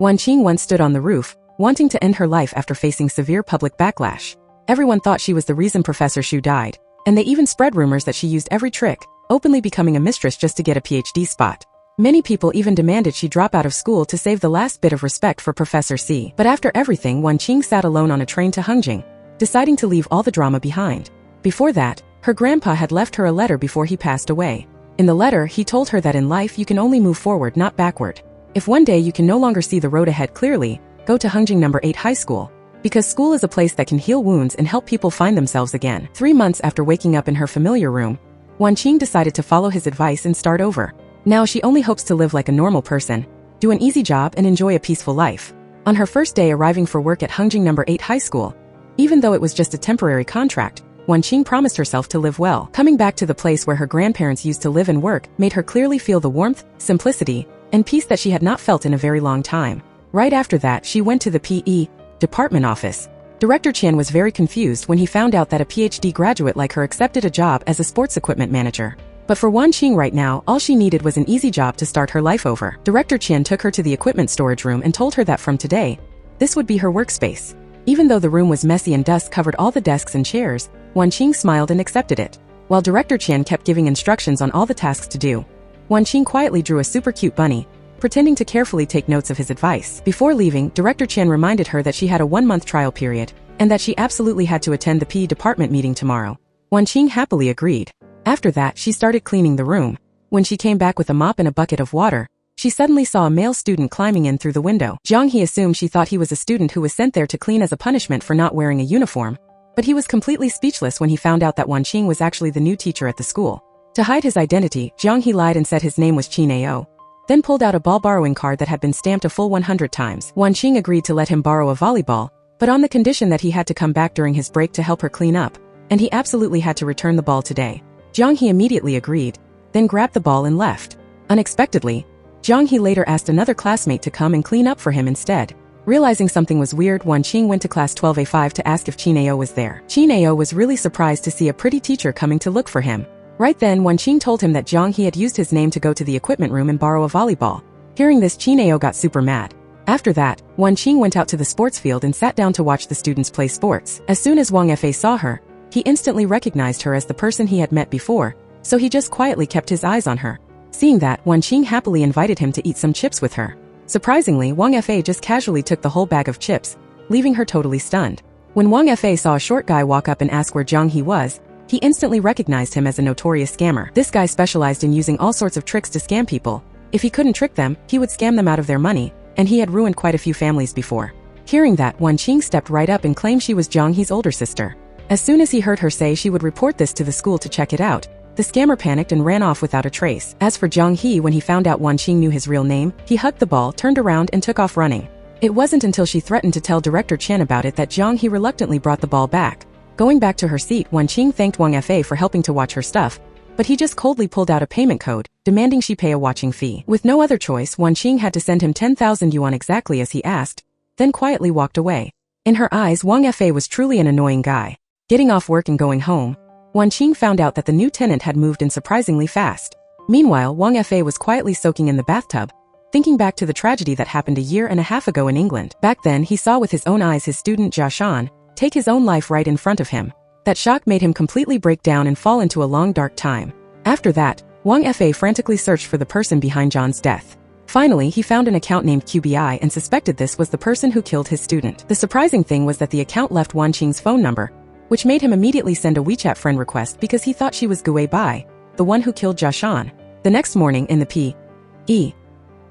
Wanqing once stood on the roof, wanting to end her life after facing severe public backlash. Everyone thought she was the reason Professor Xu died, and they even spread rumors that she used every trick, openly becoming a mistress just to get a PhD spot. Many people even demanded she drop out of school to save the last bit of respect for Professor C. But after everything, Wanqing sat alone on a train to Hengjing, deciding to leave all the drama behind. Before that, her grandpa had left her a letter before he passed away. In the letter, he told her that in life you can only move forward, not backward. If one day you can no longer see the road ahead clearly, go to Hengjing No. 8 High School. Because school is a place that can heal wounds and help people find themselves again. 3 months after waking up in her familiar room, Wanqing decided to follow his advice and start over. Now she only hopes to live like a normal person, do an easy job and enjoy a peaceful life. On her first day arriving for work at Hengjing No. 8 High School, even though it was just a temporary contract, Wanqing promised herself to live well. Coming back to the place where her grandparents used to live and work made her clearly feel the warmth, simplicity, and peace that she had not felt in a very long time. Right after that, she went to the PE department office. Director Qian was very confused when he found out that a PhD graduate like her accepted a job as a sports equipment manager. But for Wanqing right now, all she needed was an easy job to start her life over. Director Qian took her to the equipment storage room and told her that from today, this would be her workspace. Even though the room was messy and dust covered all the desks and chairs, Wanqing smiled and accepted it. While Director Qian kept giving instructions on all the tasks to do, Wanqing quietly drew a super cute bunny, pretending to carefully take notes of his advice. Before leaving, Director Qian reminded her that she had a 1-month trial period, and that she absolutely had to attend the PE department meeting tomorrow. Wanqing happily agreed. After that, she started cleaning the room. When she came back with a mop and a bucket of water, she suddenly saw a male student climbing in through the window. Zhang He assumed she thought he was a student who was sent there to clean as a punishment for not wearing a uniform, but he was completely speechless when he found out that Wanqing was actually the new teacher at the school. To hide his identity, Zhang He lied and said his name was Qinao, then pulled out a ball borrowing card that had been stamped a full 100 times. Wanqing agreed to let him borrow a volleyball, but on the condition that he had to come back during his break to help her clean up, and he absolutely had to return the ball today. Zhang He immediately agreed, then grabbed the ball and left. Unexpectedly, Zhang He later asked another classmate to come and clean up for him instead. Realizing something was weird, Wanqing went to class 12A5 to ask if Qinao was there. Qinao was really surprised to see a pretty teacher coming to look for him. Right then, Wanqing told him that Zhang He had used his name to go to the equipment room and borrow a volleyball. Hearing this, Qinao got super mad. After that, Wanqing went out to the sports field and sat down to watch the students play sports. As soon as Wang Fei saw her, he instantly recognized her as the person he had met before, so he just quietly kept his eyes on her. Seeing that, Wanqing happily invited him to eat some chips with her. Surprisingly, Wang Fei just casually took the whole bag of chips, leaving her totally stunned. When Wang Fei saw a short guy walk up and ask where Zhang He was, he instantly recognized him as a notorious scammer. This guy specialized in using all sorts of tricks to scam people. If he couldn't trick them, he would scam them out of their money, and he had ruined quite a few families before. Hearing that, Wanqing stepped right up and claimed she was Zhang He's older sister. As soon as he heard her say she would report this to the school to check it out, the scammer panicked and ran off without a trace. As for Zhang He, when he found out Wanqing knew his real name, he hugged the ball, turned around and took off running. It wasn't until she threatened to tell Director Qian about it that Zhang He reluctantly brought the ball back. Going back to her seat, Wanqing thanked Wang Fei for helping to watch her stuff, but he just coldly pulled out a payment code, demanding she pay a watching fee. With no other choice, Wanqing had to send him 10,000 yuan exactly as he asked, then quietly walked away. In her eyes, Wang Fei was truly an annoying guy. Getting off work and going home, Wanqing found out that the new tenant had moved in surprisingly fast. Meanwhile, Wang Fei was quietly soaking in the bathtub, thinking back to the tragedy that happened a year and a half ago in England. Back then, he saw with his own eyes his student Jia Shan take his own life right in front of him. That shock made him completely break down and fall into a long dark time. After that, Wang Fei frantically searched for the person behind John's death. Finally, he found an account named QBI and suspected this was the person who killed his student. The surprising thing was that the account left Wanqing's phone number, which made him immediately send a WeChat friend request because he thought she was Gui Bai, the one who killed Jia Shan. The next morning, in the P.E.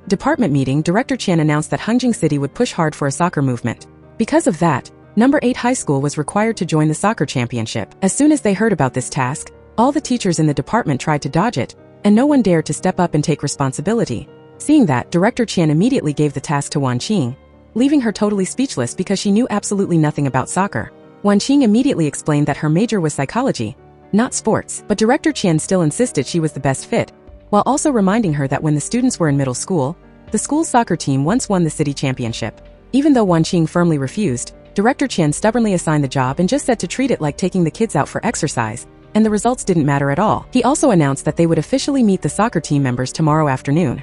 department meeting, Director Qian announced that Hengjing City would push hard for a soccer movement. Because of that, No. 8 High School was required to join the soccer championship. As soon as they heard about this task, all the teachers in the department tried to dodge it, and no one dared to step up and take responsibility. Seeing that, Director Qian immediately gave the task to Wanqing, leaving her totally speechless because she knew absolutely nothing about soccer. Wanqing immediately explained that her major was psychology, not sports, but Director Qian still insisted she was the best fit, while also reminding her that when the students were in middle school, the school's soccer team once won the city championship. Even though Wanqing firmly refused, Director Qian stubbornly assigned the job and just said to treat it like taking the kids out for exercise, and the results didn't matter at all. He also announced that they would officially meet the soccer team members tomorrow afternoon.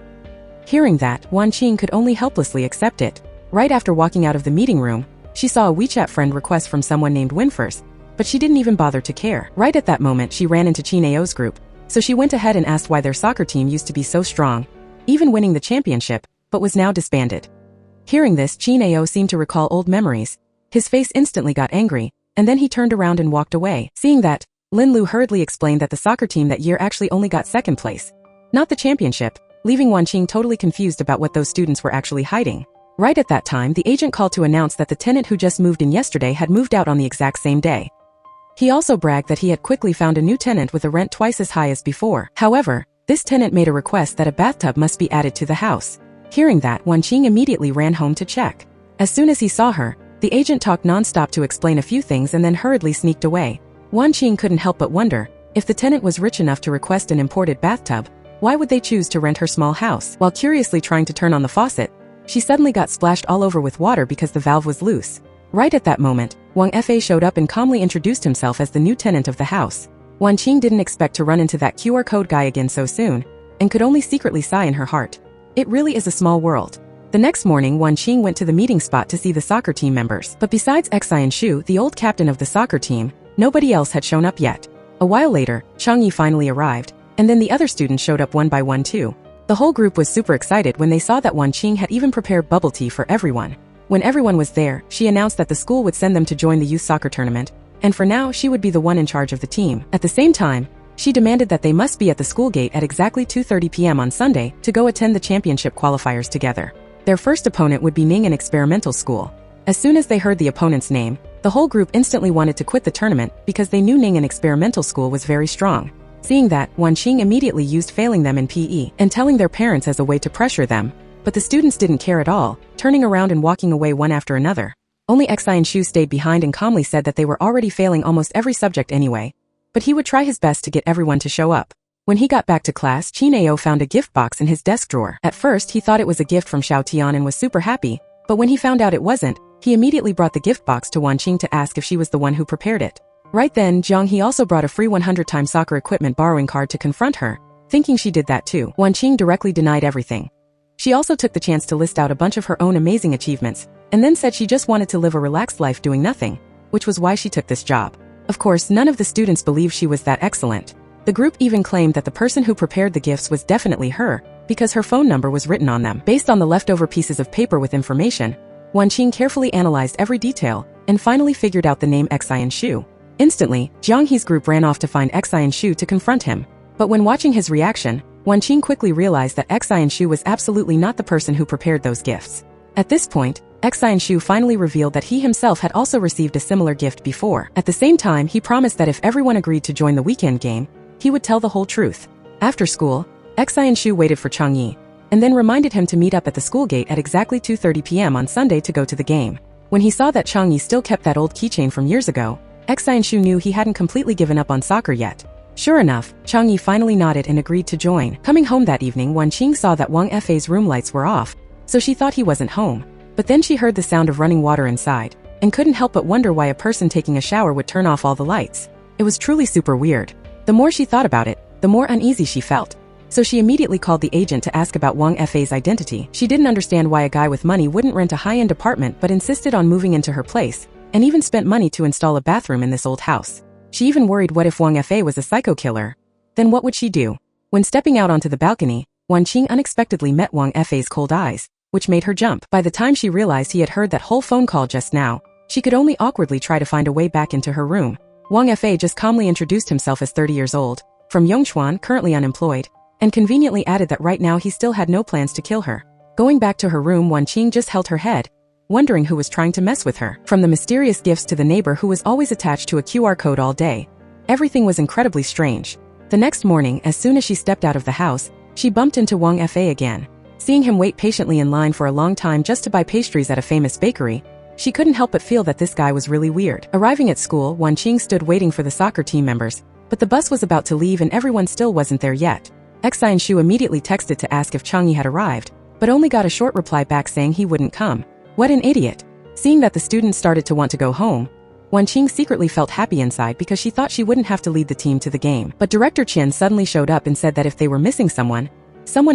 Hearing that, Wan Qing could only helplessly accept it. Right after walking out of the meeting room, she saw a WeChat friend request from someone named Winfers, but she didn't even bother to care. Right at that moment, she ran into Qin Ao's group, so she went ahead and asked why their soccer team used to be so strong, even winning the championship, but was now disbanded. Hearing this, Qin Ao seemed to recall old memories. His face instantly got angry, and then he turned around and walked away. Seeing that, Lin Lu hurriedly explained that the soccer team that year actually only got second place, not the championship, leaving Wan Qing totally confused about what those students were actually hiding. Right at that time, the agent called to announce that the tenant who just moved in yesterday had moved out on the exact same day. He also bragged that he had quickly found a new tenant with a rent twice as high as before. However, this tenant made a request that a bathtub must be added to the house. Hearing that, Wan Qing immediately ran home to check. As soon as he saw her, the agent talked non-stop to explain a few things and then hurriedly sneaked away. Wan Qing couldn't help but wonder, if the tenant was rich enough to request an imported bathtub, why would they choose to rent her small house? While curiously trying to turn on the faucet, she suddenly got splashed all over with water because the valve was loose. Right at that moment, Wang Fa showed up and calmly introduced himself as the new tenant of the house. Wan Qing didn't expect to run into that QR code guy again so soon, and could only secretly sigh in her heart. It really is a small world. The next morning, Wan Qing went to the meeting spot to see the soccer team members. But besides Xi and Shu, the old captain of the soccer team, nobody else had shown up yet. A while later, Changyi finally arrived, and then the other students showed up one by one too. The whole group was super excited when they saw that Wan Qing had even prepared bubble tea for everyone. When everyone was there, she announced that the school would send them to join the youth soccer tournament, and for now she would be the one in charge of the team. At the same time, she demanded that they must be at the school gate at exactly 2:30 p.m. on Sunday to go attend the championship qualifiers together. Their first opponent would be Ning'an Experimental School. As soon as they heard the opponent's name, the whole group instantly wanted to quit the tournament because they knew Ning'an Experimental School was very strong. Seeing that, Wan Qing immediately used failing them in PE and telling their parents as a way to pressure them, but the students didn't care at all, turning around and walking away one after another. Only Xi and Shu stayed behind and calmly said that they were already failing almost every subject anyway, but he would try his best to get everyone to show up. When he got back to class, Qin Ao found a gift box in his desk drawer. At first, he thought it was a gift from Xiao Tian and was super happy, but when he found out it wasn't, he immediately brought the gift box to Wan Qing to ask if she was the one who prepared it. Right then, Jiang He also brought a free 100-time soccer equipment borrowing card to confront her, thinking she did that too. Wan Qing directly denied everything. She also took the chance to list out a bunch of her own amazing achievements, and then said she just wanted to live a relaxed life doing nothing, which was why she took this job. Of course, none of the students believed she was that excellent. The group even claimed that the person who prepared the gifts was definitely her, because her phone number was written on them. Based on the leftover pieces of paper with information, Wan Qing carefully analyzed every detail, and finally figured out the name Xi and Shu. Instantly, Jiang He's group ran off to find Xi and Shu to confront him. But when watching his reaction, Wan Qing quickly realized that Xi and Shu was absolutely not the person who prepared those gifts. At this point, Xi and Shu finally revealed that he himself had also received a similar gift before. At the same time, he promised that if everyone agreed to join the weekend game, he would tell the whole truth. After school, Xi and Shu waited for Changyi, and then reminded him to meet up at the school gate at exactly 2:30 p.m. on Sunday to go to the game. When he saw that Changyi still kept that old keychain from years ago, Xi and Shu knew he hadn't completely given up on soccer yet. Sure enough, Changyi finally nodded and agreed to join. Coming home that evening, Wan Qing saw that Wang Fa's room lights were off, so she thought he wasn't home. But then she heard the sound of running water inside, and couldn't help but wonder why a person taking a shower would turn off all the lights. It was truly super weird. The more she thought about it, the more uneasy she felt. So she immediately called the agent to ask about Wang Fa's identity. She didn't understand why a guy with money wouldn't rent a high-end apartment but insisted on moving into her place, and even spent money to install a bathroom in this old house. She even worried what if Wang Fa was a psycho killer? Then what would she do? When stepping out onto the balcony, Wan Qing unexpectedly met Wang Fa's cold eyes, which made her jump. By the time she realized he had heard that whole phone call just now, she could only awkwardly try to find a way back into her room. Wang Fa just calmly introduced himself as 30 years old, from Yongchuan, currently unemployed, and conveniently added that right now he still had no plans to kill her. Going back to her room, Wan Qing just held her head, wondering who was trying to mess with her. From the mysterious gifts to the neighbor who was always attached to a QR code all day, everything was incredibly strange. The next morning, as soon as she stepped out of the house, she bumped into Wang Fa again. Seeing him wait patiently in line for a long time just to buy pastries at a famous bakery, she couldn't help but feel that this guy was really weird. Arriving at school, Wan Qing stood waiting for the soccer team members, but the bus was about to leave and everyone still wasn't there yet. Xi and Shu immediately texted to ask if Changyi had arrived, but only got a short reply back saying he wouldn't come. What an idiot. Seeing that the students started to want to go home, Wan Qing secretly felt happy inside because she thought she wouldn't have to lead the team to the game. But Director Chen suddenly showed up and said that if they were missing someone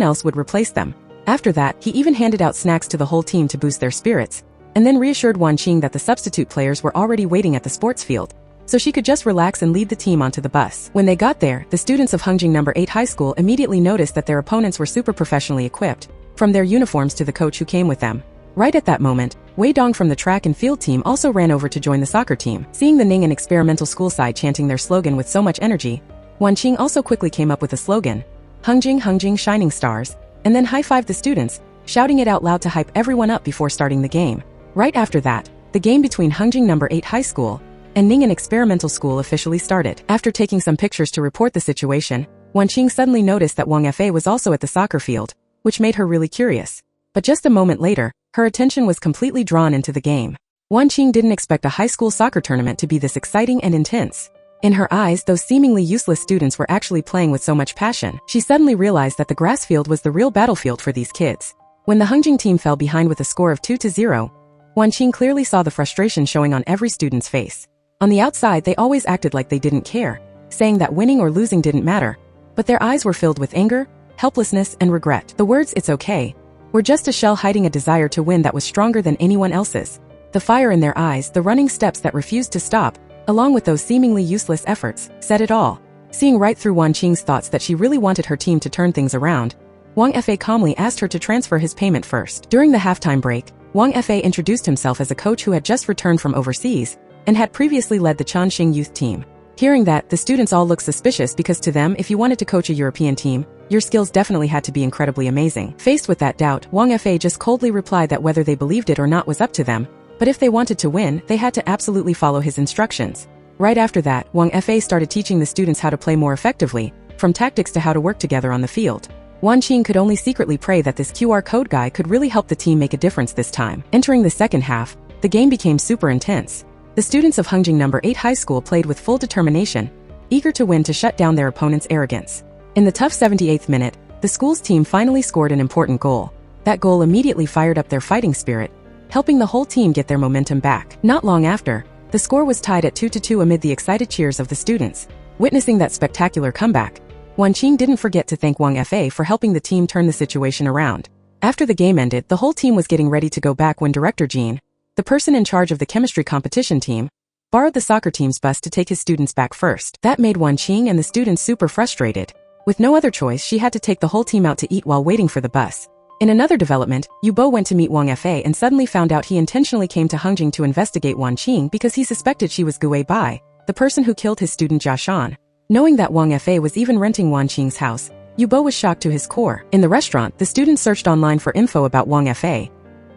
else would replace them. After that, he even handed out snacks to the whole team to boost their spirits, and then reassured Wanqing that the substitute players were already waiting at the sports field, so she could just relax and lead the team onto the bus. When they got there, the students of Hungjing No. 8 High School immediately noticed that their opponents were super professionally equipped, from their uniforms to the coach who came with them. Right at that moment, Wei Dong from the track and field team also ran over to join the soccer team. Seeing the Ning and experimental school side chanting their slogan with so much energy, Wanqing also quickly came up with a slogan, Hungjing, Hungjing, Shining Stars, and then high-fived the students, shouting it out loud to hype everyone up before starting the game. Right after that, the game between Hungjing No. 8 High School and Ning and Experimental School officially started. After taking some pictures to report the situation, Wanqing suddenly noticed that Wang Fa was also at the soccer field, which made her really curious. But just a moment later, her attention was completely drawn into the game. Wanqing didn't expect a high school soccer tournament to be this exciting and intense. In her eyes, those seemingly useless students were actually playing with so much passion. She suddenly realized that the grass field was the real battlefield for these kids. When the Hungjing team fell behind with a score of 2-0, Wanqing clearly saw the frustration showing on every student's face. On the outside, they always acted like they didn't care, saying that winning or losing didn't matter, but their eyes were filled with anger, helplessness, and regret. The words "it's okay" were just a shell hiding a desire to win that was stronger than anyone else's. The fire in their eyes, the running steps that refused to stop, along with those seemingly useless efforts, said it all. Seeing right through Wanqing's thoughts that she really wanted her team to turn things around, Wang Fa calmly asked her to transfer his payment first. During the halftime break, Wang Fa introduced himself as a coach who had just returned from overseas and had previously led the Chongqing youth team. Hearing that, the students all looked suspicious because to them, if you wanted to coach a European team, your skills definitely had to be incredibly amazing. Faced with that doubt, Wang Fa just coldly replied that whether they believed it or not was up to them, but if they wanted to win, they had to absolutely follow his instructions. Right after that, Wang Fa started teaching the students how to play more effectively, from tactics to how to work together on the field. Wanqing could only secretly pray that this QR code guy could really help the team make a difference this time. Entering the second half, the game became super intense. The students of Hungjing No. 8 High School played with full determination, eager to win to shut down their opponent's arrogance. In the tough 78th minute, the school's team finally scored an important goal. That goal immediately fired up their fighting spirit, helping the whole team get their momentum back. Not long after, the score was tied at 2-2 amid the excited cheers of the students. Witnessing that spectacular comeback, Wanqing didn't forget to thank Wang Fa for helping the team turn the situation around. After the game ended, the whole team was getting ready to go back when Director Jean, the person in charge of the chemistry competition team, borrowed the soccer team's bus to take his students back first. That made Wanqing and the students super frustrated. With no other choice, she had to take the whole team out to eat while waiting for the bus. In another development, Yu Bo went to meet Wang Fa and suddenly found out he intentionally came to Hungjing to investigate Wanqing because he suspected she was Gu Bai, the person who killed his student Jia Shan. Knowing that Wang Fa was even renting Wanqing's house, Yu Bo was shocked to his core. In the restaurant, the students searched online for info about Wang Fa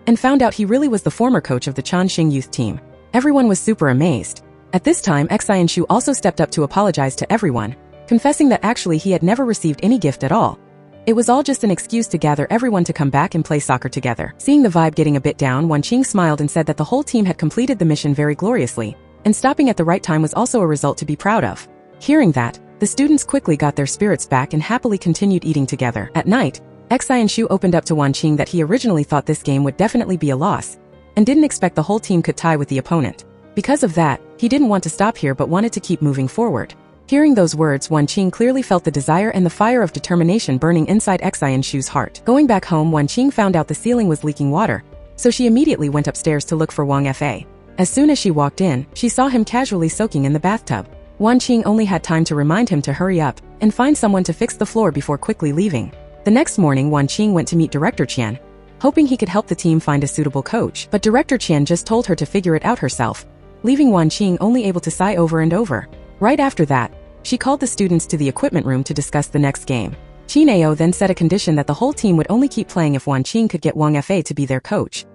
and found out he really was the former coach of the Chongqing youth team. Everyone was super amazed. At this time, Xian Shu also stepped up to apologize to everyone, confessing that actually he had never received any gift at all. It was all just an excuse to gather everyone to come back and play soccer together. Seeing the vibe getting a bit down, Wanqing smiled and said that the whole team had completed the mission very gloriously, and stopping at the right time was also a result to be proud of. Hearing that, the students quickly got their spirits back and happily continued eating together. At night, Xian Shu opened up to Wanqing that he originally thought this game would definitely be a loss, and didn't expect the whole team could tie with the opponent. Because of that, he didn't want to stop here but wanted to keep moving forward. Hearing those words, Wanqing clearly felt the desire and the fire of determination burning inside Xian Shu's heart. Going back home, Wanqing found out the ceiling was leaking water, so she immediately went upstairs to look for Wang Fa. As soon as she walked in, she saw him casually soaking in the bathtub. Wanqing only had time to remind him to hurry up and find someone to fix the floor before quickly leaving. The next morning, Wanqing went to meet Director Qian, hoping he could help the team find a suitable coach. But Director Qian just told her to figure it out herself, leaving Wanqing only able to sigh over and over. Right after that, she called the students to the equipment room to discuss the next game. Qin Ao then set a condition that the whole team would only keep playing if Wanqing could get Wang Fa to be their coach.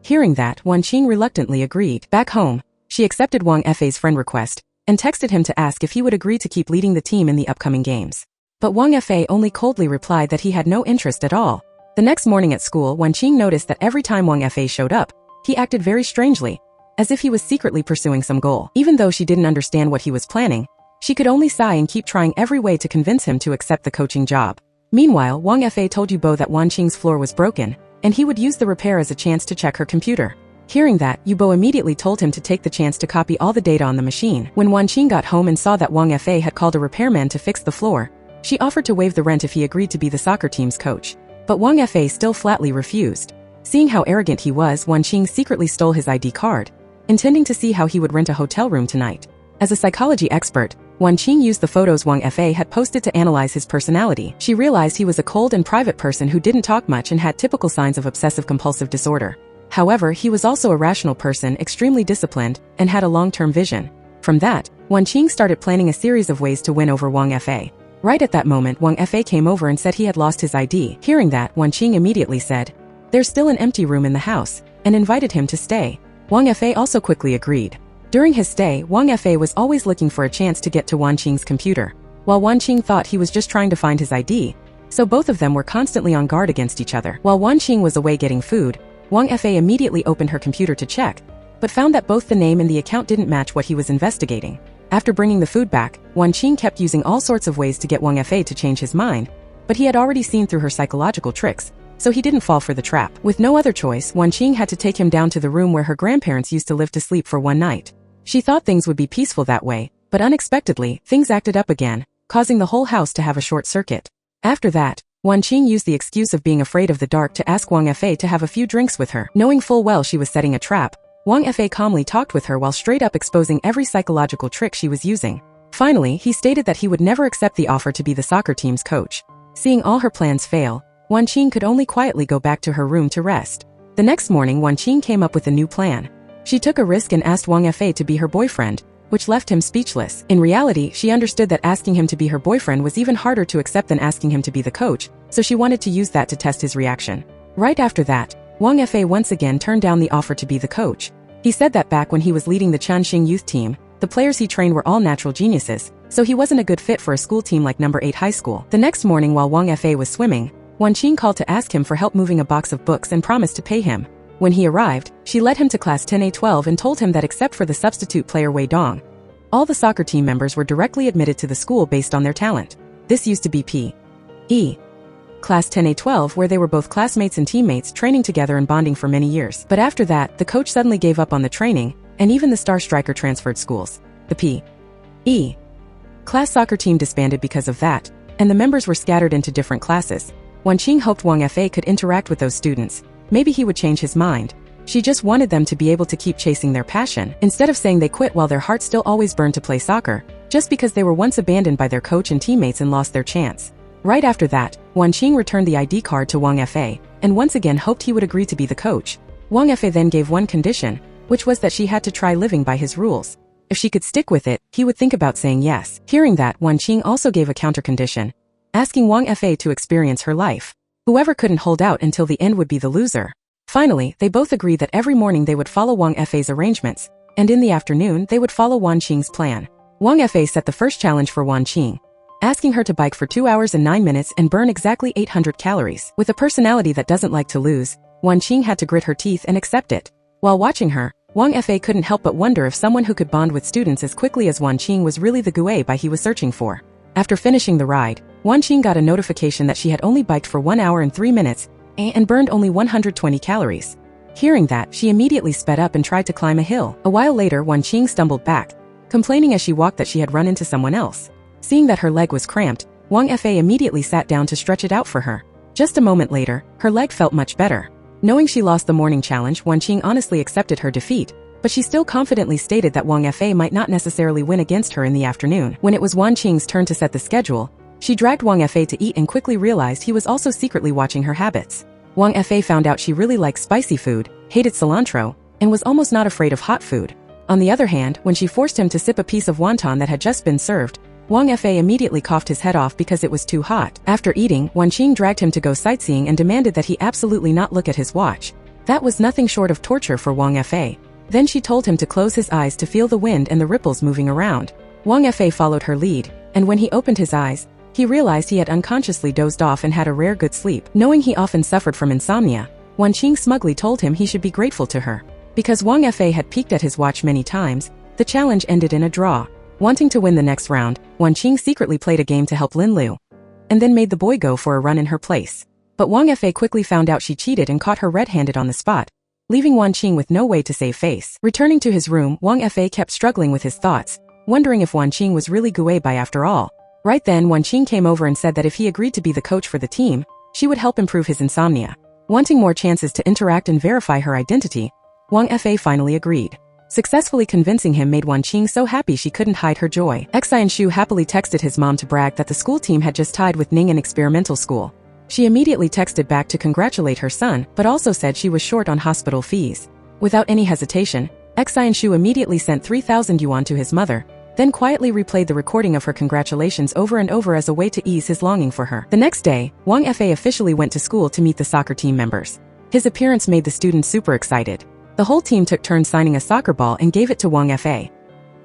Hearing that, Wanqing reluctantly agreed. Back home, she accepted Wang Fa's friend request and texted him to ask if he would agree to keep leading the team in the upcoming games. But Wang Fa only coldly replied that he had no interest at all. The next morning at school, Wanqing noticed that every time Wang Fa showed up, he acted very strangely, as if he was secretly pursuing some goal. Even though she didn't understand what he was planning, she could only sigh and keep trying every way to convince him to accept the coaching job. Meanwhile, Wang Fa told Yu Bo that Wanqing's floor was broken, and he would use the repair as a chance to check her computer. Hearing that, Yu Bo immediately told him to take the chance to copy all the data on the machine. When Wanqing got home and saw that Wang Fa had called a repairman to fix the floor, she offered to waive the rent if he agreed to be the soccer team's coach. but Wang Fa still flatly refused. Seeing how arrogant he was, Wan Qing secretly stole his ID card, intending to see how he would rent a hotel room tonight. As a psychology expert, Wan Qing used the photos Wang Fa had posted to analyze his personality. She realized he was a cold and private person who didn't talk much and had typical signs of obsessive-compulsive disorder. However, he was also a rational person, extremely disciplined, and had a long-term vision. From that, Wan Qing started planning a series of ways to win over Wang Fa. Right at that moment, Wang Fa came over and said he had lost his ID. Hearing that, Wan Qing immediately said, "There's still an empty room in the house," and invited him to stay. Wang Fa also quickly agreed. During his stay, Wang Fa was always looking for a chance to get to Wan Qing's computer, while Wan Qing thought he was just trying to find his ID, so both of them were constantly on guard against each other. While Wan Qing was away getting food, Wang Fa immediately opened her computer to check, but found that both the name and the account didn't match what he was investigating. After bringing the food back, Wan Qing kept using all sorts of ways to get Wang Fa to change his mind, but he had already seen through her psychological tricks, so he didn't fall for the trap. With no other choice, Wan Qing had to take him down to the room where her grandparents used to live to sleep for one night. She thought things would be peaceful that way, but unexpectedly, things acted up again, causing the whole house to have a short circuit. After that, Wan Qing used the excuse of being afraid of the dark to ask Wang Fa to have a few drinks with her. Knowing full well she was setting a trap, Wang Fa calmly talked with her while straight up exposing every psychological trick she was using. Finally, he stated that he would never accept the offer to be the soccer team's coach. Seeing all her plans fail, Wan Qing could only quietly go back to her room to rest. The next morning, Wan Qing came up with a new plan. She took a risk and asked Wang Fa to be her boyfriend, which left him speechless. In reality, she understood that asking him to be her boyfriend was even harder to accept than asking him to be the coach, so she wanted to use that to test his reaction. Right after that, Wang Fa once again turned down the offer to be the coach. He said that back when he was leading the Changxing youth team, the players he trained were all natural geniuses, so he wasn't a good fit for a school team like number 8 high school. The next morning while Wang Fa was swimming, Wan Qing called to ask him for help moving a box of books and promised to pay him. When he arrived, she led him to class 10A12 and told him that except for the substitute player Wei Dong, all the soccer team members were directly admitted to the school based on their talent. This used to be P.E. Class 10A12, where they were both classmates and teammates training together and bonding for many years. But after that, the coach suddenly gave up on the training, and even the star striker transferred schools. The P.E. class soccer team disbanded because of that, and the members were scattered into different classes. Wan Qing hoped Wang Fa could interact with those students. Maybe he would change his mind. She just wanted them to be able to keep chasing their passion, instead of saying they quit while their hearts still always burned to play soccer, just because they were once abandoned by their coach and teammates and lost their chance. Right after that, Wan Qing returned the ID card to Wang Fa, and once again hoped he would agree to be the coach. Wang Fa then gave one condition, which was that she had to try living by his rules. If she could stick with it, he would think about saying yes. Hearing that, Wan Qing also gave a counter condition, asking Wang Fa to experience her life. Whoever couldn't hold out until the end would be the loser. Finally, they both agreed that every morning they would follow Wang Fa's arrangements, and in the afternoon they would follow Wan Qing's plan. Wang Fa set the first challenge for Wan Qing, asking her to bike for 2 hours and 9 minutes and burn exactly 800 calories. With a personality that doesn't like to lose, Wan Qing had to grit her teeth and accept it. While watching her, Wang Fa couldn't help but wonder if someone who could bond with students as quickly as Wan Qing was really the guai he was searching for. After finishing the ride, Wan Qing got a notification that she had only biked for 1 hour and 3 minutes and burned only 120 calories. Hearing that, she immediately sped up and tried to climb a hill. A while later, Wan Qing stumbled back, complaining as she walked that she had run into someone else. Seeing that her leg was cramped, Wang Fa immediately sat down to stretch it out for her. Just a moment later, her leg felt much better. Knowing she lost the morning challenge, Wan Qing honestly accepted her defeat, but she still confidently stated that Wang Fa might not necessarily win against her in the afternoon. When it was Wan Qing's turn to set the schedule, she dragged Wang Fa to eat and quickly realized he was also secretly watching her habits. Wang Fa found out she really liked spicy food, hated cilantro, and was almost not afraid of hot food. On the other hand, when she forced him to sip a piece of wonton that had just been served, Wang Fa immediately coughed his head off because it was too hot. After eating, Wan Qing dragged him to go sightseeing and demanded that he absolutely not look at his watch. That was nothing short of torture for Wang Fa. Then she told him to close his eyes to feel the wind and the ripples moving around. Wang Fa followed her lead, and when he opened his eyes, he realized he had unconsciously dozed off and had a rare good sleep. Knowing he often suffered from insomnia, Wan Qing smugly told him he should be grateful to her. Because Wang Fa had peeked at his watch many times, the challenge ended in a draw. Wanting to win the next round, Wan Qing secretly played a game to help Lin Lu, and then made the boy go for a run in her place. But Wang Fa quickly found out she cheated and caught her red-handed on the spot, leaving Wan Qing with no way to save face. Returning to his room, Wang Fa kept struggling with his thoughts, wondering if Wan Qing was really guai after all. Right then, Wan Qing came over and said that if he agreed to be the coach for the team, she would help improve his insomnia. Wanting more chances to interact and verify her identity, Wang Fa finally agreed. Successfully convincing him made Wanqing so happy she couldn't hide her joy. Xianshu happily texted his mom to brag that the school team had just tied with Ning in experimental school. She immediately texted back to congratulate her son, but also said she was short on hospital fees. Without any hesitation, Xianshu immediately sent 3,000 yuan to his mother, then quietly replayed the recording of her congratulations over and over as a way to ease his longing for her. The next day, Wang Fa officially went to school to meet the soccer team members. His appearance made the students super excited. The whole team took turns signing a soccer ball and gave it to Wang Fa.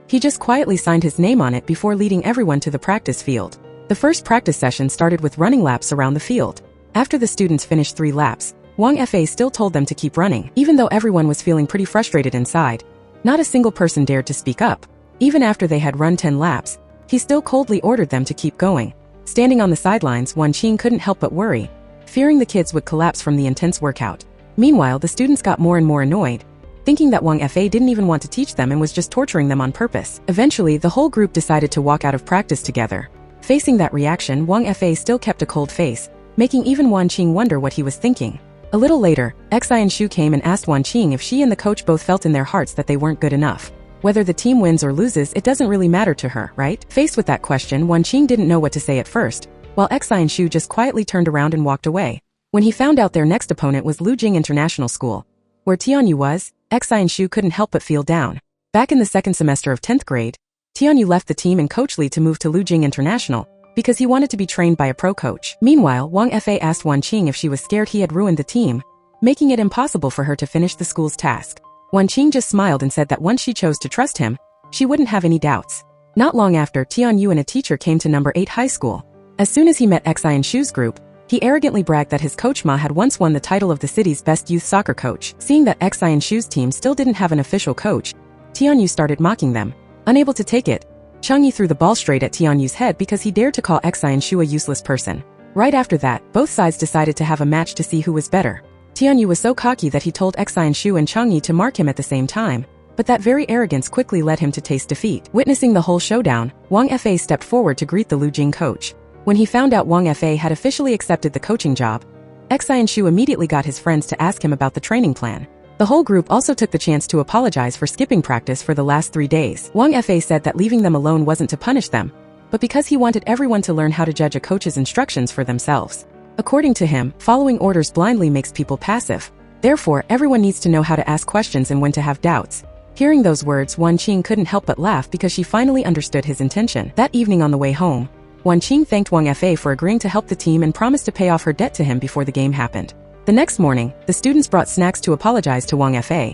He just quietly signed his name on it before leading everyone to the practice field. The first practice session started with running laps around the field. After the students finished 3 laps, Wang Fa still told them to keep running, even though everyone was feeling pretty frustrated inside. Not a single person dared to speak up. Even after they had run 10 laps, he still coldly ordered them to keep going. Standing on the sidelines, Wanqing couldn't help but worry, fearing the kids would collapse from the intense workout. Meanwhile, the students got more and more annoyed, thinking that Wang Fa didn't even want to teach them and was just torturing them on purpose. Eventually, the whole group decided to walk out of practice together. Facing that reaction, Wang Fa still kept a cold face, making even Wanqing wonder what he was thinking. A little later, Xianshu came and asked Wanqing if she and the coach both felt in their hearts that they weren't good enough. Whether the team wins or loses, it doesn't really matter to her, right? Faced with that question, Wanqing didn't know what to say at first, while Xianshu just quietly turned around and walked away. When he found out their next opponent was Lujing International School, where Tianyu was, Xianshu couldn't help but feel down. Back in the second semester of 10th grade, Tianyu left the team and coach Li to move to Lujing International, because he wanted to be trained by a pro coach. Meanwhile, Wang Fa asked Wanqing if she was scared he had ruined the team, making it impossible for her to finish the school's task. Wanqing just smiled and said that once she chose to trust him, she wouldn't have any doubts. Not long after, Tianyu and a teacher came to number 8 high school. As soon as he met Xianshu's group, he arrogantly bragged that his coach Ma had once won the title of the city's best youth soccer coach. Seeing that Xianshu's team still didn't have an official coach, Tianyu started mocking them. Unable to take it, Changyi threw the ball straight at Tianyu's head because he dared to call Xianshu a useless person. Right after that, both sides decided to have a match to see who was better. Tianyu was so cocky that he told Xianshu and Changyi to mark him at the same time, but that very arrogance quickly led him to taste defeat. Witnessing the whole showdown, Wang Fa stepped forward to greet the Lujing coach. When he found out Wang Fa had officially accepted the coaching job, Xianshu immediately got his friends to ask him about the training plan. The whole group also took the chance to apologize for skipping practice for the last 3 days. Wang Fa said that leaving them alone wasn't to punish them, but because he wanted everyone to learn how to judge a coach's instructions for themselves. According to him, following orders blindly makes people passive. Therefore, everyone needs to know how to ask questions and when to have doubts. Hearing those words, Wanqing couldn't help but laugh because she finally understood his intention. That evening on the way home, Wanqing thanked Wang Fa for agreeing to help the team and promised to pay off her debt to him before the game happened. The next morning, the students brought snacks to apologize to Wang Fa,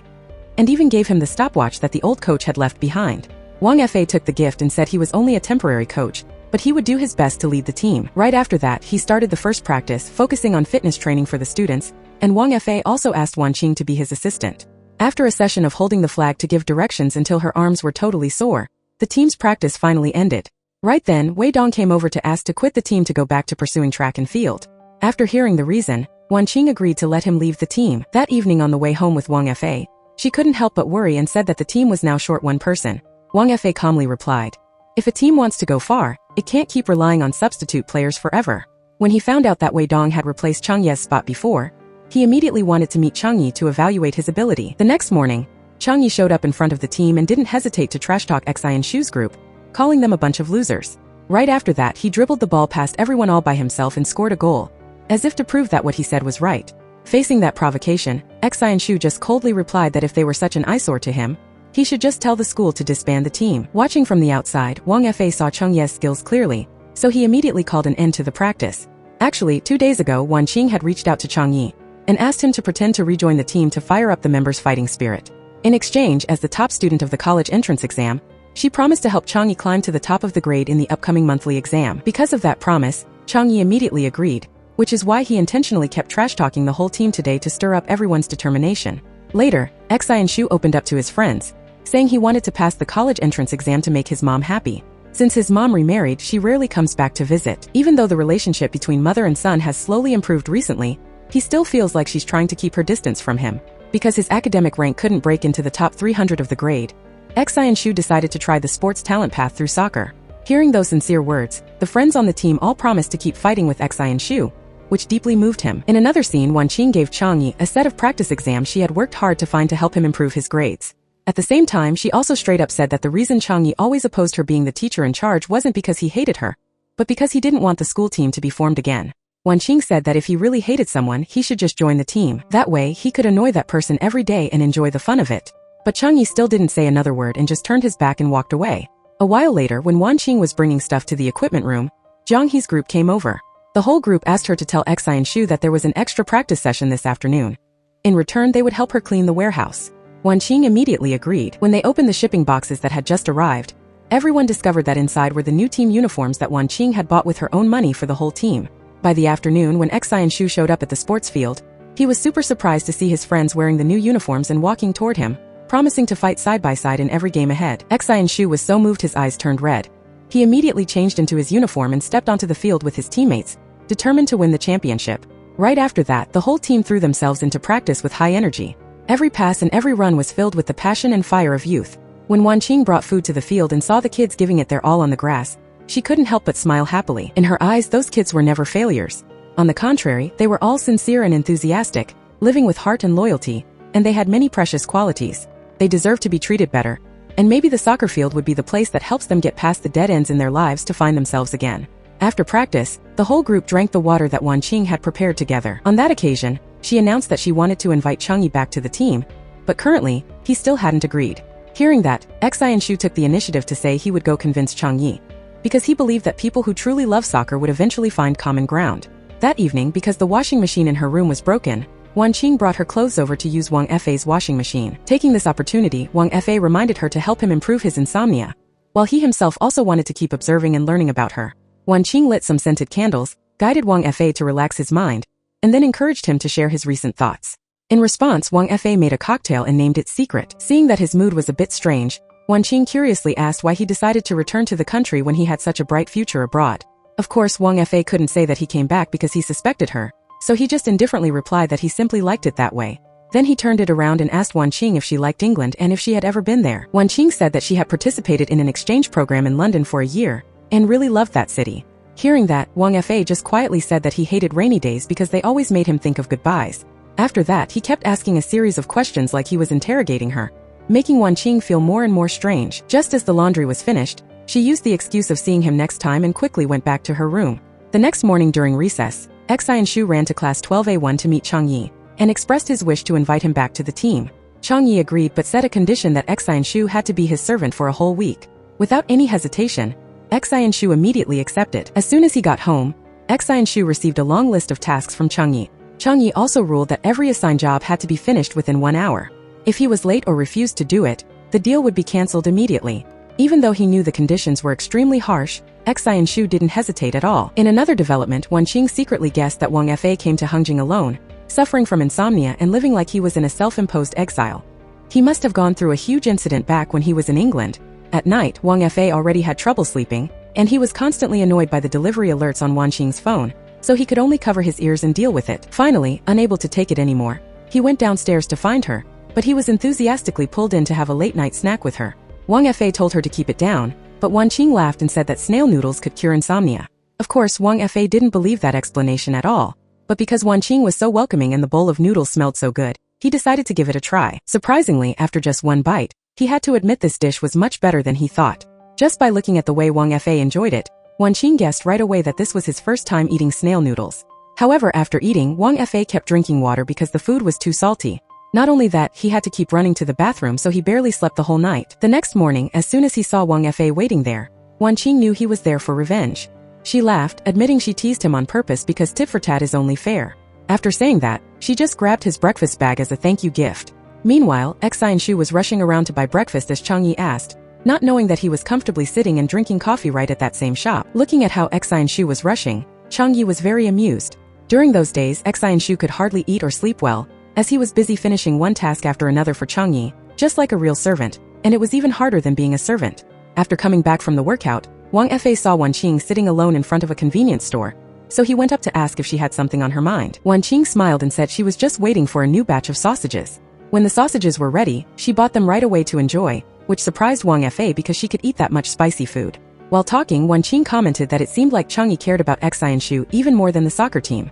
and even gave him the stopwatch that the old coach had left behind. Wang Fa took the gift and said he was only a temporary coach, but he would do his best to lead the team. Right after that, he started the first practice, focusing on fitness training for the students, and Wang Fa also asked Wanqing to be his assistant. After a session of holding the flag to give directions until her arms were totally sore, the team's practice finally ended. Right then, Wei Dong came over to ask to quit the team to go back to pursuing track and field. After hearing the reason, Wanqing agreed to let him leave the team. That evening on the way home with Wang Fa, she couldn't help but worry and said that the team was now short one person. Wang Fa calmly replied, "If a team wants to go far, it can't keep relying on substitute players forever." When he found out that Wei Dong had replaced Chang Ye's spot before, he immediately wanted to meet Chang Yi to evaluate his ability. The next morning, Chang Yi showed up in front of the team and didn't hesitate to trash-talk Xianshu's group, calling them a bunch of losers. Right after that, he dribbled the ball past everyone all by himself and scored a goal, as if to prove that what he said was right. Facing that provocation, Xianshu just coldly replied that if they were such an eyesore to him, he should just tell the school to disband the team. Watching from the outside, Wang Fa saw Chang Ye's skills clearly, so he immediately called an end to the practice. Actually, 2 days ago, Wanqing had reached out to Chang Yi and asked him to pretend to rejoin the team to fire up the members' fighting spirit. In exchange, as the top student of the college entrance exam, she promised to help Chang Yi climb to the top of the grade in the upcoming monthly exam. Because of that promise, Chang Yi immediately agreed, which is why he intentionally kept trash-talking the whole team today to stir up everyone's determination. Later, Xianshu opened up to his friends, saying he wanted to pass the college entrance exam to make his mom happy. Since his mom remarried, she rarely comes back to visit. Even though the relationship between mother and son has slowly improved recently, he still feels like she's trying to keep her distance from him. Because his academic rank couldn't break into the top 300 of the grade, Xianshu decided to try the sports talent path through soccer. Hearing those sincere words, the friends on the team all promised to keep fighting with Xianshu, which deeply moved him. In another scene, Wan Qing gave Changyi a set of practice exams she had worked hard to find to help him improve his grades. At the same time, she also straight up said that the reason Changyi always opposed her being the teacher in charge wasn't because he hated her, but because he didn't want the school team to be formed again. Wan Qing said that if he really hated someone, he should just join the team. That way, he could annoy that person every day and enjoy the fun of it. But Changyi still didn't say another word and just turned his back and walked away. A while later, when Wan Qing was bringing stuff to the equipment room, Zhang He's group came over. The whole group asked her to tell Xi and Shu that there was an extra practice session this afternoon. In return, they would help her clean the warehouse. Wan Qing immediately agreed. When they opened the shipping boxes that had just arrived, everyone discovered that inside were the new team uniforms that Wan Qing had bought with her own money for the whole team. By the afternoon, when Xi and Shu showed up at the sports field, he was super surprised to see his friends wearing the new uniforms and walking toward him, promising to fight side by side in every game ahead. Xi and Shu was so moved his eyes turned red. He immediately changed into his uniform and stepped onto the field with his teammates, determined to win the championship. Right after that, the whole team threw themselves into practice with high energy. Every pass and every run was filled with the passion and fire of youth. When Wan Qing brought food to the field and saw the kids giving it their all on the grass, she couldn't help but smile happily. In her eyes, those kids were never failures. On the contrary, they were all sincere and enthusiastic, living with heart and loyalty, and they had many precious qualities. They deserved to be treated better, and maybe the soccer field would be the place that helps them get past the dead ends in their lives to find themselves again. After practice, the whole group drank the water that Wan Qing had prepared together. On that occasion, she announced that she wanted to invite Changyi back to the team, but currently, he still hadn't agreed. Hearing that, Xi and Shu took the initiative to say he would go convince Changyi, because he believed that people who truly love soccer would eventually find common ground. That evening, because the washing machine in her room was broken, Wan Qing brought her clothes over to use Wang Fei's washing machine. Taking this opportunity, Wang Fei reminded her to help him improve his insomnia, while he himself also wanted to keep observing and learning about her. Wan Qing lit some scented candles, guided Wang Fei to relax his mind, and then encouraged him to share his recent thoughts. In response, Wang Fei made a cocktail and named it Secret. Seeing that his mood was a bit strange, Wan Qing curiously asked why he decided to return to the country when he had such a bright future abroad. Of course, Wang Fei couldn't say that he came back because he suspected her, so he just indifferently replied that he simply liked it that way. Then he turned it around and asked Wan Qing if she liked England and if she had ever been there. Wan Qing said that she had participated in an exchange program in London for a year, and really loved that city. Hearing that, Wang Fei just quietly said that he hated rainy days because they always made him think of goodbyes. After that, he kept asking a series of questions like he was interrogating her, making Wan Qing feel more and more strange. Just as the laundry was finished, she used the excuse of seeing him next time and quickly went back to her room. The next morning during recess, Xi and Shu ran to class 12A1 to meet Changyi, and expressed his wish to invite him back to the team. Changyi agreed but set a condition that Xi and Shu had to be his servant for a whole week. Without any hesitation, Xi and Shu immediately accepted. As soon as he got home, Xi and Shu received a long list of tasks from Changyi. Changyi also ruled that every assigned job had to be finished within 1 hour. If he was late or refused to do it, the deal would be cancelled immediately. Even though he knew the conditions were extremely harsh, Xi and Shu didn't hesitate at all. In another development, Wan Qing secretly guessed that Wang Fei came to Hengjing alone, suffering from insomnia and living like he was in a self-imposed exile. He must have gone through a huge incident back when he was in England. At night, Wang Fei already had trouble sleeping, and he was constantly annoyed by the delivery alerts on Wan Qing's phone, so he could only cover his ears and deal with it. Finally, unable to take it anymore, he went downstairs to find her, but he was enthusiastically pulled in to have a late-night snack with her. Wang Fei told her to keep it down, but Wan Qing laughed and said that snail noodles could cure insomnia. Of course, Wang Fei didn't believe that explanation at all, but because Wan Qing was so welcoming and the bowl of noodles smelled so good, he decided to give it a try. Surprisingly, after just one bite, he had to admit this dish was much better than he thought. Just by looking at the way Wang Fei enjoyed it, Wan Qing guessed right away that this was his first time eating snail noodles. However, after eating, Wang Fei kept drinking water because the food was too salty. Not only that, he had to keep running to the bathroom, so he barely slept the whole night. The next morning, as soon as he saw Wang Fei waiting there, Wan Qing knew he was there for revenge. She laughed, admitting she teased him on purpose because tit for tat is only fair. After saying that, she just grabbed his breakfast bag as a thank you gift. Meanwhile, Xi and Shu was rushing around to buy breakfast as Changyi asked, not knowing that he was comfortably sitting and drinking coffee right at that same shop. Looking at how Xi and Shu was rushing, Changyi was very amused. During those days, Xi and Shu could hardly eat or sleep well, as he was busy finishing one task after another for Changyi, just like a real servant, and it was even harder than being a servant. After coming back from the workout, Wang Fei saw Wan Qing sitting alone in front of a convenience store, so he went up to ask if she had something on her mind. Wan Qing smiled and said she was just waiting for a new batch of sausages. When the sausages were ready, she bought them right away to enjoy, which surprised Wang Fei because she could eat that much spicy food. While talking, Wan Qing commented that it seemed like Changyi cared about Xi and Shu even more than the soccer team.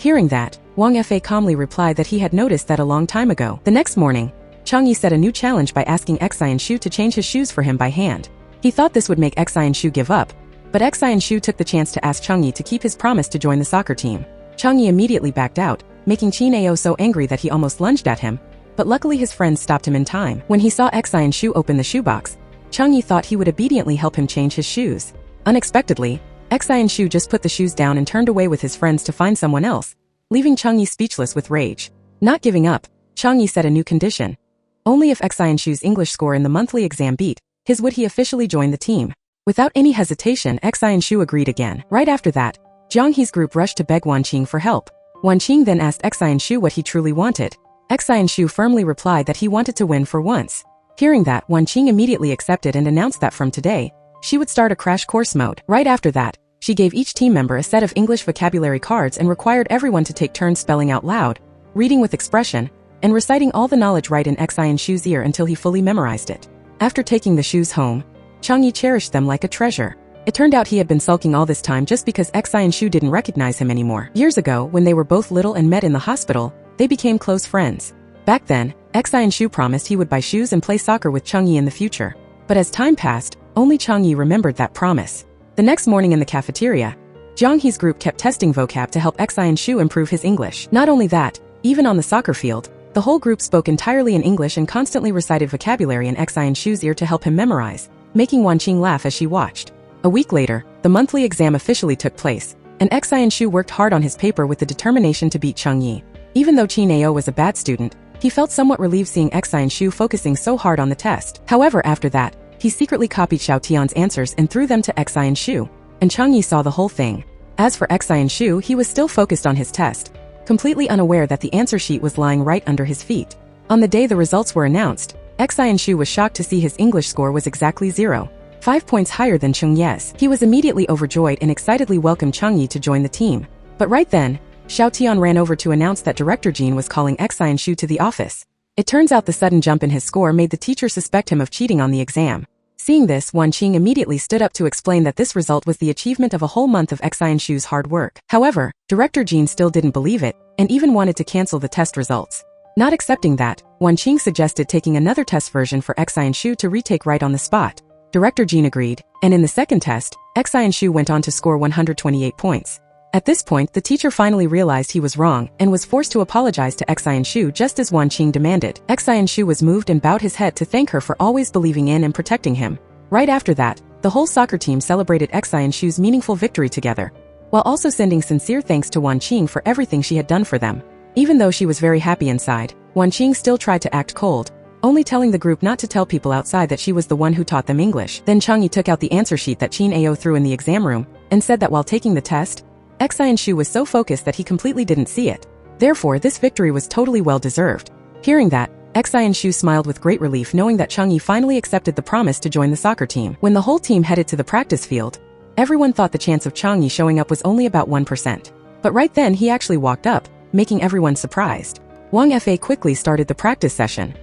Hearing that, Wang Fa calmly replied that he had noticed that a long time ago. The next morning, Changyi set a new challenge by asking Xian Shu to change his shoes for him by hand. He thought this would make Xian Shu give up, but Xian Shu took the chance to ask Changyi to keep his promise to join the soccer team. Changyi immediately backed out, making Qin Ao so angry that he almost lunged at him, but luckily his friends stopped him in time. When he saw Xian Shu open the shoebox, Changyi thought he would obediently help him change his shoes. Unexpectedly, Xian Shu just put the shoes down and turned away with his friends to find someone else, leaving Changyi speechless with rage. Not giving up, Changyi set a new condition. Only if Xian Shu's English score in the monthly exam beat his would he officially join the team. Without any hesitation, Xian Shu agreed again. Right after that, Zhang He's group rushed to beg Wan Qing for help. Wan Qing then asked Xian Shu what he truly wanted. Xian Shu firmly replied that he wanted to win for once. Hearing that, Wan Qing immediately accepted and announced that from today, she would start a crash course mode. Right after that, she gave each team member a set of English vocabulary cards and required everyone to take turns spelling out loud, reading with expression, and reciting all the knowledge right in Xian Shu's ear until he fully memorized it. After taking the shoes home, Changyi cherished them like a treasure. It turned out he had been sulking all this time just because Xian Shu didn't recognize him anymore. Years ago, when they were both little and met in the hospital, they became close friends. Back then, Xian Shu promised he would buy shoes and play soccer with Changyi in the future. But as time passed, only Changyi remembered that promise. The next morning in the cafeteria, Zhang He's group kept testing vocab to help Xian Shu improve his English. Not only that, even on the soccer field, the whole group spoke entirely in English and constantly recited vocabulary in Xian Shu's ear to help him memorize, making Wan Qing laugh as she watched. A week later, the monthly exam officially took place, and Xian Shu worked hard on his paper with the determination to beat Changyi. Even though Qin Ao was a bad student, he felt somewhat relieved seeing Xian Shu focusing so hard on the test. However, after that, he secretly copied Xiao Tian's answers and threw them to Xian Shu, and Changyi saw the whole thing. As for Xian Shu, he was still focused on his test, completely unaware that the answer sheet was lying right under his feet. On the day the results were announced, Xian Shu was shocked to see his English score was exactly 0.5 points higher than Cheng Ye's. He was immediately overjoyed and excitedly welcomed Changyi to join the team. But right then, Xiao Tian ran over to announce that Director Jean was calling Xian Shu to the office. It turns out the sudden jump in his score made the teacher suspect him of cheating on the exam. Seeing this, Wan Qing immediately stood up to explain that this result was the achievement of a whole month of Xian Shu's hard work. However, Director Jean still didn't believe it, and even wanted to cancel the test results. Not accepting that, Wan Qing suggested taking another test version for Xian Shu to retake right on the spot. Director Jean agreed, and in the second test, Xian Shu went on to score 128 points. At this point, the teacher finally realized he was wrong and was forced to apologize to Xian Shu just as Wan Qing demanded. Xian Shu was moved and bowed his head to thank her for always believing in and protecting him. Right after that, the whole soccer team celebrated Xian Shu's meaningful victory together, while also sending sincere thanks to Wan Qing for everything she had done for them. Even though she was very happy inside, Wan Qing still tried to act cold, only telling the group not to tell people outside that she was the one who taught them English. Then Changyi took out the answer sheet that Qin Ao threw in the exam room, and said that while taking the test, Xian Shu was so focused that he completely didn't see it. Therefore, this victory was totally well-deserved. Hearing that, Xian Shu smiled with great relief knowing that Changyi finally accepted the promise to join the soccer team. When the whole team headed to the practice field, everyone thought the chance of Changyi showing up was only about 1%. But right then he actually walked up, making everyone surprised. Wang Fa quickly started the practice session.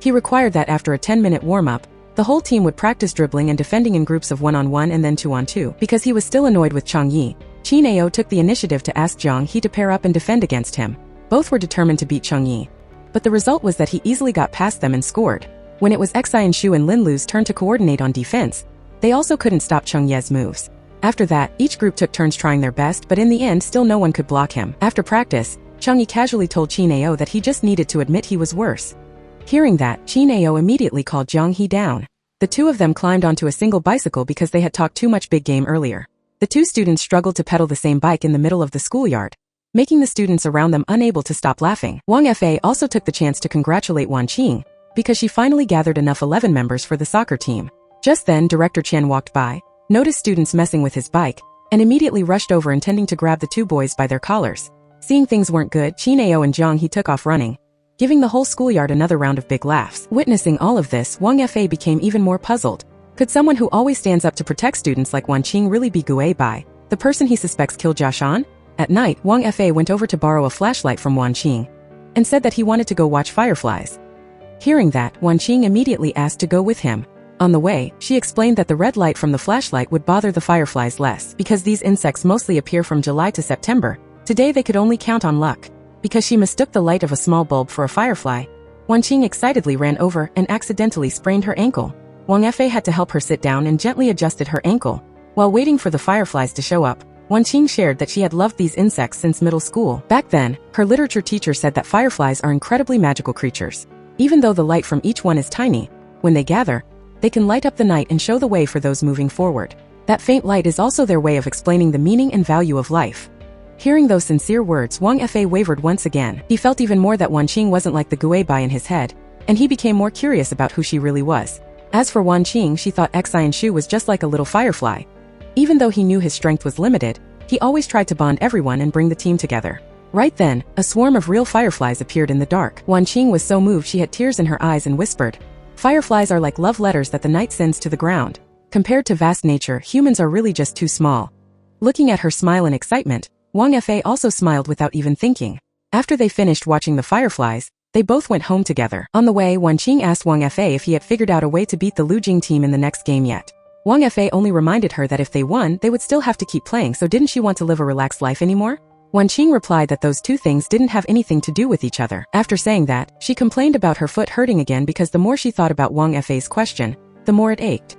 He required that after a 10-minute warm-up, the whole team would practice dribbling and defending in groups of 1-on-1 and then 2-on-2. Because he was still annoyed with Changyi, Qin Ao took the initiative to ask Zhang He to pair up and defend against him. Both were determined to beat Changyi. But the result was that he easily got past them and scored. When it was Xian Shu and Lin Lu's turn to coordinate on defense, they also couldn't stop Cheng Ye's moves. After that, each group took turns trying their best, but in the end still no one could block him. After practice, Changyi casually told Qin Ao that he just needed to admit he was worse. Hearing that, Qin Ao immediately called Zhang He down. The two of them climbed onto a single bicycle because they had talked too much big game earlier. The two students struggled to pedal the same bike in the middle of the schoolyard, making the students around them unable to stop laughing. Wang Fa also took the chance to congratulate Wan Qing, because she finally gathered enough 11 members for the soccer team. Just then, Director Chen walked by, noticed students messing with his bike, and immediately rushed over intending to grab the two boys by their collars. Seeing things weren't good, Qin Ao and Zhang He took off running, giving the whole schoolyard another round of big laughs. Witnessing all of this, Wang Fa became even more puzzled. Could someone who always stands up to protect students like Wan Qing really be Gu Bai, the person he suspects killed Jia Shan? At night, Wang Fa went over to borrow a flashlight from Wan Qing, and said that he wanted to go watch fireflies. Hearing that, Wan Qing immediately asked to go with him. On the way, she explained that the red light from the flashlight would bother the fireflies less, because these insects mostly appear from July to September, Today they could only count on luck. Because she mistook the light of a small bulb for a firefly, Wanqing excitedly ran over and accidentally sprained her ankle. Wang Fei had to help her sit down and gently adjusted her ankle. While waiting for the fireflies to show up, Wanqing shared that she had loved these insects since middle school. Back then, her literature teacher said that fireflies are incredibly magical creatures. Even though the light from each one is tiny, when they gather, they can light up the night and show the way for those moving forward. That faint light is also their way of explaining the meaning and value of life. Hearing those sincere words, Wang Fei wavered once again. He felt even more that Wanqing wasn't like the Guibai in his head, and he became more curious about who she really was. As for Wanqing, she thought Xianshu was just like a little firefly. Even though he knew his strength was limited, he always tried to bond everyone and bring the team together. Right then, a swarm of real fireflies appeared in the dark. Wanqing was so moved she had tears in her eyes and whispered, "Fireflies are like love letters that the night sends to the ground. Compared to vast nature, humans are really just too small." Looking at her smile in excitement, Wang Fei also smiled without even thinking. After they finished watching the fireflies, they both went home together. On the way, Wanqing asked Wang Fei if he had figured out a way to beat the Lu Jing team in the next game yet. Wang Fei only reminded her that if they won, they would still have to keep playing, so didn't she want to live a relaxed life anymore? Wanqing replied that those two things didn't have anything to do with each other. After saying that, she complained about her foot hurting again because the more she thought about Wang Fei's question, the more it ached.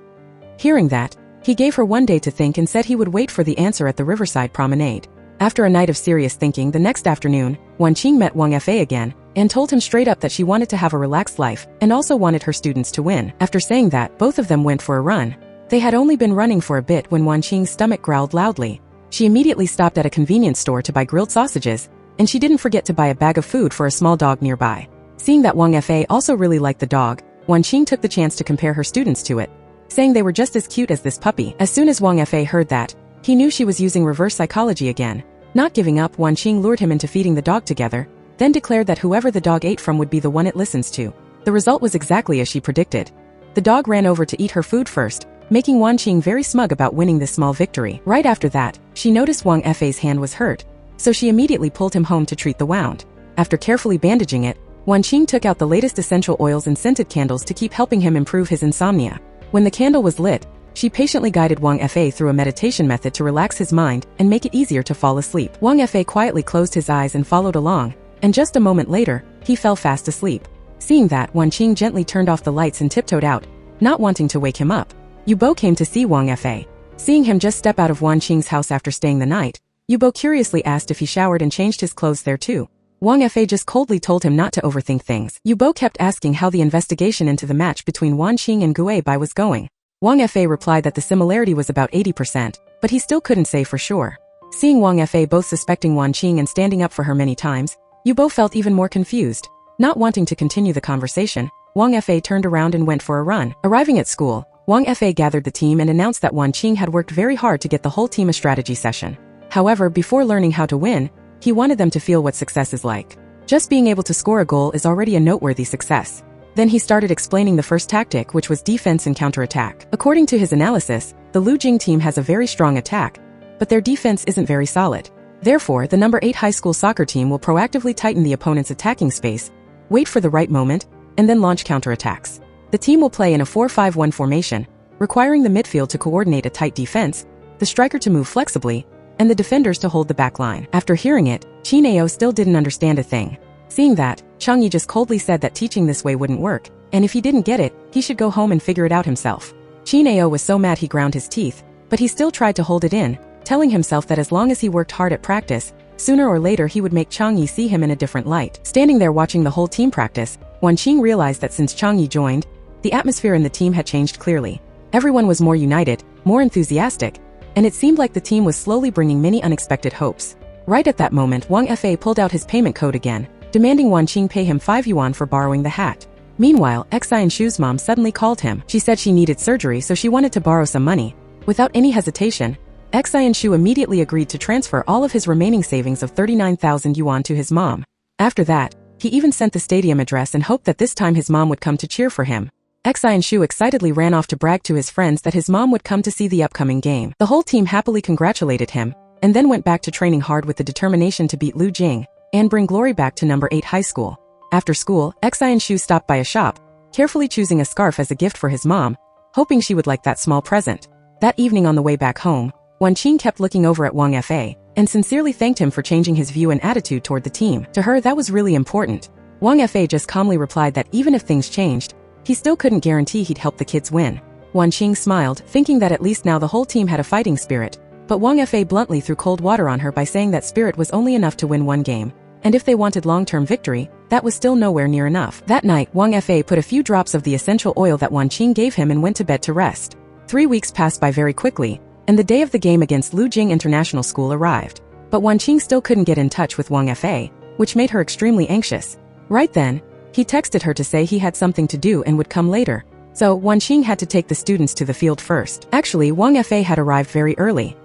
Hearing that, he gave her one day to think and said he would wait for the answer at the riverside promenade. After a night of serious thinking, the next afternoon, Wanqing met Wang Fei again and told him straight up that she wanted to have a relaxed life and also wanted her students to win. After saying that, both of them went for a run. They had only been running for a bit when Wanqing's stomach growled loudly. She immediately stopped at a convenience store to buy grilled sausages, and she didn't forget to buy a bag of food for a small dog nearby. Seeing that Wang Fei also really liked the dog, Wanqing took the chance to compare her students to it, saying they were just as cute as this puppy. As soon as Wang Fei heard that, he knew she was using reverse psychology again. Not giving up, Wanqing lured him into feeding the dog together, then declared that whoever the dog ate from would be the one it listens to. The result was exactly as she predicted. The dog ran over to eat her food first, making Wanqing very smug about winning this small victory. Right after that, she noticed Wang Fei's hand was hurt, so she immediately pulled him home to treat the wound. After carefully bandaging it, Wanqing took out the latest essential oils and scented candles to keep helping him improve his insomnia. When the candle was lit, she patiently guided Wang Fei through a meditation method to relax his mind and make it easier to fall asleep. Wang Fei quietly closed his eyes and followed along, and just a moment later, he fell fast asleep. Seeing that, Wanqing gently turned off the lights and tiptoed out, not wanting to wake him up. Yubo came to see Wang Fei. Seeing him just step out of Wanqing's house after staying the night, Yubo curiously asked if he showered and changed his clothes there too. Wang Fei just coldly told him not to overthink things. Yubo kept asking how the investigation into the match between Wanqing and Guibai was going. Wang Fei replied that the similarity was about 80%, but he still couldn't say for sure. Seeing Wang Fei both suspecting Wanqing and standing up for her many times, Yubo felt even more confused. Not wanting to continue the conversation, Wang Fei turned around and went for a run. Arriving at school, Wang Fei gathered the team and announced that Wanqing had worked very hard to get the whole team a strategy session. However, before learning how to win, he wanted them to feel what success is like. Just being able to score a goal is already a noteworthy success. Then he started explaining the first tactic, which was defense and counterattack. According to his analysis, the Lu Jing team has a very strong attack, but their defense isn't very solid. Therefore, the number 8 high school soccer team will proactively tighten the opponent's attacking space, wait for the right moment, and then launch counterattacks. The team will play in a 4-5-1 formation, requiring the midfield to coordinate a tight defense, the striker to move flexibly, and the defenders to hold the back line. After hearing it, Qin Ao still didn't understand a thing. Seeing that, Chang Yi just coldly said that teaching this way wouldn't work, and if he didn't get it, he should go home and figure it out himself. Qin Ao was so mad he ground his teeth, but he still tried to hold it in, telling himself that as long as he worked hard at practice, sooner or later he would make Chang Yi see him in a different light. Standing there watching the whole team practice, Wanqing realized that since Chang Yi joined, the atmosphere in the team had changed clearly. Everyone was more united, more enthusiastic, and it seemed like the team was slowly bringing many unexpected hopes. Right at that moment, Wang Fei pulled out his payment code again, demanding Wanqing pay him 5 yuan for borrowing the hat. Meanwhile, Xianshu's mom suddenly called him. She said she needed surgery, so she wanted to borrow some money. Without any hesitation, Xianshu immediately agreed to transfer all of his remaining savings of 39,000 yuan to his mom. After that, he even sent the stadium address and hoped that this time his mom would come to cheer for him. Xianshu excitedly ran off to brag to his friends that his mom would come to see the upcoming game. The whole team happily congratulated him, and then went back to training hard with the determination to beat Lu Jing and bring glory back to number 8 high school. After school, Xianshu stopped by a shop, carefully choosing a scarf as a gift for his mom, hoping she would like that small present. That evening on the way back home, Wan Qing kept looking over at Wang Fa and sincerely thanked him for changing his view and attitude toward the team. To her, that was really important. Wang Fa just calmly replied that even if things changed, he still couldn't guarantee he'd help the kids win. Wan Qing smiled, thinking that at least now the whole team had a fighting spirit, but Wang Fa bluntly threw cold water on her by saying that spirit was only enough to win one game, and if they wanted long-term victory, that was still nowhere near enough. That night, Wang Fa put a few drops of the essential oil that Wan Qing gave him and went to bed to rest. 3 weeks passed by very quickly, and the day of the game against Lujing International School arrived. But Wan Qing still couldn't get in touch with Wang Fa, which made her extremely anxious. Right then, he texted her to say he had something to do and would come later. So, Wan Qing had to take the students to the field first. Actually, Wang Fa had arrived very early.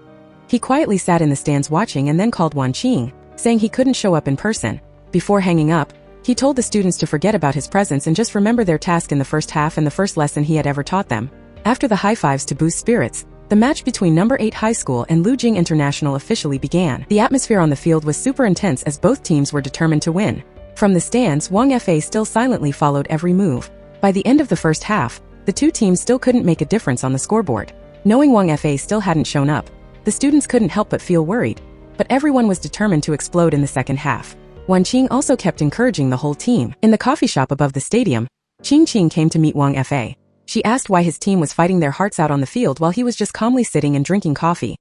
He quietly sat in the stands watching and then called Wan Qing, saying he couldn't show up in person. Before hanging up, he told the students to forget about his presence and just remember their task in the first half and the first lesson he had ever taught them. After the high fives to boost spirits, the match between No. 8 High School and Lujing International officially began. The atmosphere on the field was super intense as both teams were determined to win. From the stands, Wang Fa still silently followed every move. By the end of the first half, the two teams still couldn't make a difference on the scoreboard. Knowing Wang Fa still hadn't shown up, the students couldn't help but feel worried, but everyone was determined to explode in the second half. Wan Qing also kept encouraging the whole team. In the coffee shop above the stadium, Qing came to meet Wang Fa. She asked why his team was fighting their hearts out on the field while he was just calmly sitting and drinking coffee.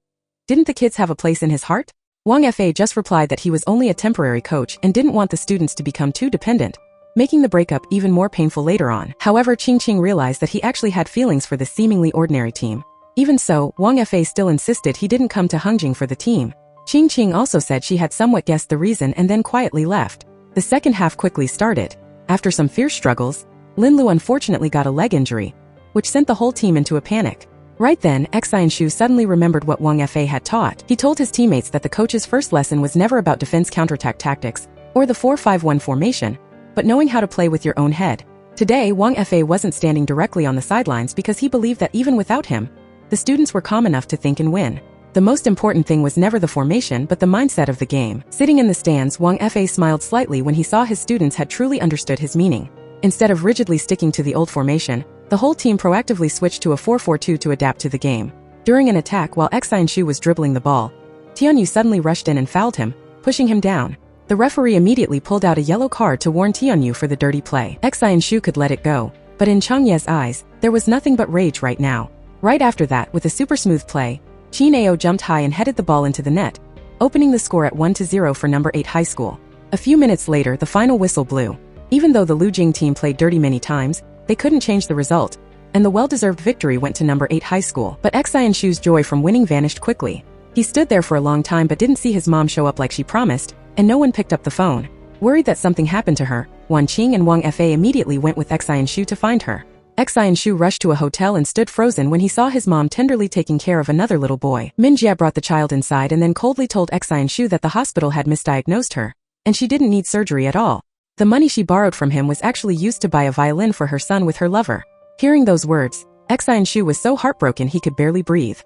Didn't the kids have a place in his heart? Wang Fa just replied that he was only a temporary coach and didn't want the students to become too dependent, making the breakup even more painful later on. However, Qing realized that he actually had feelings for this seemingly ordinary team. Even so, Wang Fa still insisted he didn't come to Hengjing for the team. Qing also said she had somewhat guessed the reason and then quietly left. The second half quickly started. After some fierce struggles, Lin Lu unfortunately got a leg injury, which sent the whole team into a panic. Right then, Xianshu suddenly remembered what Wang Fa had taught. He told his teammates that the coach's first lesson was never about defense counterattack tactics, or the 4-5-1 formation, but knowing how to play with your own head. Today, Wang Fa wasn't standing directly on the sidelines because he believed that even without him, the students were calm enough to think and win. The most important thing was never the formation but the mindset of the game. Sitting in the stands, Wang Fa smiled slightly when he saw his students had truly understood his meaning. Instead of rigidly sticking to the old formation, the whole team proactively switched to a 4-4-2 to adapt to the game. During an attack while Xianshu was dribbling the ball, Tianyu suddenly rushed in and fouled him, pushing him down. The referee immediately pulled out a yellow card to warn Tianyu for the dirty play. Xianshu could let it go, but in Changye's eyes, there was nothing but rage right now. Right after that, with a super smooth play, Qineo jumped high and headed the ball into the net, opening the score at 1-0 for No. 8 High School. A few minutes later, the final whistle blew. Even though the Lujing team played dirty many times, they couldn't change the result, and the well-deserved victory went to No. 8 High School. But Xianshu's joy from winning vanished quickly. He stood there for a long time but didn't see his mom show up like she promised, and no one picked up the phone. Worried that something happened to her, Wan Qing and Wang Fa immediately went with Xianshu to find her. Xianshu rushed to a hotel and stood frozen when he saw his mom tenderly taking care of another little boy. Minjia brought the child inside and then coldly told Xianshu that the hospital had misdiagnosed her, and she didn't need surgery at all. The money she borrowed from him was actually used to buy a violin for her son with her lover. Hearing those words, Xianshu was so heartbroken he could barely breathe.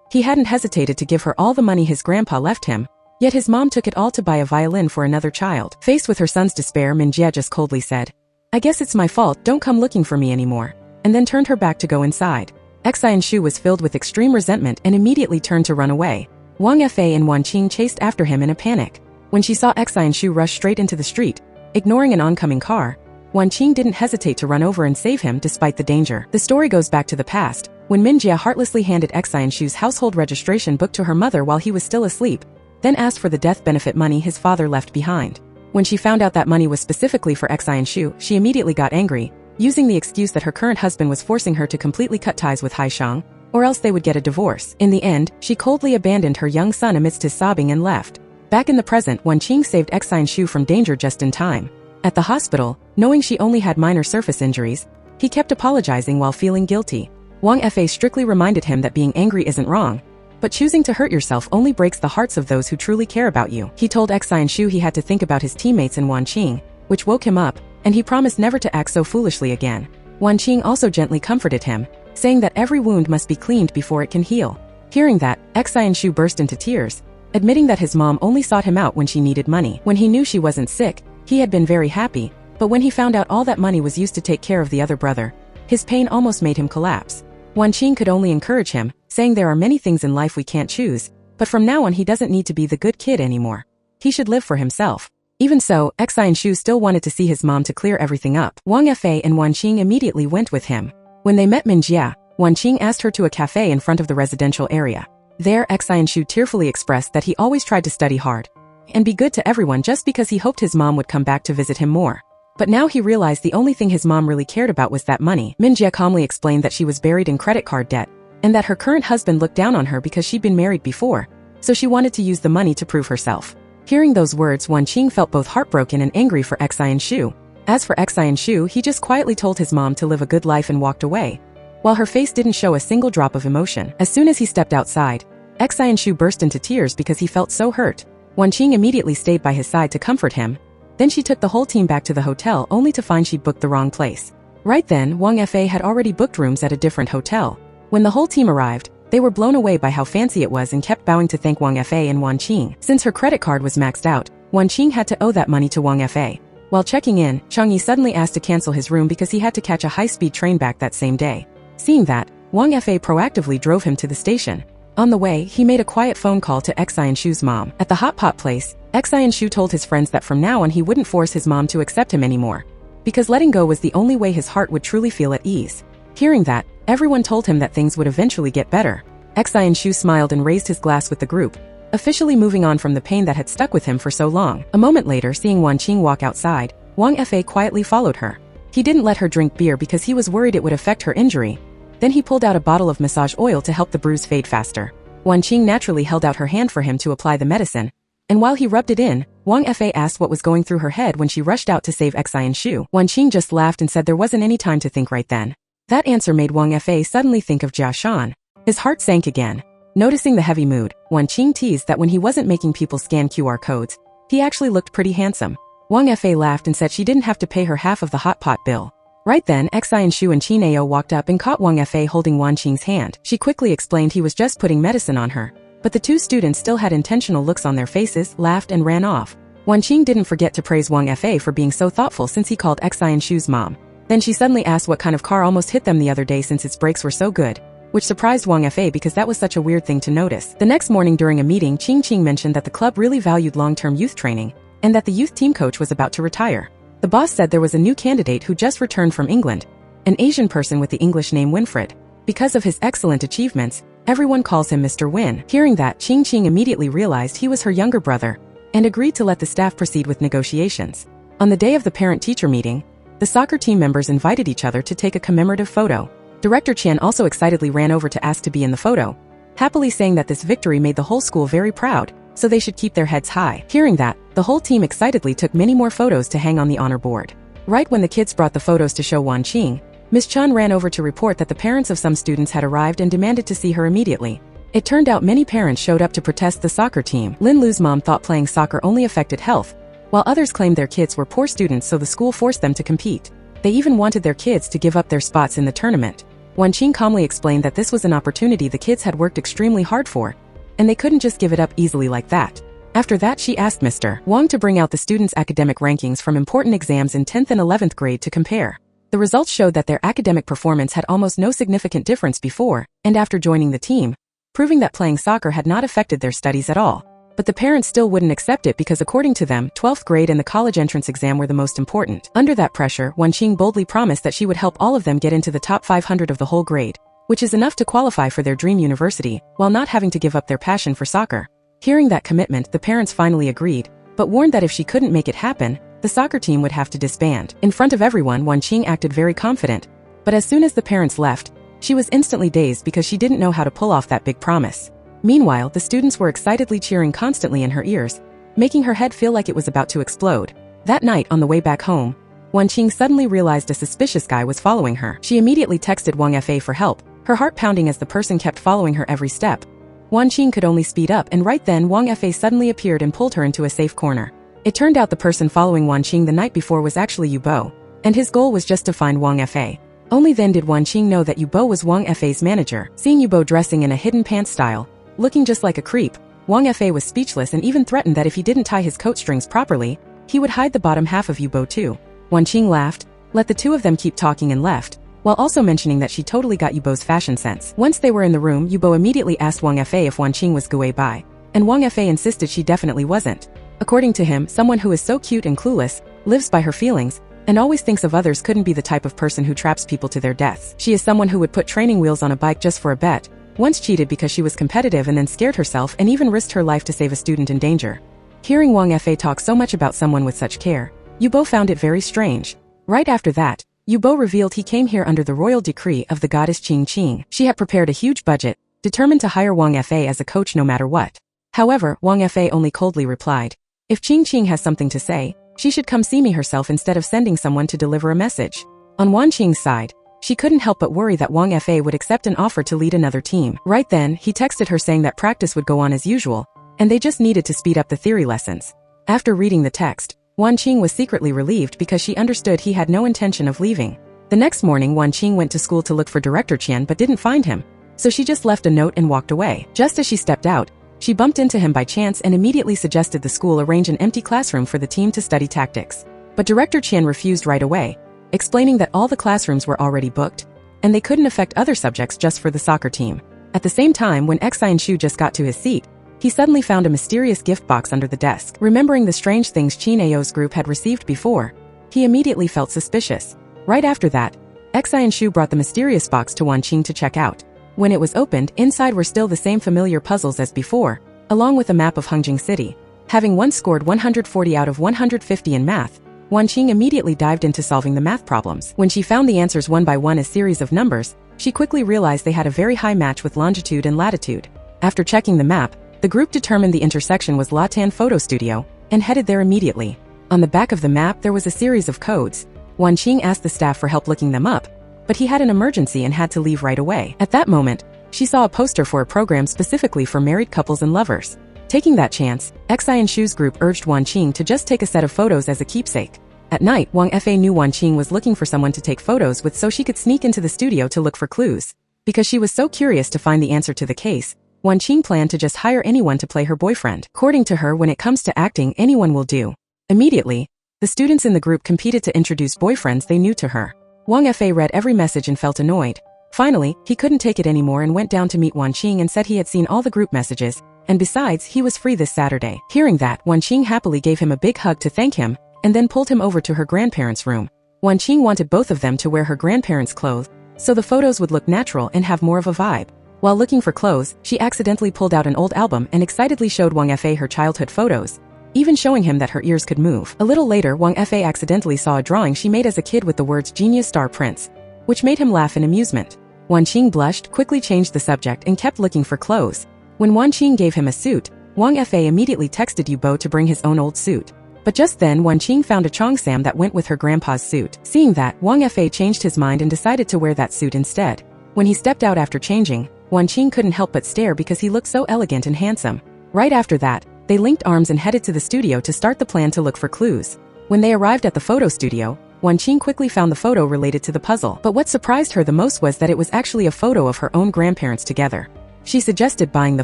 He hadn't hesitated to give her all the money his grandpa left him, yet his mom took it all to buy a violin for another child. Faced with her son's despair, Minjia just coldly said, "I guess it's my fault, don't come looking for me anymore," and then turned her back to go inside. Xianshu was filled with extreme resentment and immediately turned to run away. Wang Fa and Wan Qing chased after him in a panic. When she saw Xianshu rush straight into the street, ignoring an oncoming car, Wan Qing didn't hesitate to run over and save him despite the danger. The story goes back to the past, when Minjia heartlessly handed Xianshu's household registration book to her mother while he was still asleep, then asked for the death benefit money his father left behind. When she found out that money was specifically for Xianshu, she immediately got angry, using the excuse that her current husband was forcing her to completely cut ties with Haishang, or else they would get a divorce. In the end, she coldly abandoned her young son amidst his sobbing and left. Back in the present, Wan Qing saved Xianshu from danger just in time. At the hospital, knowing she only had minor surface injuries, he kept apologizing while feeling guilty. Wang Fa strictly reminded him that being angry isn't wrong, but choosing to hurt yourself only breaks the hearts of those who truly care about you. He told Xianshu he had to think about his teammates and Wan Qing, which woke him up, and he promised never to act so foolishly again. Wan Qing also gently comforted him, saying that every wound must be cleaned before it can heal. Hearing that, Xianshu burst into tears, admitting that his mom only sought him out when she needed money. When he knew she wasn't sick, he had been very happy, but when he found out all that money was used to take care of the other brother, his pain almost made him collapse. Wan Qing could only encourage him, saying there are many things in life we can't choose, but from now on he doesn't need to be the good kid anymore. He should live for himself. Even so, Xian still wanted to see his mom to clear everything up. Wang Fei and Wan Qing immediately went with him. When they met Min Jia, Wan Qing asked her to a cafe in front of the residential area. There, Xian tearfully expressed that he always tried to study hard and be good to everyone just because he hoped his mom would come back to visit him more. But now he realized the only thing his mom really cared about was that money. Min Jia calmly explained that she was buried in credit card debt, and that her current husband looked down on her because she'd been married before, so she wanted to use the money to prove herself. Hearing those words, Wan Qing felt both heartbroken and angry for Xian. As for Xian, he just quietly told his mom to live a good life and walked away, while her face didn't show a single drop of emotion. As soon as he stepped outside, Xian burst into tears because he felt so hurt. Wan Qing immediately stayed by his side to comfort him. Then she took the whole team back to the hotel only to find she'd booked the wrong place. Right then, Wang Fei had already booked rooms at a different hotel. When the whole team arrived, they were blown away by how fancy it was and kept bowing to thank Wang Fei and Wan Qing. Since her credit card was maxed out, Wan Qing had to owe that money to Wang Fei. While checking in, Chang Yi suddenly asked to cancel his room because he had to catch a high-speed train back that same day. Seeing that, Wang Fei proactively drove him to the station. On the way, he made a quiet phone call to Xian's mom. At the hot pot place, Xian told his friends that from now on he wouldn't force his mom to accept him anymore, because letting go was the only way his heart would truly feel at ease. Hearing that, everyone told him that things would eventually get better. Xian smiled and raised his glass with the group, officially moving on from the pain that had stuck with him for so long. A moment later, seeing Wan Qing walk outside, Wang Fei quietly followed her. He didn't let her drink beer because he was worried it would affect her injury. Then he pulled out a bottle of massage oil to help the bruise fade faster. Wan Qing naturally held out her hand for him to apply the medicine, and while he rubbed it in, Wang Fei asked what was going through her head when she rushed out to save Xian. Wan Qing just laughed and said there wasn't any time to think right then. That answer made Wang Fei suddenly think of Jia Shan. His heart sank again. Noticing the heavy mood, Wan Qing teased that when he wasn't making people scan QR codes, he actually looked pretty handsome. Wang Fei laughed and said she didn't have to pay her half of the hot pot bill. Right then, Xian and Qineo walked up and caught Wang Fei holding Wan Qing's hand. She quickly explained he was just putting medicine on her, but the two students still had intentional looks on their faces, laughed and ran off. Wan Qing didn't forget to praise Wang Fei for being so thoughtful since he called Xian's mom. Then she suddenly asked what kind of car almost hit them the other day since its brakes were so good, which surprised Wang Fei because that was such a weird thing to notice. The next morning during a meeting, Qing mentioned that the club really valued long-term youth training, and that the youth team coach was about to retire. The boss said there was a new candidate who just returned from England, an Asian person with the English name Winfred. Because of his excellent achievements, everyone calls him Mr. Win. Hearing that, Qing immediately realized he was her younger brother, and agreed to let the staff proceed with negotiations. On the day of the parent-teacher meeting, the soccer team members invited each other to take a commemorative photo. Director Qian also excitedly ran over to ask to be in the photo, happily saying that this victory made the whole school very proud, so they should keep their heads high. Hearing that, the whole team excitedly took many more photos to hang on the honor board. Right when the kids brought the photos to show Wan Qing, Ms. Chun ran over to report that the parents of some students had arrived and demanded to see her immediately. It turned out many parents showed up to protest the soccer team. Lin Lu's mom thought playing soccer only affected health, while others claimed their kids were poor students so the school forced them to compete. They even wanted their kids to give up their spots in the tournament. Wan Qing calmly explained that this was an opportunity the kids had worked extremely hard for, and they couldn't just give it up easily like that. After that, she asked Mr. Wang to bring out the students' academic rankings from important exams in 10th and 11th grade to compare. The results showed that their academic performance had almost no significant difference before and after joining the team, proving that playing soccer had not affected their studies at all. But the parents still wouldn't accept it because according to them, 12th grade and the college entrance exam were the most important. Under that pressure, Wan Qing boldly promised that she would help all of them get into the top 500 of the whole grade, which is enough to qualify for their dream university, while not having to give up their passion for soccer. Hearing that commitment, the parents finally agreed, but warned that if she couldn't make it happen, the soccer team would have to disband. In front of everyone, Wan Qing acted very confident, but as soon as the parents left, she was instantly dazed because she didn't know how to pull off that big promise. Meanwhile, the students were excitedly cheering constantly in her ears, making her head feel like it was about to explode. That night, on the way back home, Wan Qing suddenly realized a suspicious guy was following her. She immediately texted Wang Fei for help, her heart pounding as the person kept following her every step. Wan Qing could only speed up, and right then Wang Fei suddenly appeared and pulled her into a safe corner. It turned out the person following Wan Qing the night before was actually Yu Bo, and his goal was just to find Wang Fei. Only then did Wan Qing know that Yu Bo was Wang Fei's manager. Seeing Yu Bo dressing in a hidden pants style, looking just like a creep, Wang Fei was speechless and even threatened that if he didn't tie his coat strings properly, he would hide the bottom half of Yu Bo too. Wan Qing laughed, let the two of them keep talking and left, while also mentioning that she totally got Yubo's fashion sense. Once they were in the room, Yubo immediately asked Wang Fa if Wanqing was Gui Bai, and Wang Fa insisted she definitely wasn't. According to him, someone who is so cute and clueless, lives by her feelings, and always thinks of others couldn't be the type of person who traps people to their deaths. She is someone who would put training wheels on a bike just for a bet, once cheated because she was competitive and then scared herself and even risked her life to save a student in danger. Hearing Wang Fa talk so much about someone with such care, Yubo found it very strange. Right after that, Yubo revealed he came here under the royal decree of the goddess Qing. She had prepared a huge budget, determined to hire Wang Fa as a coach no matter what. However, Wang Fa only coldly replied, "If Qing has something to say, she should come see me herself instead of sending someone to deliver a message." On Wanqing's side, she couldn't help but worry that Wang Fa would accept an offer to lead another team. Right then, he texted her saying that practice would go on as usual, and they just needed to speed up the theory lessons. After reading the text, Wanqing was secretly relieved because she understood he had no intention of leaving. The next morning, Wanqing went to school to look for Director Qian but didn't find him, so she just left a note and walked away. Just as she stepped out, she bumped into him by chance and immediately suggested the school arrange an empty classroom for the team to study tactics. But Director Qian refused right away, explaining that all the classrooms were already booked, and they couldn't affect other subjects just for the soccer team. At the same time, when Xianshu just got to his seat, he suddenly found a mysterious gift box under the desk. Remembering the strange things Qin Ao's group had received before, he immediately felt suspicious. Right after that, Xianshu brought the mysterious box to Wanqing to check out. When it was opened, inside were still the same familiar puzzles as before, along with a map of Hongjing City. Having once scored 140 out of 150 in math, Wanqing immediately dived into solving the math problems. When she found the answers one by one as series of numbers, she quickly realized they had a very high match with longitude and latitude. After checking the map, the group determined the intersection was Latan Photo Studio, and headed there immediately. On the back of the map there was a series of codes. Wanqing asked the staff for help looking them up, but he had an emergency and had to leave right away. At that moment, she saw a poster for a program specifically for married couples and lovers. Taking that chance, Xianshu's group urged Wanqing to just take a set of photos as a keepsake. At night, Wang Fa knew Wanqing was looking for someone to take photos with so she could sneak into the studio to look for clues. Because she was so curious to find the answer to the case, Wanqing planned to just hire anyone to play her boyfriend. According to her, when it comes to acting, anyone will do. Immediately, the students in the group competed to introduce boyfriends they knew to her. Wang Fa read every message and felt annoyed. Finally, he couldn't take it anymore and went down to meet Wanqing and said he had seen all the group messages, and besides, he was free this Saturday. Hearing that, Wanqing happily gave him a big hug to thank him, and then pulled him over to her grandparents' room. Wanqing wanted both of them to wear her grandparents' clothes, so the photos would look natural and have more of a vibe. While looking for clothes, she accidentally pulled out an old album and excitedly showed Wang Fa her childhood photos, even showing him that her ears could move. A little later, Wang Fa accidentally saw a drawing she made as a kid with the words Genius Star Prince, which made him laugh in amusement. Wanqing blushed, quickly changed the subject and kept looking for clothes. When Wanqing gave him a suit, Wang Fa immediately texted Yubo to bring his own old suit. But just then Wanqing found a cheongsam that went with her grandpa's suit. Seeing that, Wang Fa changed his mind and decided to wear that suit instead. When he stepped out after changing, Wanqing couldn't help but stare because he looked so elegant and handsome. Right after that, they linked arms and headed to the studio to start the plan to look for clues. When they arrived at the photo studio, Wanqing quickly found the photo related to the puzzle. But what surprised her the most was that it was actually a photo of her own grandparents together. She suggested buying the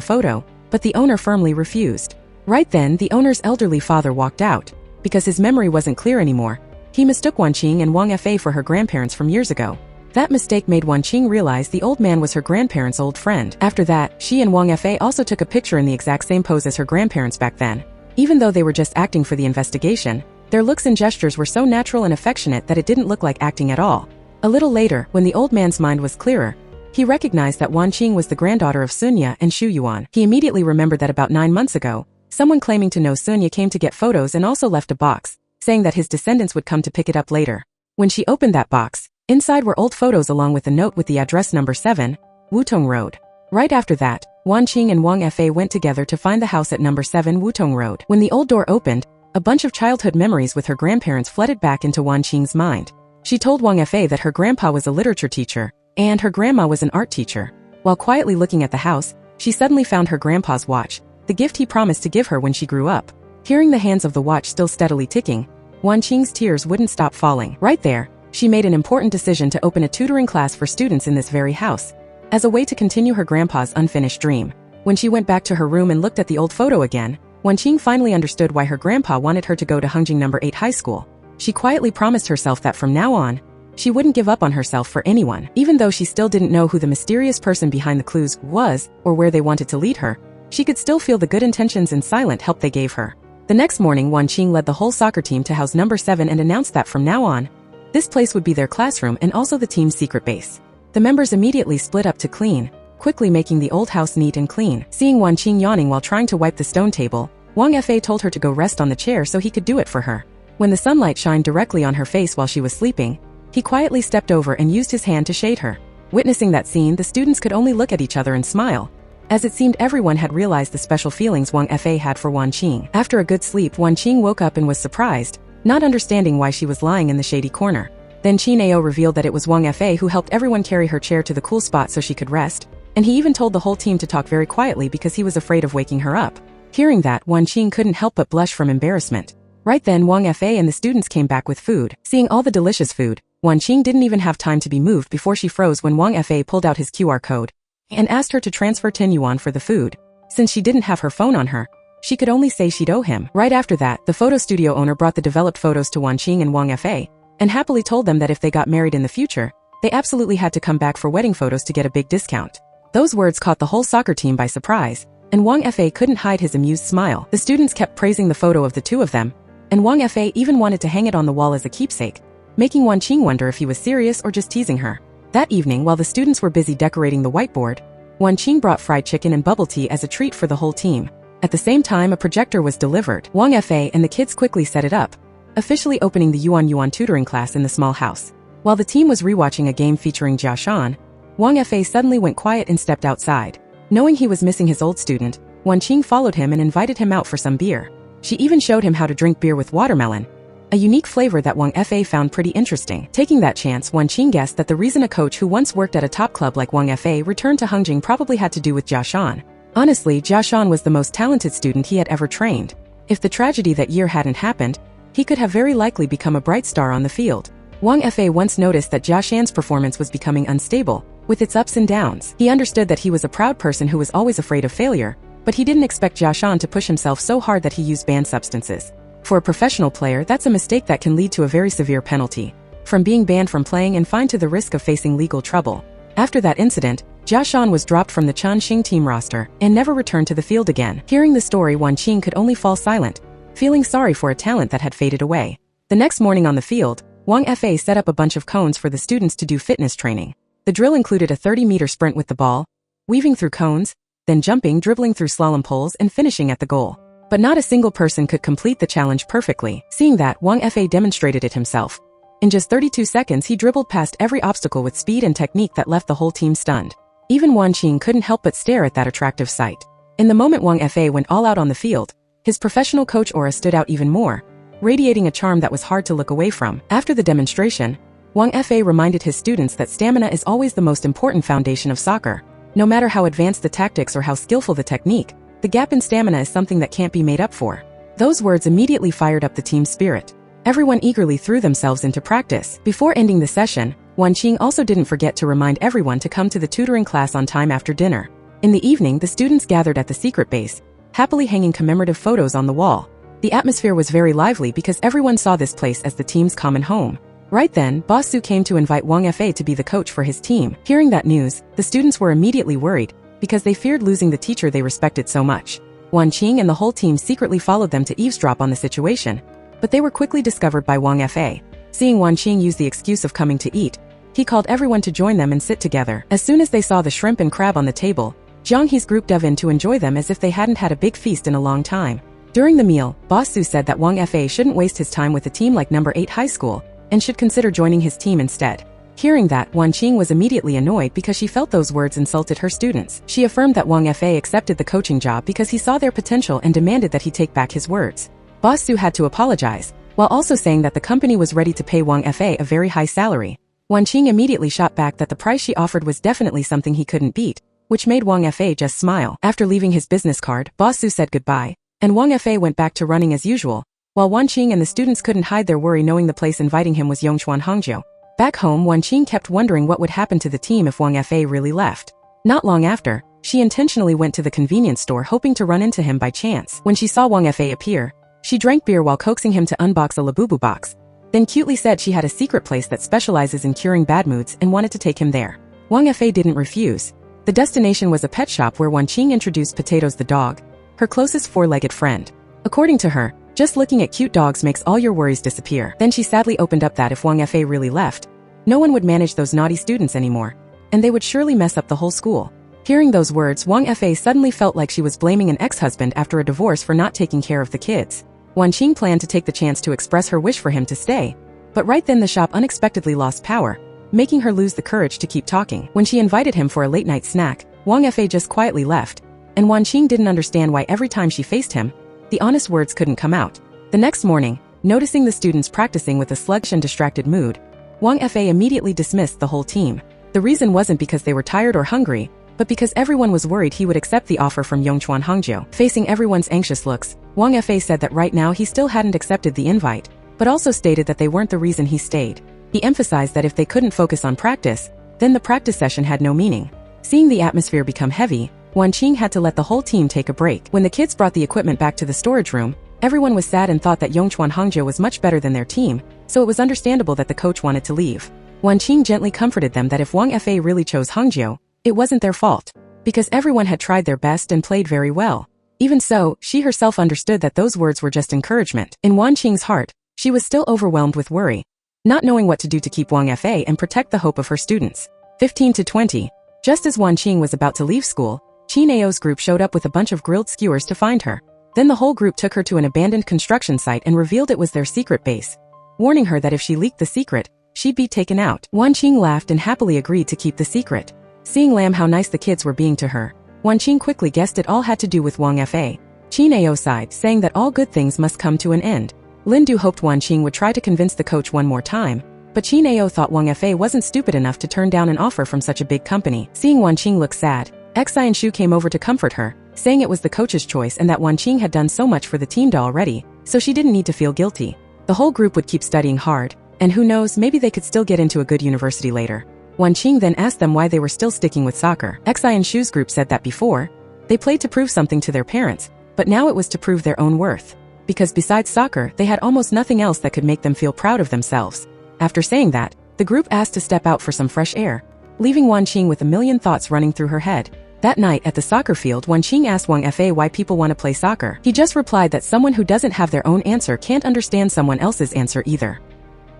photo, but the owner firmly refused. Right then, the owner's elderly father walked out. Because his memory wasn't clear anymore, he mistook Wanqing and Wang Fa for her grandparents from years ago. That mistake made Wanqing realize the old man was her grandparents' old friend. After that, she and Wang Fa also took a picture in the exact same pose as her grandparents back then. Even though they were just acting for the investigation, their looks and gestures were so natural and affectionate that it didn't look like acting at all. A little later, when the old man's mind was clearer, he recognized that Wanqing was the granddaughter of Sunya and Xu Yuan. He immediately remembered that about 9 months ago, someone claiming to know Sunya came to get photos and also left a box, saying that his descendants would come to pick it up later. When she opened that box, inside were old photos along with a note with the address number 7, Wutong Road. Right after that, Wanqing and Wang Fa went together to find the house at number 7 Wutong Road. When the old door opened, a bunch of childhood memories with her grandparents flooded back into Wanqing's mind. She told Wang Fa that her grandpa was a literature teacher, and her grandma was an art teacher. While quietly looking at the house, she suddenly found her grandpa's watch, the gift he promised to give her when she grew up. Hearing the hands of the watch still steadily ticking, Wanqing's tears wouldn't stop falling. Right there, she made an important decision to open a tutoring class for students in this very house, as a way to continue her grandpa's unfinished dream. When she went back to her room and looked at the old photo again, Wanqing finally understood why her grandpa wanted her to go to Hongjing No. 8 high school. She quietly promised herself that from now on, She wouldn't give up on herself for anyone, even though she still didn't know who the mysterious person behind the clues was or where they wanted to lead her. She could still feel the good intentions and silent help they gave her. The next morning, Wan Qing led the whole soccer team to house number 7 and announced that from now on, this place would be their classroom and also the team's secret base. The members immediately split up to clean, quickly making the old house neat and clean. Seeing Wan Qing yawning while trying to wipe the stone table, Wang Fa told her to go rest on the chair so he could do it for her. When the sunlight shined directly on her face while she was sleeping, he quietly stepped over and used his hand to shade her. Witnessing that scene, the students could only look at each other and smile, as it seemed everyone had realized the special feelings Wang Fa had for Wan Qing. After a good sleep, Wan Qing woke up and was surprised, not understanding why she was lying in the shady corner. Then Qin Ao revealed that it was Wang Fa who helped everyone carry her chair to the cool spot so she could rest, and he even told the whole team to talk very quietly because he was afraid of waking her up. Hearing that, Wan Qing couldn't help but blush from embarrassment. Right then, Wang Fa and the students came back with food. Seeing all the delicious food, Wan Qing didn't even have time to be moved before she froze when Wang Fa pulled out his QR code and asked her to transfer 10 yuan for the food. Since she didn't have her phone on her, she could only say she'd owe him. Right after that, the photo studio owner brought the developed photos to Wan Qing and Wang Fa, and happily told them that if they got married in the future, they absolutely had to come back for wedding photos to get a big discount. Those words caught the whole soccer team by surprise, and Wang Fa couldn't hide his amused smile. The students kept praising the photo of the two of them, and Wang Fa even wanted to hang it on the wall as a keepsake, making Wan Qing wonder if he was serious or just teasing her. That evening, while the students were busy decorating the whiteboard, Wan Qing brought fried chicken and bubble tea as a treat for the whole team. At the same time, a projector was delivered. Wang Fa and the kids quickly set it up, officially opening the Yuan tutoring class in the small house. While the team was rewatching a game featuring Jia Shan, Wang Fa suddenly went quiet and stepped outside. Knowing he was missing his old student, Wan Qing followed him and invited him out for some beer. She even showed him how to drink beer with watermelon, a unique flavor that Wang Fa found pretty interesting. Taking that chance, Wan Qing guessed that the reason a coach who once worked at a top club like Wang Fa returned to Hangjing probably had to do with Jia Shan. Honestly, Jia Shan was the most talented student he had ever trained. If the tragedy that year hadn't happened, he could have very likely become a bright star on the field. Wang Fa once noticed that Jia Shan's performance was becoming unstable, with its ups and downs. He understood that he was a proud person who was always afraid of failure, but he didn't expect Jia Shan to push himself so hard that he used banned substances. For a professional player, that's a mistake that can lead to a very severe penalty, from being banned from playing and fined to the risk of facing legal trouble. After that incident, Jia Shan was dropped from the Changxing team roster and never returned to the field again. Hearing the story, Wan Qing could only fall silent, feeling sorry for a talent that had faded away. The next morning on the field, Wang Fa set up a bunch of cones for the students to do fitness training. The drill included a 30-meter sprint with the ball, weaving through cones, then jumping, dribbling through slalom poles, and finishing at the goal. But not a single person could complete the challenge perfectly. Seeing that, Wang Fa demonstrated it himself. In just 32 seconds, he dribbled past every obstacle with speed and technique that left the whole team stunned. Even Wan Qing couldn't help but stare at that attractive sight. In the moment Wang Fa went all out on the field, his professional coach aura stood out even more, radiating a charm that was hard to look away from. After the demonstration, Wang Fa reminded his students that stamina is always the most important foundation of soccer. No matter how advanced the tactics or how skillful the technique, the gap in stamina is something that can't be made up for. Those words immediately fired up the team's spirit. Everyone eagerly threw themselves into practice. Before ending the session, Wan Qing also didn't forget to remind everyone to come to the tutoring class on time after dinner. In the evening, the students gathered at the secret base, happily hanging commemorative photos on the wall. The atmosphere was very lively because everyone saw this place as the team's common home. Right then, Boss Su came to invite Wang Fa to be the coach for his team. Hearing that news, the students were immediately worried, because they feared losing the teacher they respected so much. Wan Qing and the whole team secretly followed them to eavesdrop on the situation, but they were quickly discovered by Wang Fa. Seeing Wan Qing use the excuse of coming to eat, he called everyone to join them and sit together. As soon as they saw the shrimp and crab on the table, Zhang He's group dove in to enjoy them as if they hadn't had a big feast in a long time. During the meal, Boss Su said that Wang Fa shouldn't waste his time with a team like number 8 high school, and should consider joining his team instead. Hearing that, Wan Qing was immediately annoyed because she felt those words insulted her students. She affirmed that Wang Fa accepted the coaching job because he saw their potential and demanded that he take back his words. Boss Su had to apologize, while also saying that the company was ready to pay Wang Fa a very high salary. Wan Qing immediately shot back that the price she offered was definitely something he couldn't beat, which made Wang Fa just smile. After leaving his business card, Boss Su said goodbye, and Wang Fa went back to running as usual, while Wan Qing and the students couldn't hide their worry knowing the place inviting him was Yongchuan Hangzhou. Back home, Wan Qing kept wondering what would happen to the team if Wang Fa really left. Not long after, she intentionally went to the convenience store hoping to run into him by chance. When she saw Wang Fa appear, she drank beer while coaxing him to unbox a Labubu box, then cutely said she had a secret place that specializes in curing bad moods and wanted to take him there. Wang Fei didn't refuse. The destination was a pet shop where Wanqing introduced Potatoes the dog, her closest four-legged friend. According to her, just looking at cute dogs makes all your worries disappear. Then she sadly opened up that if Wang Fei really left, no one would manage those naughty students anymore, and they would surely mess up the whole school. Hearing those words, Wang Fei suddenly felt like she was blaming an ex-husband after a divorce for not taking care of the kids. Wanqing planned to take the chance to express her wish for him to stay, but right then the shop unexpectedly lost power, making her lose the courage to keep talking. When she invited him for a late-night snack, Wang Fei just quietly left, and Wanqing didn't understand why every time she faced him, the honest words couldn't come out. The next morning, noticing the students practicing with a sluggish and distracted mood, Wang Fei immediately dismissed the whole team. The reason wasn't because they were tired or hungry, but because everyone was worried he would accept the offer from Yongchuan Hangzhou. Facing everyone's anxious looks, Wang Fei said that right now he still hadn't accepted the invite, but also stated that they weren't the reason he stayed. He emphasized that if they couldn't focus on practice, then the practice session had no meaning. Seeing the atmosphere become heavy, Wanqing had to let the whole team take a break. When the kids brought the equipment back to the storage room, everyone was sad and thought that Yongchuan Hangzhou was much better than their team, so it was understandable that the coach wanted to leave. Wanqing gently comforted them that if Wang Fei really chose Hangzhou, it wasn't their fault, because everyone had tried their best and played very well. Even so, she herself understood that those words were just encouragement. In Wanqing's heart, she was still overwhelmed with worry, not knowing what to do to keep Wang Fei and protect the hope of her students. 15 to 20. Just as Wanqing was about to leave school, Qin Ao's group showed up with a bunch of grilled skewers to find her. Then the whole group took her to an abandoned construction site and revealed it was their secret base, warning her that if she leaked the secret, she'd be taken out. Wanqing laughed and happily agreed to keep the secret. Seeing Lam how nice the kids were being to her, Wanqing quickly guessed it all had to do with Wang Fei. Qin Ao sighed, saying that all good things must come to an end. Lin Du hoped Wanqing would try to convince the coach one more time, but Qin Ao thought Wang Fei wasn't stupid enough to turn down an offer from such a big company. Seeing Wanqing look sad, Xian Shu came over to comfort her, saying it was the coach's choice and that Wanqing had done so much for the team already, so she didn't need to feel guilty. The whole group would keep studying hard, and who knows, maybe they could still get into a good university later. Wanqing then asked them why they were still sticking with soccer. Xian Shu's group said that before, they played to prove something to their parents, but now it was to prove their own worth. Because besides soccer, they had almost nothing else that could make them feel proud of themselves. After saying that, the group asked to step out for some fresh air, leaving Wanqing with a million thoughts running through her head. That night at the soccer field, Wanqing asked Wang Fei why people want to play soccer. He just replied that someone who doesn't have their own answer can't understand someone else's answer either.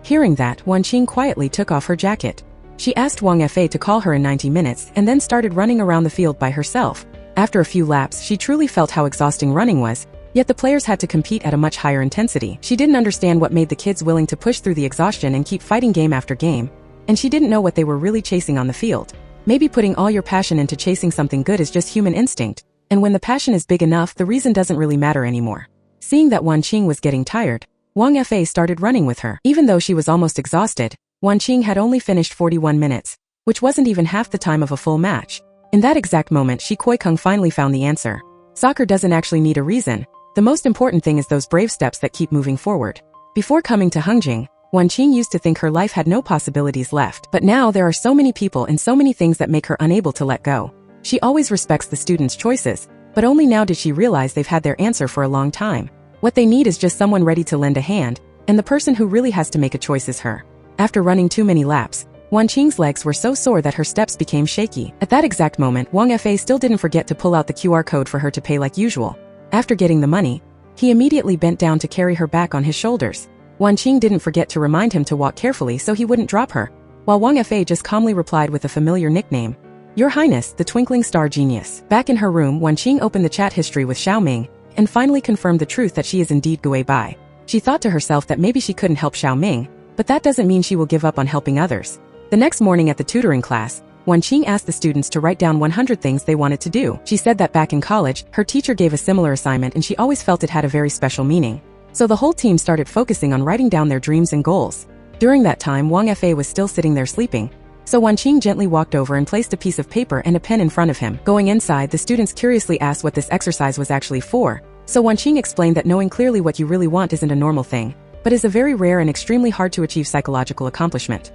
Hearing that, Wanqing quietly took off her jacket. She asked Wang Fei to call her in 90 minutes and then started running around the field by herself. After a few laps, she truly felt how exhausting running was, yet the players had to compete at a much higher intensity. She didn't understand what made the kids willing to push through the exhaustion and keep fighting game after game, and she didn't know what they were really chasing on the field. Maybe putting all your passion into chasing something good is just human instinct, and when the passion is big enough, the reason doesn't really matter anymore. Seeing that Wanqing was getting tired, Wang Fei started running with her. Even though she was almost exhausted, Wanqing had only finished 41 minutes, which wasn't even half the time of a full match. In that exact moment, Shi Kuikeng finally found the answer. Soccer doesn't actually need a reason. The most important thing is those brave steps that keep moving forward. Before coming to Hengqing, Wanqing used to think her life had no possibilities left, but now there are so many people and so many things that make her unable to let go. She always respects the students' choices, but only now did she realize they've had their answer for a long time. What they need is just someone ready to lend a hand, and the person who really has to make a choice is her. After running too many laps, Wanqing's legs were so sore that her steps became shaky. At that exact moment, Wang Fei still didn't forget to pull out the QR code for her to pay like usual. After getting the money, he immediately bent down to carry her back on his shoulders. Wanqing didn't forget to remind him to walk carefully so he wouldn't drop her, while Wang Fei just calmly replied with a familiar nickname. Your Highness, the Twinkling Star Genius. Back in her room, Wanqing opened the chat history with Xiaoming, and finally confirmed the truth that she is indeed Gui Bai. She thought to herself that maybe she couldn't help Xiaoming, but that doesn't mean she will give up on helping others. The next morning at the tutoring class, Wanqing asked the students to write down 100 things they wanted to do. She said that back in college, her teacher gave a similar assignment and she always felt it had a very special meaning. So the whole team started focusing on writing down their dreams and goals. During that time, Wang Fei was still sitting there sleeping, so Wanqing gently walked over and placed a piece of paper and a pen in front of him. Going inside, the students curiously asked what this exercise was actually for, so Wanqing explained that knowing clearly what you really want isn't a normal thing, but is a very rare and extremely hard to achieve psychological accomplishment.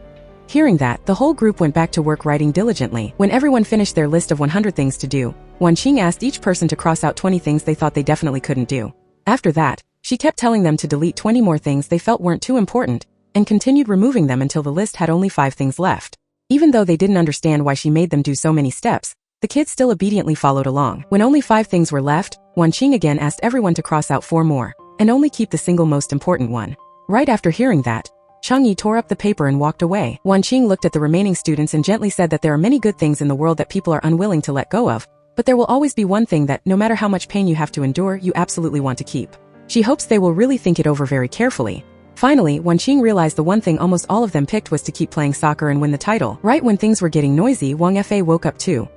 Hearing that, the whole group went back to work writing diligently. When everyone finished their list of 100 things to do, Wanqing asked each person to cross out 20 things they thought they definitely couldn't do. After that, she kept telling them to delete 20 more things they felt weren't too important, and continued removing them until the list had only 5 things left. Even though they didn't understand why she made them do so many steps, the kids still obediently followed along. When only 5 things were left, Wanqing again asked everyone to cross out 4 more, and only keep the single most important one. Right after hearing that, Changyi tore up the paper and walked away. Wanqing looked at the remaining students and gently said that there are many good things in the world that people are unwilling to let go of, but there will always be one thing that, no matter how much pain you have to endure, you absolutely want to keep. She hopes they will really think it over very carefully. Finally, Wanqing realized the one thing almost all of them picked was to keep playing soccer and win the title. Right when things were getting noisy, Wang Fei woke up too.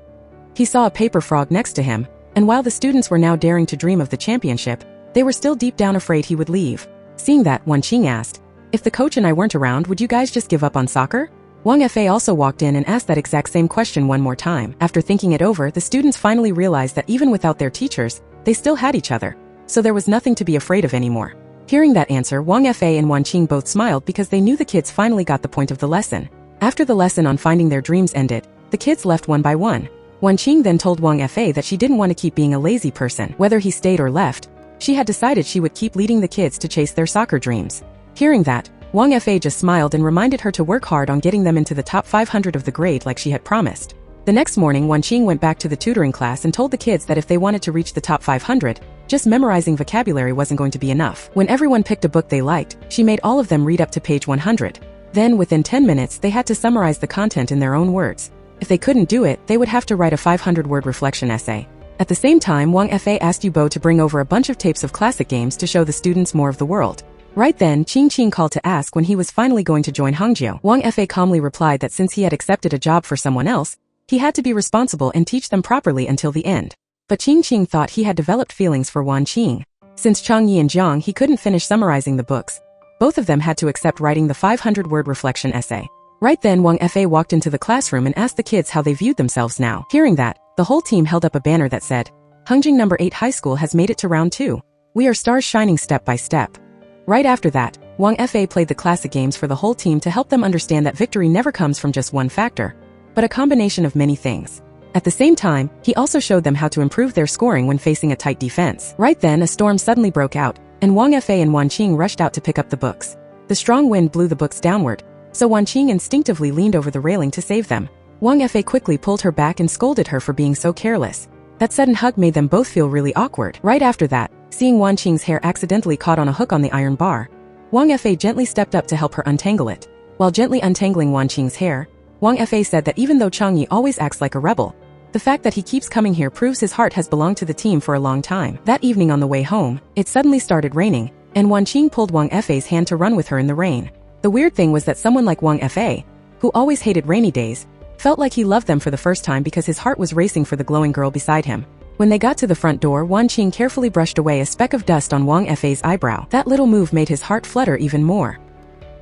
He saw a paper frog next to him, and while the students were now daring to dream of the championship, they were still deep down afraid he would leave. Seeing that, Wanqing asked, "If the coach and I weren't around, would you guys just give up on soccer?" Wang Fei also walked in and asked that exact same question one more time. After thinking it over, the students finally realized that even without their teachers, they still had each other, so there was nothing to be afraid of anymore. Hearing that answer, Wang Fei and Wanqing both smiled because they knew the kids finally got the point of the lesson. After the lesson on finding their dreams ended, the kids left one by one. Wanqing then told Wang Fei that she didn't want to keep being a lazy person. Whether he stayed or left, she had decided she would keep leading the kids to chase their soccer dreams. Hearing that, Wang Fei just smiled and reminded her to work hard on getting them into the top 500 of the grade like she had promised. The next morning, Wanqing went back to the tutoring class and told the kids that if they wanted to reach the top 500, just memorizing vocabulary wasn't going to be enough. When everyone picked a book they liked, she made all of them read up to page 100. Then, within 10 minutes, they had to summarize the content in their own words. If they couldn't do it, they would have to write a 500-word reflection essay. At the same time, Wang Fei asked Yubo to bring over a bunch of tapes of classic games to show the students more of the world. Right then, Qing called to ask when he was finally going to join Hangzhou. Wang Fei calmly replied that since he had accepted a job for someone else, he had to be responsible and teach them properly until the end. But Qing thought he had developed feelings for Wanqing. Since Changyi and Jiang he couldn't finish summarizing the books, both of them had to accept writing the 500-word reflection essay. Right then, Wang Fei walked into the classroom and asked the kids how they viewed themselves now. Hearing that, the whole team held up a banner that said, "Hangzhou No. 8 High School has made it to round 2. We are stars shining step by step." Right after that, Wang Fei played the classic games for the whole team to help them understand that victory never comes from just one factor, but a combination of many things. At the same time, he also showed them how to improve their scoring when facing a tight defense. Right then, a storm suddenly broke out, and Wang Fei and Wanqing rushed out to pick up the books. The strong wind blew the books downward, so Wanqing instinctively leaned over the railing to save them. Wang Fei quickly pulled her back and scolded her for being so careless. That sudden hug made them both feel really awkward. Right after that, seeing Wanqing's hair accidentally caught on a hook on the iron bar, Wang Fei gently stepped up to help her untangle it. While gently untangling Wanqing's hair, Wang Fei said that even though Changyi always acts like a rebel, the fact that he keeps coming here proves his heart has belonged to the team for a long time. That evening on the way home, it suddenly started raining, and Wanqing pulled Wang Fei's hand to run with her in the rain. The weird thing was that someone like Wang Fei, who always hated rainy days, felt like he loved them for the first time because his heart was racing for the glowing girl beside him. When they got to the front door, Wanqing carefully brushed away a speck of dust on Wang Fei's eyebrow. That little move made his heart flutter even more.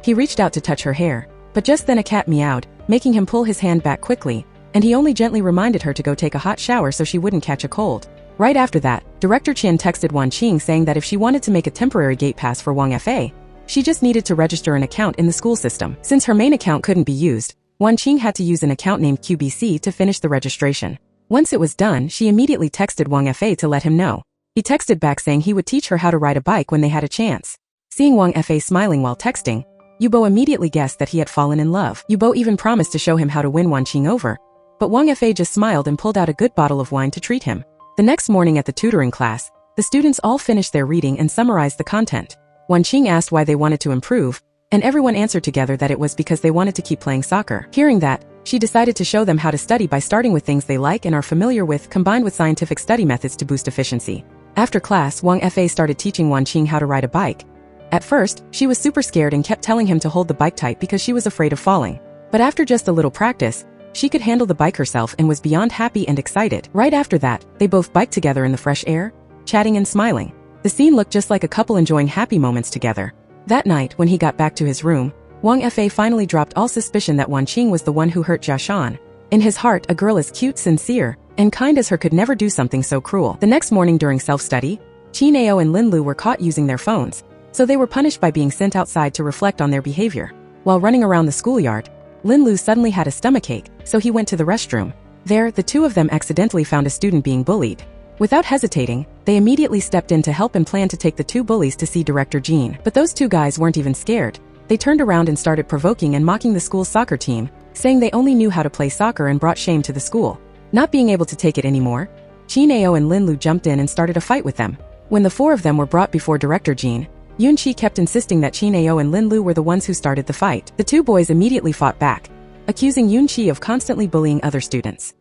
He reached out to touch her hair, but just then a cat meowed, making him pull his hand back quickly, and he only gently reminded her to go take a hot shower so she wouldn't catch a cold. Right after that, Director Qian texted Wanqing saying that if she wanted to make a temporary gate pass for Wang Fei, she just needed to register an account in the school system. Since her main account couldn't be used, Wanqing had to use an account named QBC to finish the registration. Once it was done, she immediately texted Wang Fei to let him know. He texted back saying he would teach her how to ride a bike when they had a chance. Seeing Wang Fei smiling while texting, Yubo immediately guessed that he had fallen in love. Yubo even promised to show him how to win Wanqing over, but Wang Fei just smiled and pulled out a good bottle of wine to treat him. The next morning at the tutoring class, the students all finished their reading and summarized the content. Wanqing asked why they wanted to improve, and everyone answered together that it was because they wanted to keep playing soccer. Hearing that, she decided to show them how to study by starting with things they like and are familiar with, combined with scientific study methods to boost efficiency. After class, Wang Fei started teaching Wanqing how to ride a bike. At first, she was super scared and kept telling him to hold the bike tight because she was afraid of falling. But after just a little practice, she could handle the bike herself and was beyond happy and excited. Right after that, they both biked together in the fresh air, chatting and smiling. The scene looked just like a couple enjoying happy moments together. That night, when he got back to his room, Wang Fei finally dropped all suspicion that Wanqing was the one who hurt Jia Shan. In his heart, a girl as cute, sincere, and kind as her could never do something so cruel. The next morning during self-study, Qin Ao and Lin Lu were caught using their phones, so they were punished by being sent outside to reflect on their behavior. While running around the schoolyard, Lin Lu suddenly had a stomachache, so he went to the restroom. There, the two of them accidentally found a student being bullied. Without hesitating, they immediately stepped in to help and planned to take the two bullies to see Director Jean. But those two guys weren't even scared. they turned around and started provoking and mocking the school's soccer team, saying they only knew how to play soccer and brought shame to the school. Not being able to take it anymore, Chin-ao and Lin Lu jumped in and started a fight with them. When the four of them were brought before Director Jin, Yoon-chi kept insisting that Chin-ao and Lin Lu were the ones who started the fight. The two boys immediately fought back, accusing Yoon-chi of constantly bullying other students.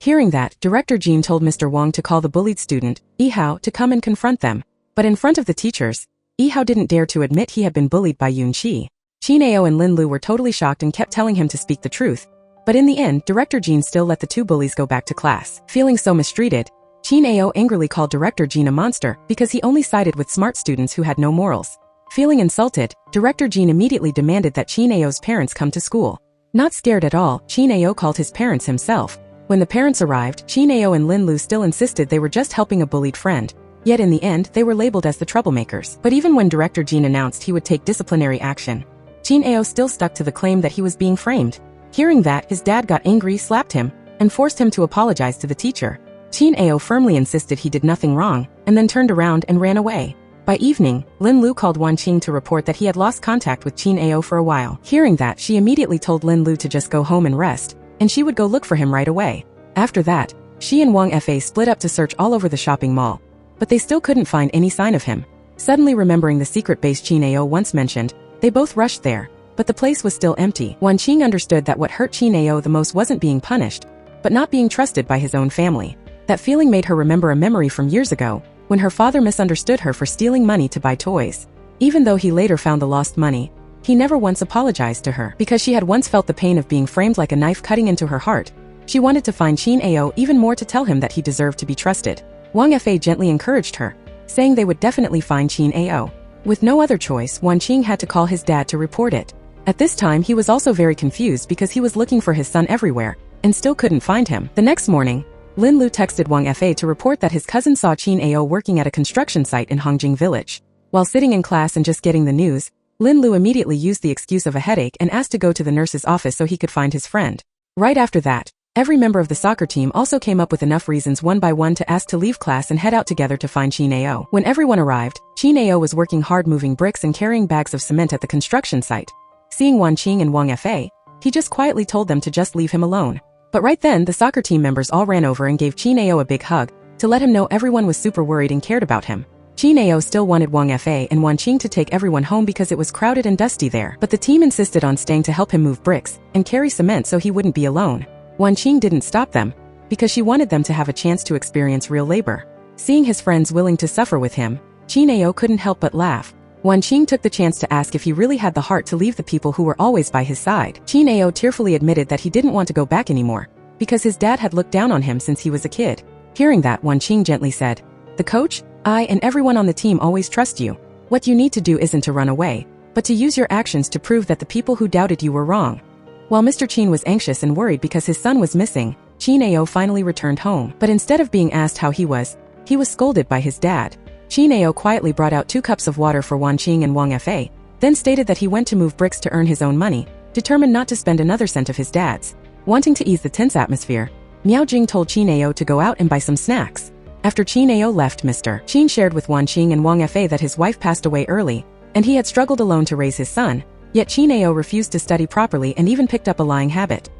Hearing that, Director Jin told Mr. Wang to call the bullied student, Yi-hao, to come and confront them. But in front of the teachers, Yi-hao didn't dare to admit he had been bullied by Yoon-chi. Chin-ao and Lin Lu were totally shocked and kept telling him to speak the truth. But in the end, Director Jin still let the two bullies go back to class. Feeling so mistreated, Chin-ao angrily called Director Jin a monster because he only sided with smart students who had no morals. Feeling insulted, Director Jin immediately demanded that Chin-ao's parents come to school. Not scared at all, Chin-ao called his parents himself. When the parents arrived, Chin-ao and Lin Lu still insisted they were just helping a bullied friend. Yet in the end, they were labeled as the troublemakers. But even when Director Jin announced he would take disciplinary action, Chin-ao still stuck to the claim that he was being framed. Hearing that, his dad got angry, slapped him, and forced him to apologize to the teacher. Chin-ao firmly insisted he did nothing wrong, and then turned around and ran away. By evening, Lin Lu called Wan Qing to report that he had lost contact with Chin-ao for a while. Hearing that, she immediately told Lin Lu to just go home and rest, and she would go look for him right away. After that, she and Wang Fa split up to search all over the shopping mall, but they still couldn't find any sign of him. Suddenly remembering the secret base Chin-ao once mentioned, they both rushed there, but the place was still empty. Wan Qing understood that what hurt Chin-ao the most wasn't being punished, but not being trusted by his own family. That feeling made her remember a memory from years ago, when her father misunderstood her for stealing money to buy toys. Even though he later found the lost money, he never once apologized to her. Because she had once felt the pain of being framed like a knife cutting into her heart, she wanted to find Chin-ao even more to tell him that he deserved to be trusted. Wang Fa gently encouraged her, saying they would definitely find Chin-ao. With no other choice, Wan Qing had to call his dad to report it. At this time, he was also very confused because he was looking for his son everywhere, and still couldn't find him. The next morning, Lin Lu texted Wang Fa to report that his cousin saw Chin-ao working at a construction site in Hongjing village. While sitting in class and just getting the news, Lin Lu immediately used the excuse of a headache and asked to go to the nurse's office so he could find his friend. Right after that, every member of the soccer team also came up with enough reasons one by one to ask to leave class and head out together to find Chin-ao. When everyone arrived, Chin-ao was working hard moving bricks and carrying bags of cement at the construction site. Seeing Wan Qing and Wang Fa, he just quietly told them to just leave him alone. But right then, the soccer team members all ran over and gave Chin-ao a big hug, to let him know everyone was super worried and cared about him. Chin-ao still wanted Wang Fa and Wan Qing to take everyone home because it was crowded and dusty there. But the team insisted on staying to help him move bricks and carry cement so he wouldn't be alone. Wan Qing didn't stop them, because she wanted them to have a chance to experience real labor. Seeing his friends willing to suffer with him, Chin-ao couldn't help but laugh. Wan Qing took the chance to ask if he really had the heart to leave the people who were always by his side. Chin-ao tearfully admitted that he didn't want to go back anymore, because his dad had looked down on him since he was a kid. Hearing that, Wan Qing gently said, "The coach, I and everyone on the team always trust you. What you need to do isn't to run away, but to use your actions to prove that the people who doubted you were wrong." While Mr. Chin was anxious and worried because his son was missing, Chin-ao finally returned home. But instead of being asked how he was scolded by his dad. Chin-ao quietly brought out 2 cups of water for Wan Qing and Wang Fa, then stated that he went to move bricks to earn his own money, determined not to spend another cent of his dad's. Wanting to ease the tense atmosphere, Miao Jing told Chin-ao to go out and buy some snacks. After Chin-ao left, Mr. Chin shared with Wan Qing and Wang Fa that his wife passed away early, and he had struggled alone to raise his son, yet Chin-ao refused to study properly and even picked up a lying habit.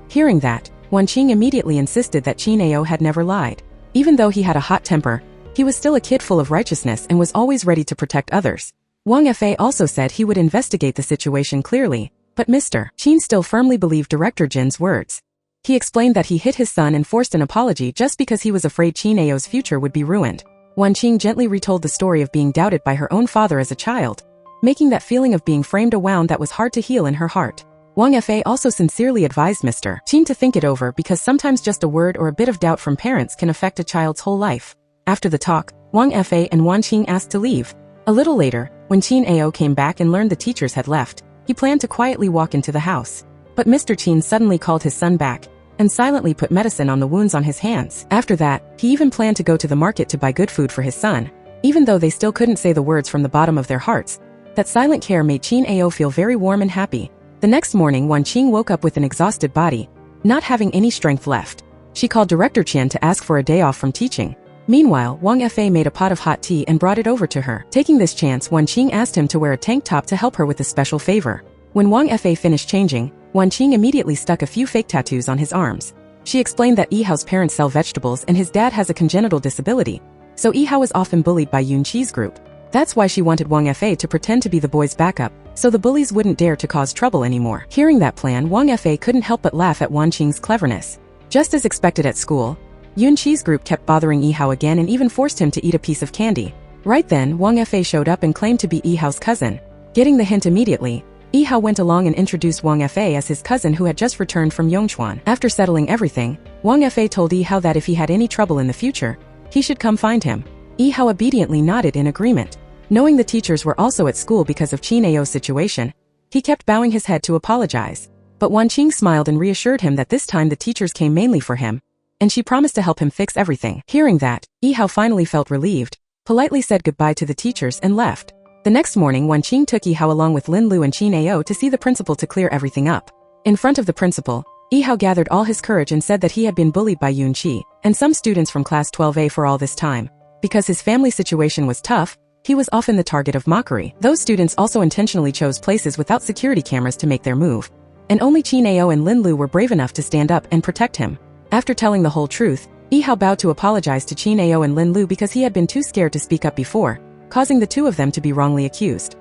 Hearing that, Wan Qing immediately insisted that Chin-ao had never lied. Even though he had a hot temper, he was still a kid full of righteousness and was always ready to protect others. Wang Fa also said he would investigate the situation clearly, but Mr. Chin still firmly believed Director Jin's words. He explained that he hit his son and forced an apology just because he was afraid Chin-ao's future would be ruined. Wan Qing gently retold the story of being doubted by her own father as a child, making that feeling of being framed a wound that was hard to heal in her heart. Wang Fa also sincerely advised Mr. Chin to think it over because sometimes just a word or a bit of doubt from parents can affect a child's whole life. After the talk, Wang Fa and Wan Qing asked to leave. A little later, when Chin-ao came back and learned the teachers had left, he planned to quietly walk into the house. But Mr. Chin suddenly called his son back and silently put medicine on the wounds on his hands. After that, he even planned to go to the market to buy good food for his son. Even though they still couldn't say the words from the bottom of their hearts, that silent care made Chin-ao feel very warm and happy. The next morning, Wan Qing woke up with an exhausted body, not having any strength left. She called Director Chen to ask for a day off from teaching. Meanwhile, Wang Fei made a pot of hot tea and brought it over to her. Taking this chance, Wan Qing asked him to wear a tank top to help her with a special favor. When Wang Fei finished changing, Wan Qing immediately stuck a few fake tattoos on his arms. She explained that Yihao's parents sell vegetables and his dad has a congenital disability, so Yihao is often bullied by Yun Qi's group. That's why she wanted Wang Fei to pretend to be the boys' backup, so the bullies wouldn't dare to cause trouble anymore. Hearing that plan, Wang Fei couldn't help but laugh at Wan Qing's cleverness. Just as expected at school, Yun Qi's group kept bothering Yihao again and even forced him to eat a piece of candy. Right then, Wang Fei showed up and claimed to be Yihao's cousin. Getting the hint immediately, Yihao went along and introduced Wang Fei as his cousin who had just returned from Yongchuan. After settling everything, Wang Fei told Yihao that if he had any trouble in the future, he should come find him. Yihao obediently nodded in agreement. Knowing the teachers were also at school because of Qin Ao's situation, he kept bowing his head to apologize. But Wan Qing smiled and reassured him that this time the teachers came mainly for him, and she promised to help him fix everything. Hearing that, Yihao finally felt relieved, politely said goodbye to the teachers and left. The next morning, Wan Qing took Yihao along with Lin Lu and Qin Ao to see the principal to clear everything up. In front of the principal, Yihao gathered all his courage and said that he had been bullied by Yun Qi and some students from class 12A for all this time. Because his family situation was tough, he was often the target of mockery. Those students also intentionally chose places without security cameras to make their move, and only Qin Ao and Lin Lu were brave enough to stand up and protect him. After telling the whole truth, Yihao bowed to apologize to Qin Ao and Lin Lu because he had been too scared to speak up before, causing the two of them to be wrongly accused.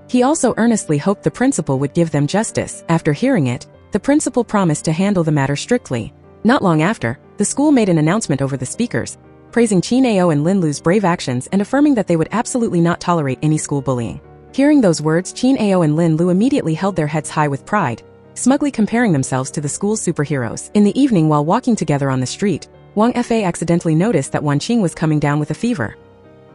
He also earnestly hoped the principal would give them justice. After hearing it, the principal promised to handle the matter strictly. Not long after, the school made an announcement over the speakers, praising Qin Ao and Lin Lu's brave actions and affirming that they would absolutely not tolerate any school bullying. Hearing those words, Qin Ao and Lin Lu immediately held their heads high with pride, smugly comparing themselves to the school's superheroes. In the evening, while walking together on the street, Wang Fei accidentally noticed that Wan Qing was coming down with a fever.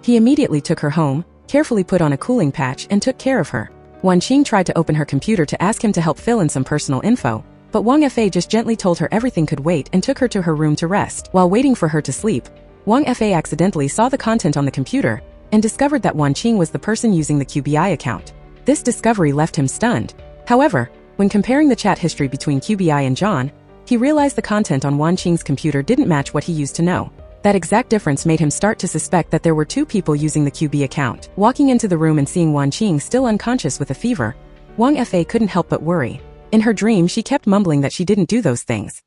He immediately took her home, carefully put on a cooling patch and took care of her. Wan Qing tried to open her computer to ask him to help fill in some personal info, but Wang Fei just gently told her everything could wait and took her to her room to rest. While waiting for her to sleep, Wang Fei accidentally saw the content on the computer and discovered that Wan Qing was the person using the QBI account. This discovery left him stunned. However, when comparing the chat history between QBI and John, he realized the content on Wan Qing's computer didn't match what he used to know. That exact difference made him start to suspect that there were two people using the QB account. Walking into the room and seeing Wan Qing still unconscious with a fever, Wang Fei couldn't help but worry. In her dream, she kept mumbling that she didn't do those things.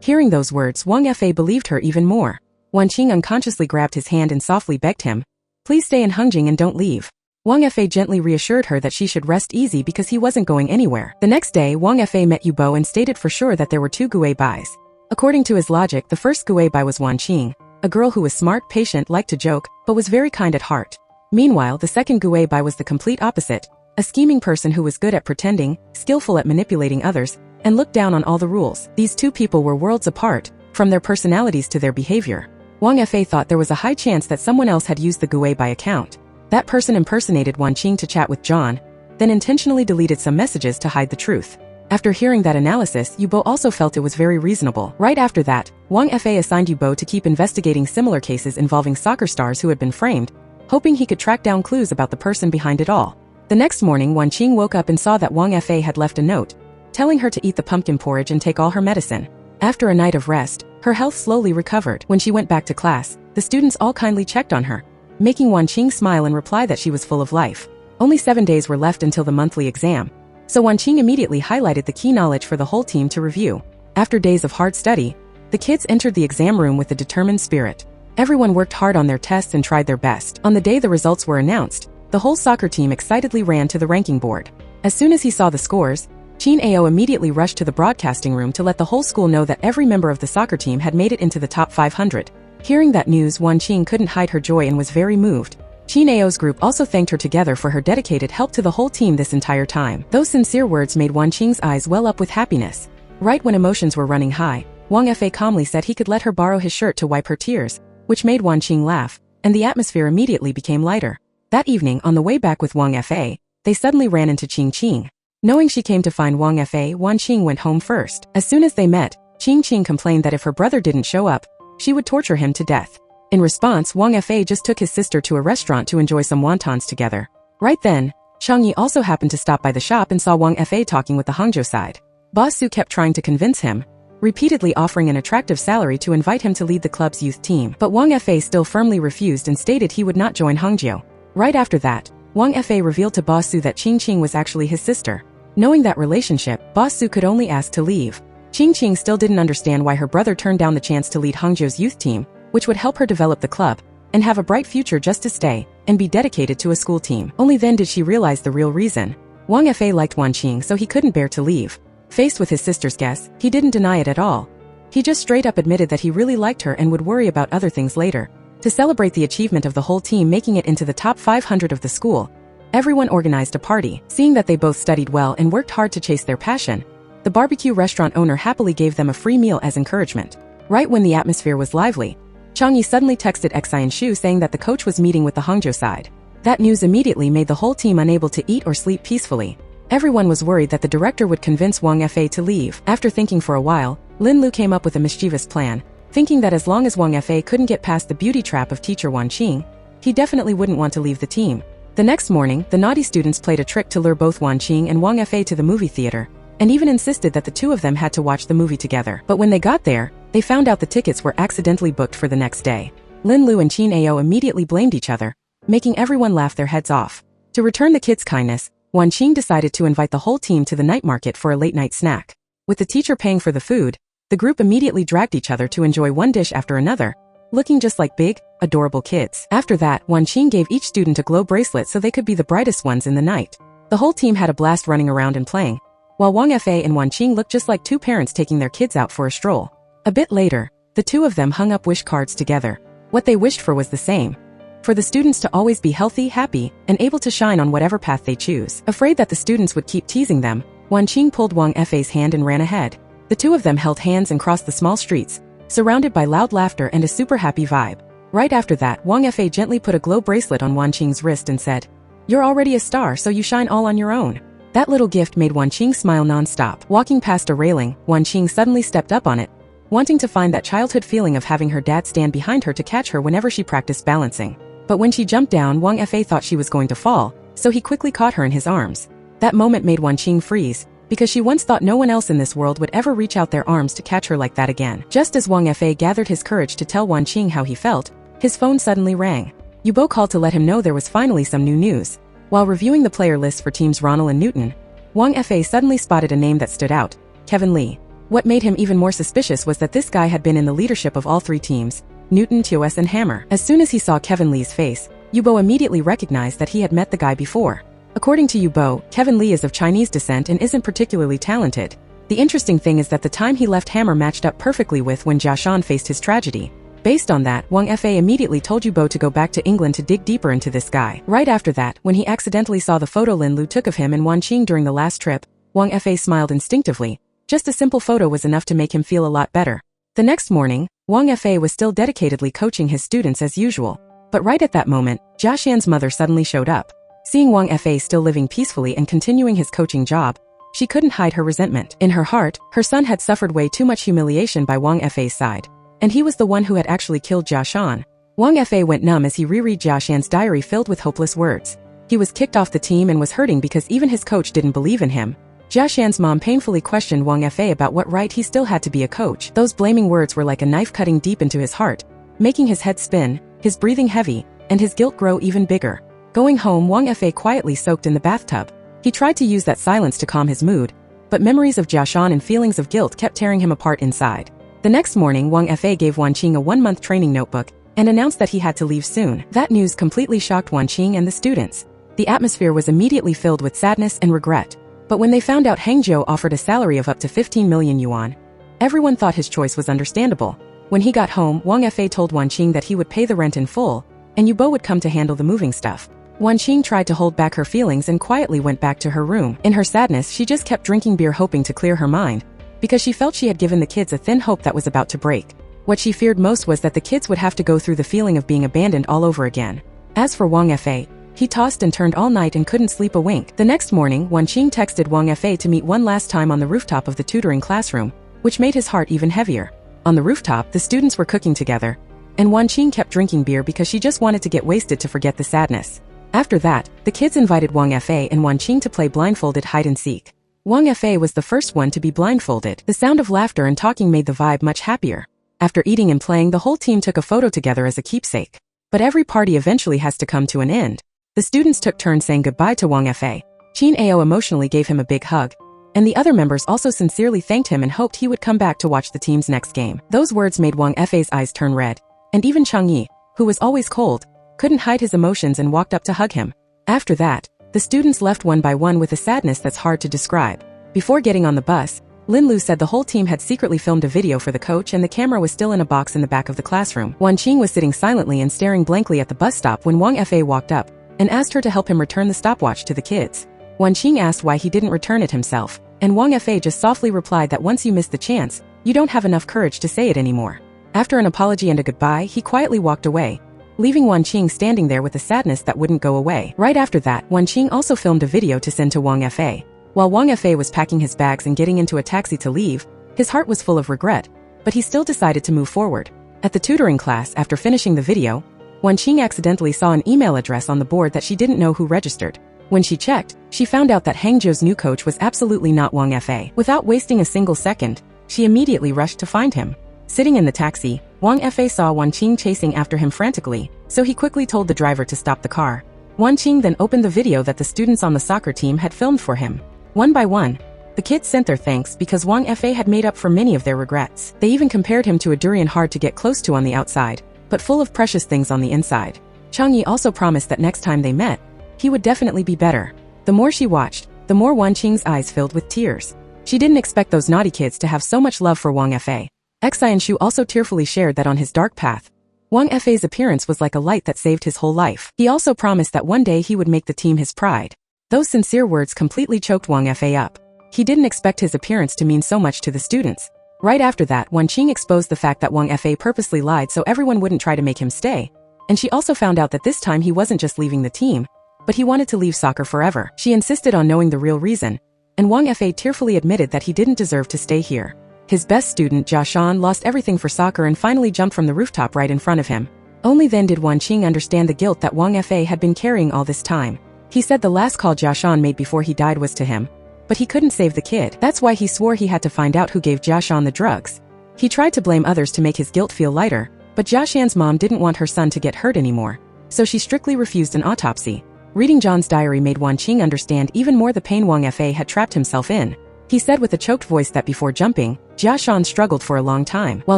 Hearing those words, Wang Fei believed her even more. Wan Qing unconsciously grabbed his hand and softly begged him, "Please stay in Hengjing and don't leave." Wang Fei gently reassured her that she should rest easy because he wasn't going anywhere. The next day, Wang Fei met Yu Bo and stated for sure that there were two Gui Bais. According to his logic, the first Gui Bai was Wan Qing, a girl who was smart, patient, liked to joke, but was very kind at heart. Meanwhile, the second Gui Bai was the complete opposite, a scheming person who was good at pretending, skillful at manipulating others, and looked down on all the rules. These two people were worlds apart, from their personalities to their behavior. Wang Fei thought there was a high chance that someone else had used the Gui Bai account. That person impersonated Wan Qing to chat with John, then intentionally deleted some messages to hide the truth. After hearing that analysis, Yu Bo also felt it was very reasonable. Right after that, Wang Fei assigned Yu Bo to keep investigating similar cases involving soccer stars who had been framed, hoping he could track down clues about the person behind it all. The next morning, Wan Qing woke up and saw that Wang Fei had left a note, telling her to eat the pumpkin porridge and take all her medicine. After a night of rest, her health slowly recovered. When she went back to class, the students all kindly checked on her, making Wan Qing smile and reply that she was full of life. Only 7 days were left until the monthly exam, so Wan Qing immediately highlighted the key knowledge for the whole team to review. After days of hard study, the kids entered the exam room with a determined spirit. Everyone worked hard on their tests and tried their best. On the day the results were announced, the whole soccer team excitedly ran to the ranking board. As soon as he saw the scores, Qin Ao immediately rushed to the broadcasting room to let the whole school know that every member of the soccer team had made it into the top 500. Hearing that news, Wan Qing couldn't hide her joy and was very moved. Qin Ao's group also thanked her together for her dedicated help to the whole team this entire time. Those sincere words made Wan Qing's eyes well up with happiness. Right when emotions were running high, Wang Fei calmly said he could let her borrow his shirt to wipe her tears, which made Wan Qing laugh, and the atmosphere immediately became lighter. That evening, on the way back with Wang Fei, they suddenly ran into Qing Qing. Knowing she came to find Wang Fei, Wan Qing went home first. As soon as they met, Qing Qing complained that if her brother didn't show up, she would torture him to death. In response, Wang Fei just took his sister to a restaurant to enjoy some wontons together. Right then, Chang Yi also happened to stop by the shop and saw Wang Fei talking with the Hangzhou side. Boss Su kept trying to convince him, repeatedly offering an attractive salary to invite him to lead the club's youth team. But Wang Fa still firmly refused and stated he would not join Hangzhou. Right after that, Wang Fa revealed to Boss Su that Qing was actually his sister. Knowing that relationship, Boss Su could only ask to leave. Qing still didn't understand why her brother turned down the chance to lead Hangzhou's youth team, which would help her develop the club and have a bright future just to stay and be dedicated to a school team. Only then did she realize the real reason. Wang Fa liked Qing, so he couldn't bear to leave. Faced with his sister's guess, he didn't deny it at all. He just straight up admitted that he really liked her and would worry about other things later. To celebrate the achievement of the whole team making it into the top 500 of the school, everyone organized a party. Seeing that they both studied well and worked hard to chase their passion, the barbecue restaurant owner happily gave them a free meal as encouragement. Right when the atmosphere was lively, Chang Yi suddenly texted Xian Shu saying that the coach was meeting with the Hangzhou side. That news immediately made the whole team unable to eat or sleep peacefully. Everyone was worried that the director would convince Wang Fa to leave. After thinking for a while, Lin Lu came up with a mischievous plan, thinking that as long as Wang Fa couldn't get past the beauty trap of teacher Wan Qing, he definitely wouldn't want to leave the team. The next morning, the naughty students played a trick to lure both Wan Qing and Wang Fa to the movie theater, and even insisted that the two of them had to watch the movie together. But when they got there, they found out the tickets were accidentally booked for the next day. Lin Lu and Qin Ao immediately blamed each other, making everyone laugh their heads off. To return the kids' kindness, Wan Qing decided to invite the whole team to the night market for a late-night snack. With the teacher paying for the food, the group immediately dragged each other to enjoy one dish after another, looking just like big, adorable kids. After that, Wan Qing gave each student a glow bracelet so they could be the brightest ones in the night. The whole team had a blast running around and playing, while Wang Fa and Wan Qing looked just like two parents taking their kids out for a stroll. A bit later, the two of them hung up wish cards together. What they wished for was the same: for the students to always be healthy, happy, and able to shine on whatever path they choose. Afraid that the students would keep teasing them, Wan Qing pulled Wang Fa's hand and ran ahead. The two of them held hands and crossed the small streets, surrounded by loud laughter and a super happy vibe. Right after that, Wang Fa gently put a glow bracelet on Wan Qing's wrist and said, "You're already a star, so you shine all on your own." That little gift made Wan Qing smile non-stop. Walking past a railing, Wan Qing suddenly stepped up on it, wanting to find that childhood feeling of having her dad stand behind her to catch her whenever she practiced balancing. But when she jumped down, Wang Fa thought she was going to fall, so he quickly caught her in his arms. That moment made Wan Qing freeze, because she once thought no one else in this world would ever reach out their arms to catch her like that again. Just as Wang Fa gathered his courage to tell Wan Qing how he felt, his phone suddenly rang. Yubo called to let him know there was finally some new news. While reviewing the player list for teams Ronald and Newton, Wang Fa suddenly spotted a name that stood out: Kevin Lee. What made him even more suspicious was that this guy had been in the leadership of all three teams, Newton, TOS and Hammer. As soon as he saw Kevin Lee's face, Yubo immediately recognized that he had met the guy before. According to Yubo, Kevin Lee is of Chinese descent and isn't particularly talented. The interesting thing is that the time he left Hammer matched up perfectly with when Jia Shan faced his tragedy. Based on that, Wang Fa immediately told Yubo to go back to England to dig deeper into this guy. Right after that, when he accidentally saw the photo Lin Lu took of him and Wan Qing during the last trip, Wang Fa smiled instinctively. Just a simple photo was enough to make him feel a lot better. The next morning, Wang Fa was still dedicatedly coaching his students as usual. But right at that moment, Jia Shan's mother suddenly showed up. Seeing Wang Fa still living peacefully and continuing his coaching job, she couldn't hide her resentment. In her heart, her son had suffered way too much humiliation by Wang Fa's side, and he was the one who had actually killed Jia Shan. Wang Fa went numb as he reread Jia Shan's diary filled with hopeless words. He was kicked off the team and was hurting because even his coach didn't believe in him. Jia Shan's mom painfully questioned Wang Fa about what right he still had to be a coach. Those blaming words were like a knife cutting deep into his heart, making his head spin, his breathing heavy, and his guilt grow even bigger. Going home, Wang Fa quietly soaked in the bathtub. He tried to use that silence to calm his mood, but memories of Jia Shan and feelings of guilt kept tearing him apart inside. The next morning, Wang Fa gave Wan Qing a 1-month training notebook and announced that he had to leave soon. That news completely shocked Wan Qing and the students. The atmosphere was immediately filled with sadness and regret. But when they found out Hangzhou offered a salary of up to 15 million yuan, everyone thought his choice was understandable. When he got home, Wang Fa told Wan Qing that he would pay the rent in full, and Yubo would come to handle the moving stuff. Wan Qing tried to hold back her feelings and quietly went back to her room. In her sadness, she just kept drinking beer hoping to clear her mind, because she felt she had given the kids a thin hope that was about to break. What she feared most was that the kids would have to go through the feeling of being abandoned all over again. As for Wang Fa, he tossed and turned all night and couldn't sleep a wink. The next morning, Wan Qing texted Wang Fa to meet one last time on the rooftop of the tutoring classroom, which made his heart even heavier. On the rooftop, the students were cooking together, and Wan Qing kept drinking beer because she just wanted to get wasted to forget the sadness. After that, the kids invited Wang Fa and Wan Qing to play blindfolded hide-and-seek. Wang Fa was the first one to be blindfolded. The sound of laughter and talking made the vibe much happier. After eating and playing, the whole team took a photo together as a keepsake. But every party eventually has to come to an end. The students took turns saying goodbye to Wang Fa. Chin Ao emotionally gave him a big hug, and the other members also sincerely thanked him and hoped he would come back to watch the team's next game. Those words made Wang Fa's eyes turn red, and even Chang Yi, who was always cold, couldn't hide his emotions and walked up to hug him. After that, the students left one by one with a sadness that's hard to describe. Before getting on the bus, Lin Lu said the whole team had secretly filmed a video for the coach and the camera was still in a box in the back of the classroom. Wan Qing was sitting silently and staring blankly at the bus stop when Wang Fa walked up and asked her to help him return the stopwatch to the kids. Wan Qing asked why he didn't return it himself, and Wang Fa just softly replied that once you miss the chance, you don't have enough courage to say it anymore. After an apology and a goodbye, he quietly walked away, leaving Wan Qing standing there with a sadness that wouldn't go away. Right after that, Wan Qing also filmed a video to send to Wang Fa. While Wang Fa was packing his bags and getting into a taxi to leave, his heart was full of regret, but he still decided to move forward. At the tutoring class, after finishing the video, Wan Qing accidentally saw an email address on the board that she didn't know who registered. When she checked, she found out that Hangzhou's new coach was absolutely not Wang Fa. Without wasting a single second, she immediately rushed to find him. Sitting in the taxi, Wang Fa saw Wan Qing chasing after him frantically, so he quickly told the driver to stop the car. Wan Qing then opened the video that the students on the soccer team had filmed for him. One by one, the kids sent their thanks because Wang Fa had made up for many of their regrets. They even compared him to a durian hard to get close to on the outside, but full of precious things on the inside. Chang Yi also promised that next time they met, he would definitely be better. The more she watched, the more Wan Qing's eyes filled with tears. She didn't expect those naughty kids to have so much love for Wang Fa. Xian Shu also tearfully shared that on his dark path, Wang Fa's appearance was like a light that saved his whole life. He also promised that one day he would make the team his pride. Those sincere words completely choked Wang Fa up. He didn't expect his appearance to mean so much to the students. Right after that, Wan Qing exposed the fact that Wang Fa purposely lied so everyone wouldn't try to make him stay. And she also found out that this time he wasn't just leaving the team, but he wanted to leave soccer forever. She insisted on knowing the real reason, and Wang Fa tearfully admitted that he didn't deserve to stay here. His best student, Jia Shan, lost everything for soccer and finally jumped from the rooftop right in front of him. Only then did Wan Qing understand the guilt that Wang Fa had been carrying all this time. He said the last call Jia Shan made before he died was to him, but he couldn't save the kid. That's why he swore he had to find out who gave Jia Shan the drugs. He tried to blame others to make his guilt feel lighter, but Jia Shan's mom didn't want her son to get hurt anymore, so she strictly refused an autopsy. Reading John's diary made Wan Qing understand even more the pain Wang Fa had trapped himself in. He said with a choked voice that before jumping, Jia Shan struggled for a long time. While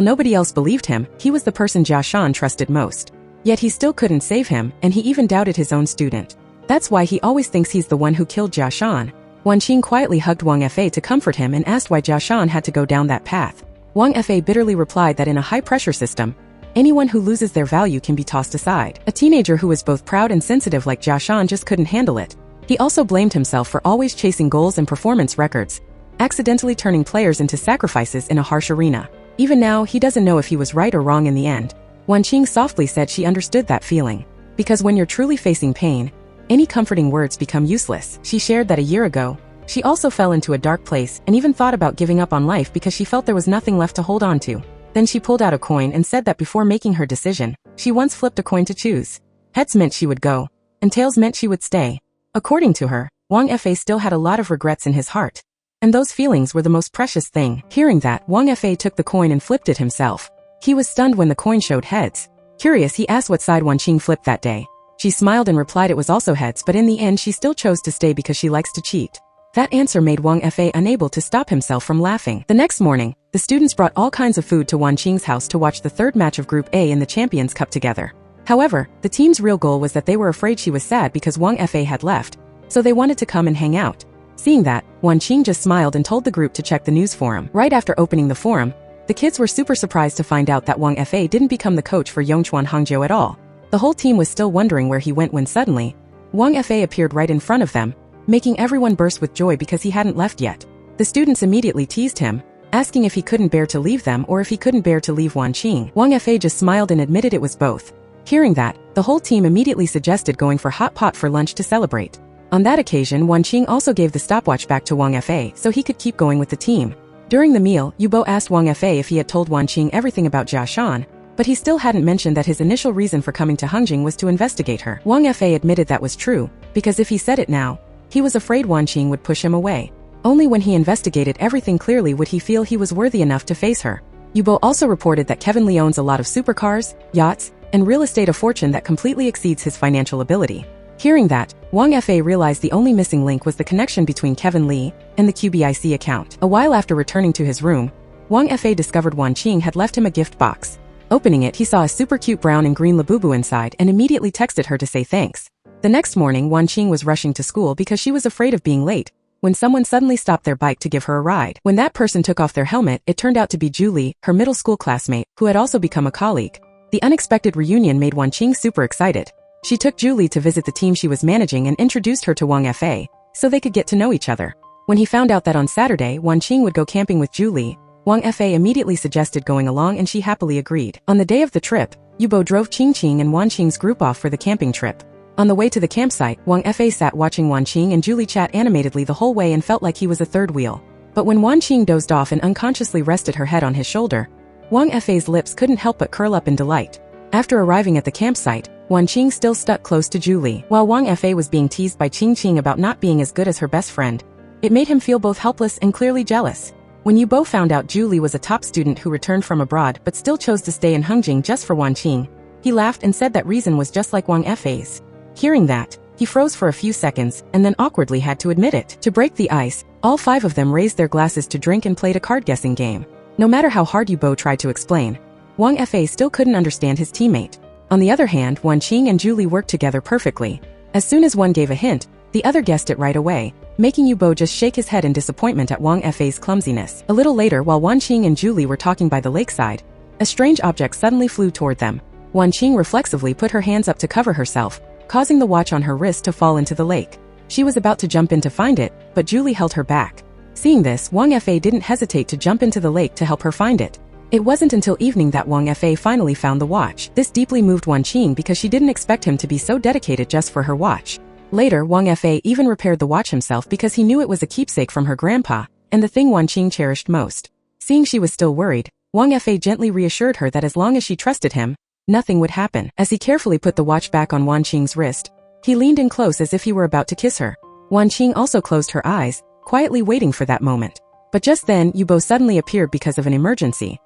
nobody else believed him, he was the person Jia Shan trusted most. Yet he still couldn't save him, and he even doubted his own student. That's why he always thinks he's the one who killed Jia Shan. Wan Qing quietly hugged Wang Fa to comfort him and asked why Jia Shan had to go down that path. Wang Fa bitterly replied that in a high-pressure system, anyone who loses their value can be tossed aside. A teenager who was both proud and sensitive like Jia Shan just couldn't handle it. He also blamed himself for always chasing goals and performance records, accidentally turning players into sacrifices in a harsh arena. Even now, he doesn't know if he was right or wrong in the end. Wan Qing softly said she understood that feeling. Because when you're truly facing pain, any comforting words become useless. She shared that a year ago, she also fell into a dark place and even thought about giving up on life because she felt there was nothing left to hold on to. Then she pulled out a coin and said that before making her decision, she once flipped a coin to choose. Heads meant she would go, and tails meant she would stay. According to her, Wang Fa still had a lot of regrets in his heart, and those feelings were the most precious thing. Hearing that, Wang Fa took the coin and flipped it himself. He was stunned when the coin showed heads. Curious, he asked what side Wan Qing flipped that day. She smiled and replied it was also heads, but in the end she still chose to stay because she likes to cheat. That answer made Wang Fa unable to stop himself from laughing. The next morning, the students brought all kinds of food to Wan Qing's house to watch the third match of Group A in the Champions Cup together. However, the team's real goal was that they were afraid she was sad because Wang Fa had left, so they wanted to come and hang out. Seeing that, Wan Qing just smiled and told the group to check the news forum. Right after opening the forum, the kids were super surprised to find out that Wang Fa didn't become the coach for Yongchuan Hangzhou at all. The whole team was still wondering where he went when suddenly, Wang Fa appeared right in front of them, making everyone burst with joy because he hadn't left yet. The students immediately teased him, asking if he couldn't bear to leave them or if he couldn't bear to leave Wan Qing. Wang Fa just smiled and admitted it was both. Hearing that, the whole team immediately suggested going for hot pot for lunch to celebrate. On that occasion, Wan Qing also gave the stopwatch back to Wang Fa so he could keep going with the team. During the meal, Yubo asked Wang Fa if he had told Wan Qing everything about Jia Shan, but he still hadn't mentioned that his initial reason for coming to Hangzhou was to investigate her. Wang Fa admitted that was true, because if he said it now, he was afraid Wan Qing would push him away. Only when he investigated everything clearly would he feel he was worthy enough to face her. Yubo also reported that Kevin Lee owns a lot of supercars, yachts, and real estate, a fortune that completely exceeds his financial ability. Hearing that, Wang Fa realized the only missing link was the connection between Kevin Lee and the QBIC account. A while after returning to his room, Wang Fa discovered Wan Qing had left him a gift box. Opening it, he saw a super cute brown and green Labubu inside and immediately texted her to say thanks. The next morning, Wan Qing was rushing to school because she was afraid of being late, when someone suddenly stopped their bike to give her a ride. When that person took off their helmet, it turned out to be Julie, her middle school classmate, who had also become a colleague. The unexpected reunion made Wan Qing super excited. She took Julie to visit the team she was managing and introduced her to Wang Fa, so they could get to know each other. When he found out that on Saturday, Wan Qing would go camping with Julie, Wang Fa immediately suggested going along and she happily agreed. On the day of the trip, Yubo drove Qing and Wan Qing's group off for the camping trip. On the way to the campsite, Wang Fa sat watching Wan Qing and Julie chat animatedly the whole way and felt like he was a third wheel. But when Wan Qing dozed off and unconsciously rested her head on his shoulder, Wang Fa's lips couldn't help but curl up in delight. After arriving at the campsite, Wan Qing still stuck close to Julie. While Wang Fa was being teased by Qing about not being as good as her best friend, it made him feel both helpless and clearly jealous. When Yubo found out Julie was a top student who returned from abroad but still chose to stay in Hengjing just for Wan Qing, he laughed and said that reason was just like Wang Fa's. Hearing that, he froze for a few seconds and then awkwardly had to admit it. To break the ice, all five of them raised their glasses to drink and played a card-guessing game. No matter how hard Yubo tried to explain, Wang Fa still couldn't understand his teammate. On the other hand, Wan Qing and Julie worked together perfectly. As soon as one gave a hint, the other guessed it right away, making Yubo just shake his head in disappointment at Wang Fa's clumsiness. A little later, while Wan Qing and Julie were talking by the lakeside, a strange object suddenly flew toward them. Wan Qing reflexively put her hands up to cover herself, causing the watch on her wrist to fall into the lake. She was about to jump in to find it, but Julie held her back. Seeing this, Wang Fa didn't hesitate to jump into the lake to help her find it. It wasn't until evening that Wang Fa finally found the watch. This deeply moved Wan Qing because she didn't expect him to be so dedicated just for her watch. Later, Wang Fa even repaired the watch himself because he knew it was a keepsake from her grandpa, and the thing Wan Qing cherished most. Seeing she was still worried, Wang Fa gently reassured her that as long as she trusted him, nothing would happen. As he carefully put the watch back on Wan Qing's wrist, he leaned in close as if he were about to kiss her. Wan Qing also closed her eyes, quietly waiting for that moment. But just then, Yubo suddenly appeared because of an emergency.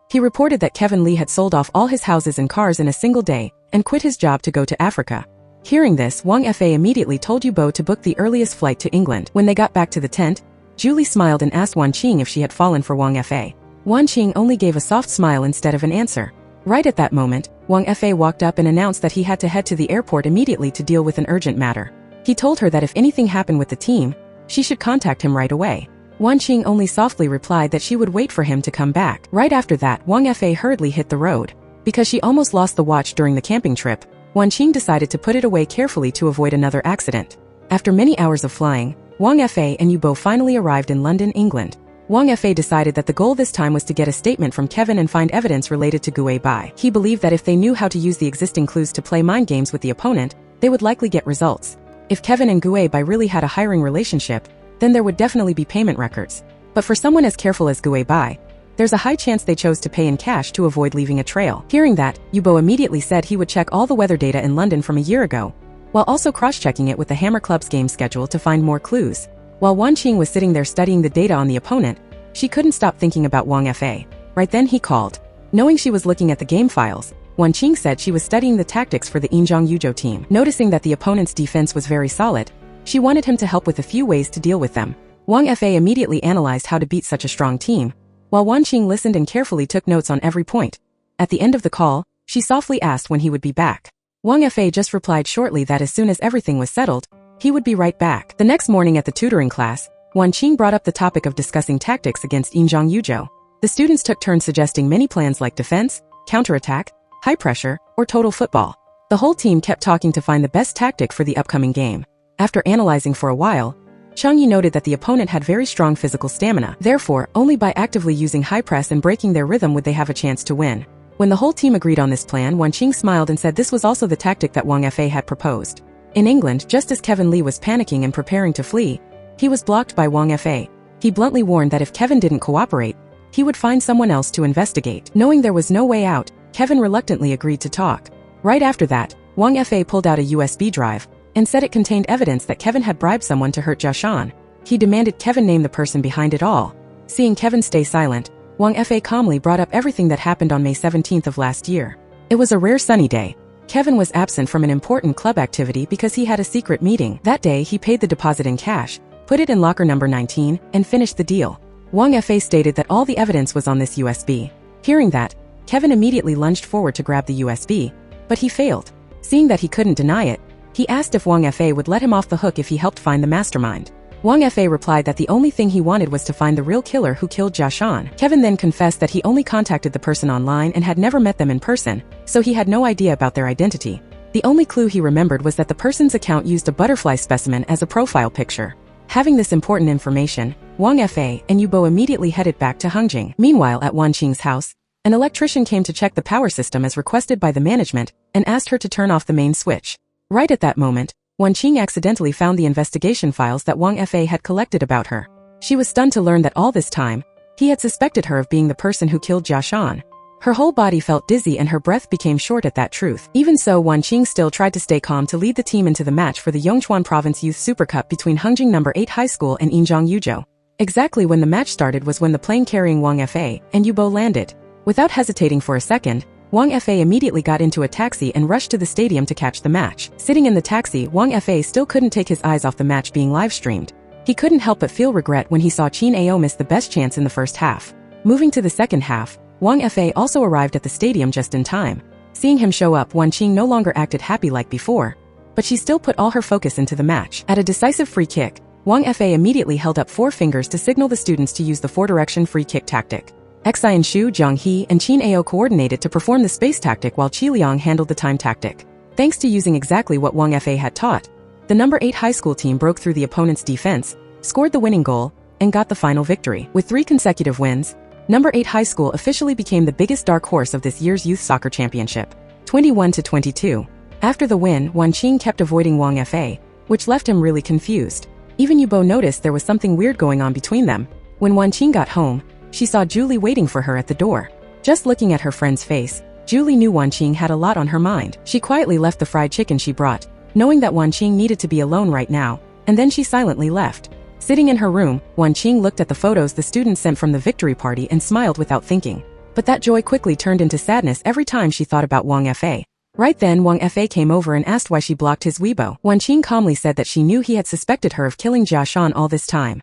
He reported that Kevin Lee had sold off all his houses and cars in a single day and quit his job to go to Africa. Hearing this, Wang Fa immediately told Yubo to book the earliest flight to England. When they got back to the tent, Julie smiled and asked Wan Qing if she had fallen for Wang Fa. Wan Qing only gave a soft smile instead of an answer. Right at that moment, Wang Fa walked up and announced that he had to head to the airport immediately to deal with an urgent matter. He told her that if anything happened with the team, she should contact him right away. Wan Qing only softly replied that she would wait for him to come back. Right after that, Wang Fa hurriedly hit the road. Because she almost lost the watch during the camping trip, Wan Qing decided to put it away carefully to avoid another accident. After many hours of flying, Wang Fa and Yubo finally arrived in London, England. Wang Fa decided that the goal this time was to get a statement from Kevin and find evidence related to Gue Bai. He believed that if they knew how to use the existing clues to play mind games with the opponent, they would likely get results. If Kevin and Gue Bai really had a hiring relationship, then there would definitely be payment records. But for someone as careful as Gue Bai, there's a high chance they chose to pay in cash to avoid leaving a trail. Hearing that, Yubo immediately said he would check all the weather data in London from a year ago, while also cross-checking it with the Hammer Club's game schedule to find more clues. While Wan Qing was sitting there studying the data on the opponent, she couldn't stop thinking about Wang Fa. Right then he called. Knowing she was looking at the game files, Wan Qing said she was studying the tactics for the Inzhong Yuzhou team. Noticing that the opponent's defense was very solid, she wanted him to help with a few ways to deal with them. Wang Fa immediately analyzed how to beat such a strong team, while Wan Qing listened and carefully took notes on every point. At the end of the call, she softly asked when he would be back. Wang Fa just replied shortly that as soon as everything was settled, he would be right back. The next morning at the tutoring class, Wan Qing brought up the topic of discussing tactics against Inzhong Yuzhou. The students took turns suggesting many plans like defense, counterattack, high pressure, or total football. The whole team kept talking to find the best tactic for the upcoming game. After analyzing for a while, Chang Yi noted that the opponent had very strong physical stamina. Therefore, only by actively using high press and breaking their rhythm would they have a chance to win. When the whole team agreed on this plan, Wan Qing smiled and said this was also the tactic that Wang Fa had proposed. In England, just as Kevin Lee was panicking and preparing to flee, he was blocked by Wang Fa. He bluntly warned that if Kevin didn't cooperate, he would find someone else to investigate. Knowing there was no way out, Kevin reluctantly agreed to talk. Right after that, Wang Fa pulled out a USB drive and said it contained evidence that Kevin had bribed someone to hurt Jia Shan. He demanded Kevin name the person behind it all. Seeing Kevin stay silent, Wang Fa calmly brought up everything that happened on May 17th of last year. It was a rare sunny day. Kevin was absent from an important club activity because he had a secret meeting. That day he paid the deposit in cash, put it in locker number 19, and finished the deal. Wang Fa stated that all the evidence was on this USB. Hearing that, Kevin immediately lunged forward to grab the USB, but he failed. Seeing that he couldn't deny it, he asked if Wang Fa would let him off the hook if he helped find the mastermind. Wang Fa replied that the only thing he wanted was to find the real killer who killed Jia Shan. Kevin then confessed that he only contacted the person online and had never met them in person, so he had no idea about their identity. The only clue he remembered was that the person's account used a butterfly specimen as a profile picture. Having this important information, Wang Fa and Yu Bo immediately headed back to Hengjing. Meanwhile, at Wan Qing's house, an electrician came to check the power system as requested by the management and asked her to turn off the main switch. Right at that moment, Wan Qing accidentally found the investigation files that Wang Fa had collected about her. She was stunned to learn that all this time, he had suspected her of being the person who killed Jia Shan. Her whole body felt dizzy and her breath became short at that truth. Even so, Wan Qing still tried to stay calm to lead the team into the match for the Yongchuan Province Youth Super Cup between Hengjing No. 8 High School and Yinjiang Yuzhou. Exactly when the match started was when the plane carrying Wang Fa and Yu Bo landed. Without hesitating for a second, Wang Fa immediately got into a taxi and rushed to the stadium to catch the match. Sitting in the taxi, Wang Fa still couldn't take his eyes off the match being live-streamed. He couldn't help but feel regret when he saw Qin Ao miss the best chance in the first half. Moving to the second half, Wang Fa also arrived at the stadium just in time. Seeing him show up, Wan Qing no longer acted happy like before, but she still put all her focus into the match. At a decisive free kick, Wang Fa immediately held up 4 fingers to signal the students to use the 4-direction free kick tactic. Xian Shu, Zhang He, and Qin Ao coordinated to perform the space tactic while Qi Liang handled the time tactic. Thanks to using exactly what Wang Fa had taught, the No. 8 high school team broke through the opponent's defense, scored the winning goal, and got the final victory. With 3 consecutive wins, No. 8 high school officially became the biggest dark horse of this year's youth soccer championship, 21-22. After the win, Wan Qing kept avoiding Wang Fa, which left him really confused. Even Yu Bo noticed there was something weird going on between them. When Wan Qing got home, she saw Julie waiting for her at the door. Just looking at her friend's face, Julie knew Wan Qing had a lot on her mind. She quietly left the fried chicken she brought, knowing that Wan Qing needed to be alone right now, and then she silently left. Sitting in her room, Wan Qing looked at the photos the students sent from the victory party and smiled without thinking. But that joy quickly turned into sadness every time she thought about Wang Fa. Right then, Wang Fa came over and asked why she blocked his Weibo. Wan Qing calmly said that she knew he had suspected her of killing Jia Shan all this time.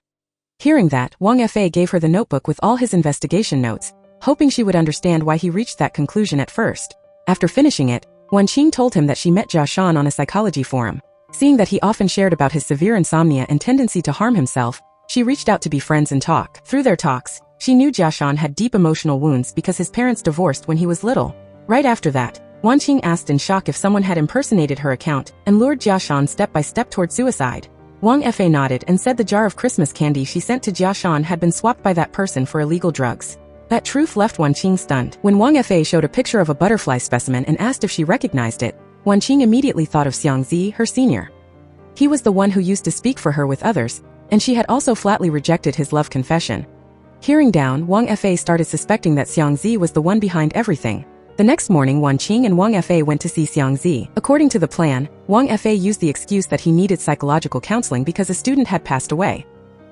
Hearing that, Wang Fa gave her the notebook with all his investigation notes, hoping she would understand why he reached that conclusion at first. After finishing it, Wan Qing told him that she met Jia Shan on a psychology forum. Seeing that he often shared about his severe insomnia and tendency to harm himself, she reached out to be friends and talk. Through their talks, she knew Jia Shan had deep emotional wounds because his parents divorced when he was little. Right after that, Wan Qing asked in shock if someone had impersonated her account and lured Jia Shan step by step toward suicide. Wang Fa nodded and said the jar of Christmas candy she sent to Jia Shan had been swapped by that person for illegal drugs. That truth left Wan Qing stunned. When Wang Fa showed a picture of a butterfly specimen and asked if she recognized it, Wan Qing immediately thought of Xiang Zi, her senior. He was the one who used to speak for her with others, and she had also flatly rejected his love confession. Hearing down, Wang Fa started suspecting that Xiang Zi was the one behind everything. The next morning, Wan Qing and Wang Fa went to see Xiang Zi. According to the plan, Wang Fa used the excuse that he needed psychological counseling because a student had passed away.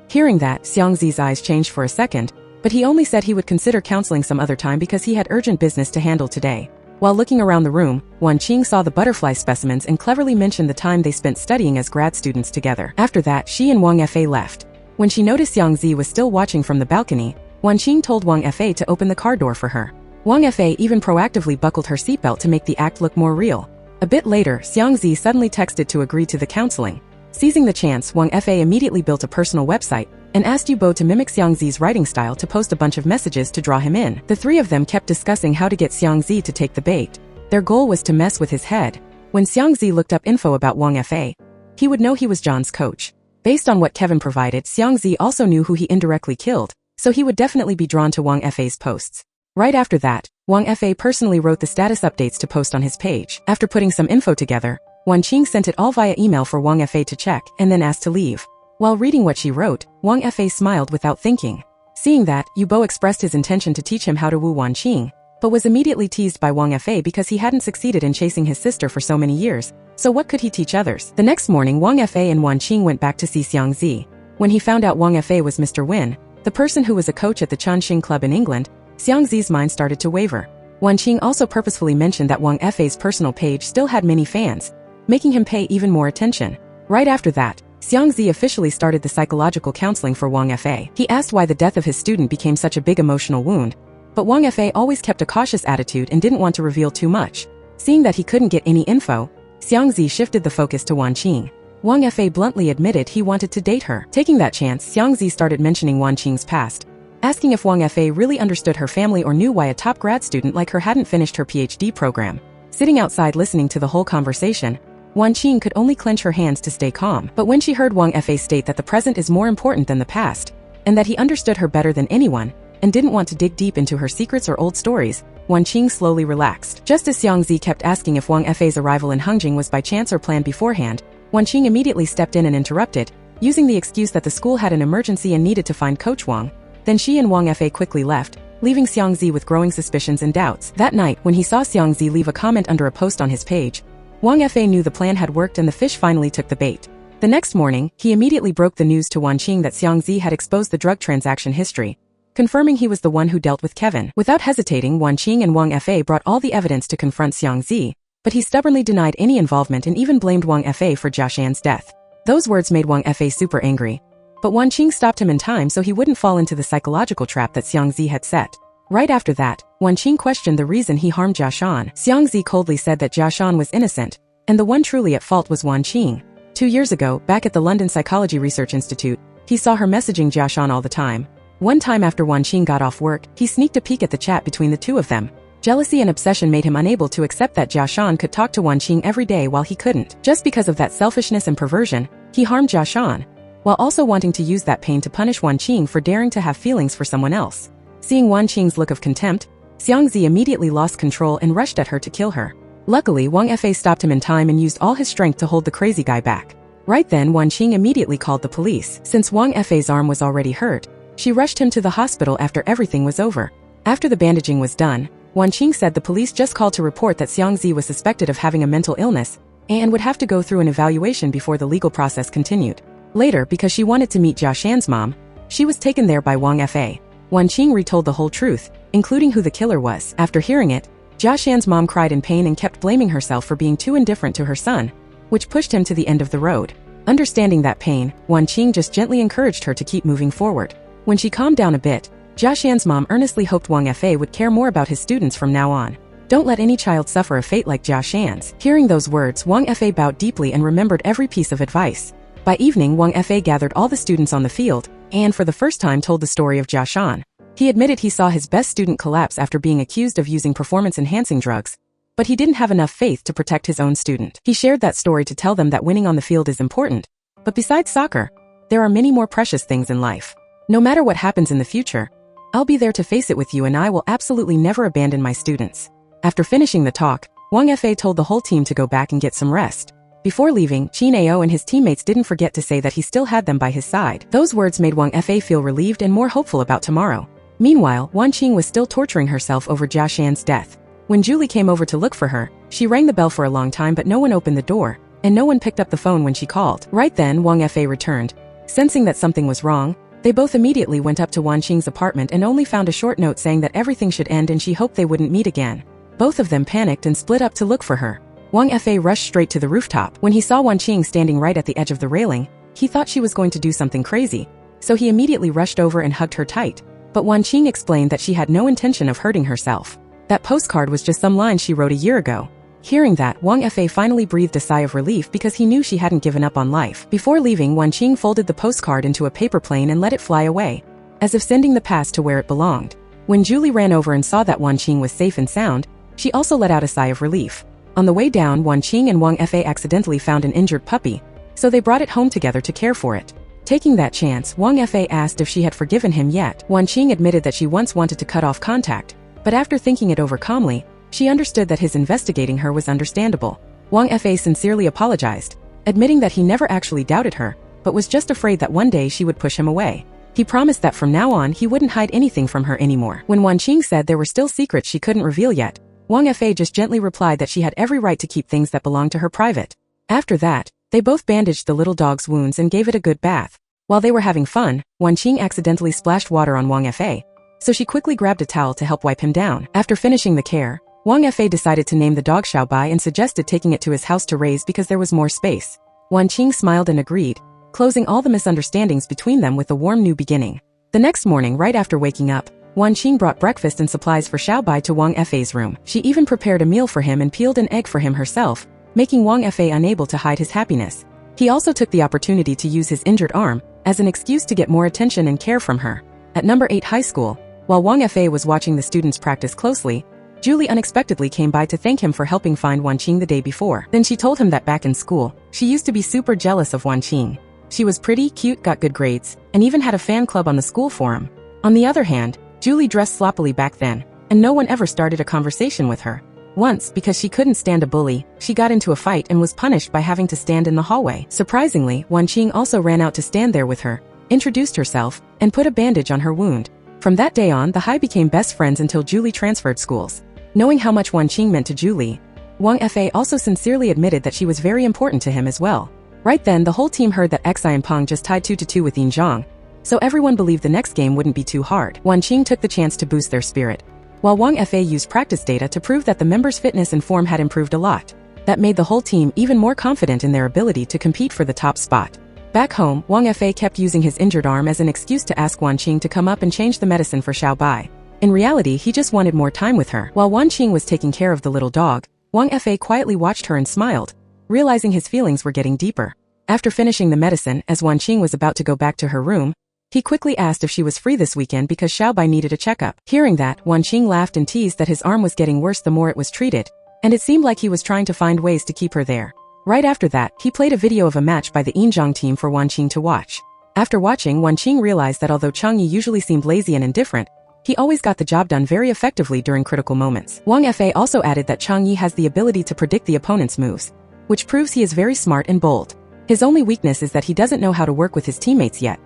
Hearing that, Xiang Zi's eyes changed for a second, but he only said he would consider counseling some other time because he had urgent business to handle today. While looking around the room, Wan Qing saw the butterfly specimens and cleverly mentioned the time they spent studying as grad students together. After that, she and Wang Fa left. When she noticed Xiang Zi was still watching from the balcony, Wan Qing told Wang Fa to open the car door for her. Wang Fa even proactively buckled her seatbelt to make the act look more real. A bit later, Xiang Zi suddenly texted to agree to the counseling. Seizing the chance, Wang Fa immediately built a personal website and asked Yu Bo to mimic Xiang Zi's writing style to post a bunch of messages to draw him in. The 3 of them kept discussing how to get Xiang Zi to take the bait. Their goal was to mess with his head. When Xiang Zi looked up info about Wang Fa, he would know he was John's coach. Based on what Kevin provided, Xiang Zi also knew who he indirectly killed, so he would definitely be drawn to Wang Fa's posts. Right after that, Wang Fa personally wrote the status updates to post on his page. After putting some info together, Wan Qing sent it all via email for Wang Fa to check and then asked to leave. While reading what she wrote, Wang Fa smiled without thinking. Seeing that, Yu Bo expressed his intention to teach him how to woo Wan Qing, but was immediately teased by Wang Fa because he hadn't succeeded in chasing his sister for so many years, so what could he teach others? The next morning, Wang Fa and Wan Qing went back to see Xiang Zi. When he found out Wang Fa was Mr. Win, the person who was a coach at the Changqing Club in England, Xiang Zi's mind started to waver. Wan Qing also purposefully mentioned that Wang Fa's personal page still had many fans, making him pay even more attention. Right after that, Xiang Zi officially started the psychological counseling for Wang Fa. He asked why the death of his student became such a big emotional wound, but Wang Fa always kept a cautious attitude and didn't want to reveal too much. Seeing that he couldn't get any info, Xiang Zi shifted the focus to Wan Qing. Wang Fa bluntly admitted he wanted to date her. Taking that chance, Xiang Zi started mentioning Wan Qing's past, asking if Wang Fa really understood her family or knew why a top grad student like her hadn't finished her PhD program. Sitting outside listening to the whole conversation, Wan Qing could only clench her hands to stay calm. But when she heard Wang Fa state that the present is more important than the past, and that he understood her better than anyone, and didn't want to dig deep into her secrets or old stories, Wan Qing slowly relaxed. Just as Xiang Zi kept asking if Wang Fa's arrival in Hengjing was by chance or planned beforehand, Wan Qing immediately stepped in and interrupted, using the excuse that the school had an emergency and needed to find Coach Wang. Then she and Wang Fa quickly left, leaving Xiang Zi with growing suspicions and doubts. That night, when he saw Xiang Zi leave a comment under a post on his page, Wang Fa knew the plan had worked and the fish finally took the bait. The next morning, he immediately broke the news to Wan Qing that Xiang Zi had exposed the drug transaction history, confirming he was the one who dealt with Kevin. Without hesitating, Wan Qing and Wang Fa brought all the evidence to confront Xiang Zi, but he stubbornly denied any involvement and even blamed Wang Fa for Jia Shan's death. Those words made Wang Fa super angry, but Wan Qing stopped him in time so he wouldn't fall into the psychological trap that Xiang Zi had set. Right after that, Wan Qing questioned the reason he harmed Jia Shan. Xiang Zi coldly said that Jia Shan was innocent, and the one truly at fault was Wan Qing. 2 years ago, back at the London Psychology Research Institute, he saw her messaging Jia Shan all the time. One time after Wan Qing got off work, he sneaked a peek at the chat between the two of them. Jealousy and obsession made him unable to accept that Jia Shan could talk to Wan Qing every day while he couldn't. Just because of that selfishness and perversion, he harmed Jia Shan, while also wanting to use that pain to punish Wan Qing for daring to have feelings for someone else. Seeing Wan Qing's look of contempt, Xiang Zi immediately lost control and rushed at her to kill her. Luckily, Wang Fa stopped him in time and used all his strength to hold the crazy guy back. Right then, Wan Qing immediately called the police. Since Wang Fa's arm was already hurt, she rushed him to the hospital after everything was over. After the bandaging was done, Wan Qing said the police just called to report that Xiang Zi was suspected of having a mental illness and would have to go through an evaluation before the legal process continued. Later, because she wanted to meet Jia Shan's mom, she was taken there by Wang Fa. Wan Qing retold the whole truth, including who the killer was. After hearing it, Jia Shan's mom cried in pain and kept blaming herself for being too indifferent to her son, which pushed him to the end of the road. Understanding that pain, Wan Qing just gently encouraged her to keep moving forward. When she calmed down a bit, Jia Shan's mom earnestly hoped Wang Fa would care more about his students from now on. Don't let any child suffer a fate like Jia Shan's. Hearing those words, Wang Fa bowed deeply and remembered every piece of advice. By evening, Wang Fa gathered all the students on the field, and for the first time told the story of Jia Shan. He admitted he saw his best student collapse after being accused of using performance-enhancing drugs, but he didn't have enough faith to protect his own student. He shared that story to tell them that winning on the field is important, but besides soccer, there are many more precious things in life. No matter what happens in the future, I'll be there to face it with you, and I will absolutely never abandon my students. After finishing the talk, Wang Fa told the whole team to go back and get some rest. Before leaving, Qin Ao and his teammates didn't forget to say that he still had them by his side. Those words made Wang Fa feel relieved and more hopeful about tomorrow. Meanwhile, Wan Qing was still torturing herself over Jia Shan's death. When Julie came over to look for her, she rang the bell for a long time, but no one opened the door, and no one picked up the phone when she called. Right then, Wang Fa returned. Sensing that something was wrong, they both immediately went up to Wan Qing's apartment and only found a short note saying that everything should end and she hoped they wouldn't meet again. Both of them panicked and split up to look for her. Wang Fa rushed straight to the rooftop. When he saw Wan Qing standing right at the edge of the railing, he thought she was going to do something crazy, so he immediately rushed over and hugged her tight. But Wan Qing explained that she had no intention of hurting herself. That postcard was just some lines she wrote a year ago. Hearing that, Wang Fa finally breathed a sigh of relief because he knew she hadn't given up on life. Before leaving, Wan Qing folded the postcard into a paper plane and let it fly away, as if sending the past to where it belonged. When Julie ran over and saw that Wan Qing was safe and sound, she also let out a sigh of relief. On the way down, Wan Qing and Wang Fa accidentally found an injured puppy, so they brought it home together to care for it. Taking that chance, Wang Fa asked if she had forgiven him yet. Wan Qing admitted that she once wanted to cut off contact, but after thinking it over calmly, she understood that his investigating her was understandable. Wang Fa sincerely apologized, admitting that he never actually doubted her, but was just afraid that one day she would push him away. He promised that from now on he wouldn't hide anything from her anymore. When Wan Qing said there were still secrets she couldn't reveal yet, Wang Fa just gently replied that she had every right to keep things that belonged to her private. After that, they both bandaged the little dog's wounds and gave it a good bath. While they were having fun, Wanqing accidentally splashed water on Wang Fa, so she quickly grabbed a towel to help wipe him down. After finishing the care, Wang Fa decided to name the dog Xiaobai and suggested taking it to his house to raise because there was more space. Wanqing smiled and agreed, closing all the misunderstandings between them with a warm new beginning. The next morning, right after waking up, Wanqing brought breakfast and supplies for Xiaobai to Wang Fa's room. She even prepared a meal for him and peeled an egg for him herself, making Wang Fa unable to hide his happiness. He also took the opportunity to use his injured arm as an excuse to get more attention and care from her. At number 8 high school, while Wang Fa was watching the students practice closely, Julie unexpectedly came by to thank him for helping find Wanqing the day before. Then she told him that back in school, she used to be super jealous of Wanqing. She was pretty, cute, got good grades, and even had a fan club on the school forum. On the other hand, Julie dressed sloppily back then, and no one ever started a conversation with her. Once, because she couldn't stand a bully, she got into a fight and was punished by having to stand in the hallway. Surprisingly, Wanqing also ran out to stand there with her, introduced herself, and put a bandage on her wound. From that day on, the Hai became best friends until Julie transferred schools. Knowing how much Wanqing meant to Julie, Wang Fa also sincerely admitted that she was very important to him as well. Right then, the whole team heard that Xi and Peng just tied 2-2 with Yin Zhang, so everyone believed the next game wouldn't be too hard. Wanqing took the chance to boost their spirit, while Wang Fa used practice data to prove that the members' fitness and form had improved a lot. That made the whole team even more confident in their ability to compete for the top spot. Back home, Wang Fa kept using his injured arm as an excuse to ask Wanqing to come up and change the medicine for Xiaobai. In reality, he just wanted more time with her. While Wanqing was taking care of the little dog, Wang Fa quietly watched her and smiled, realizing his feelings were getting deeper. After finishing the medicine, as Wanqing was about to go back to her room, he quickly asked if she was free this weekend because Xiaobai needed a checkup. Hearing that, Wanqing laughed and teased that his arm was getting worse the more it was treated, and it seemed like he was trying to find ways to keep her there. Right after that, he played a video of a match by the Yinzhang team for Wanqing to watch. After watching, Wanqing realized that although Changyi usually seemed lazy and indifferent, he always got the job done very effectively during critical moments. Wang Fa also added that Changyi has the ability to predict the opponent's moves, which proves he is very smart and bold. His only weakness is that he doesn't know how to work with his teammates yet.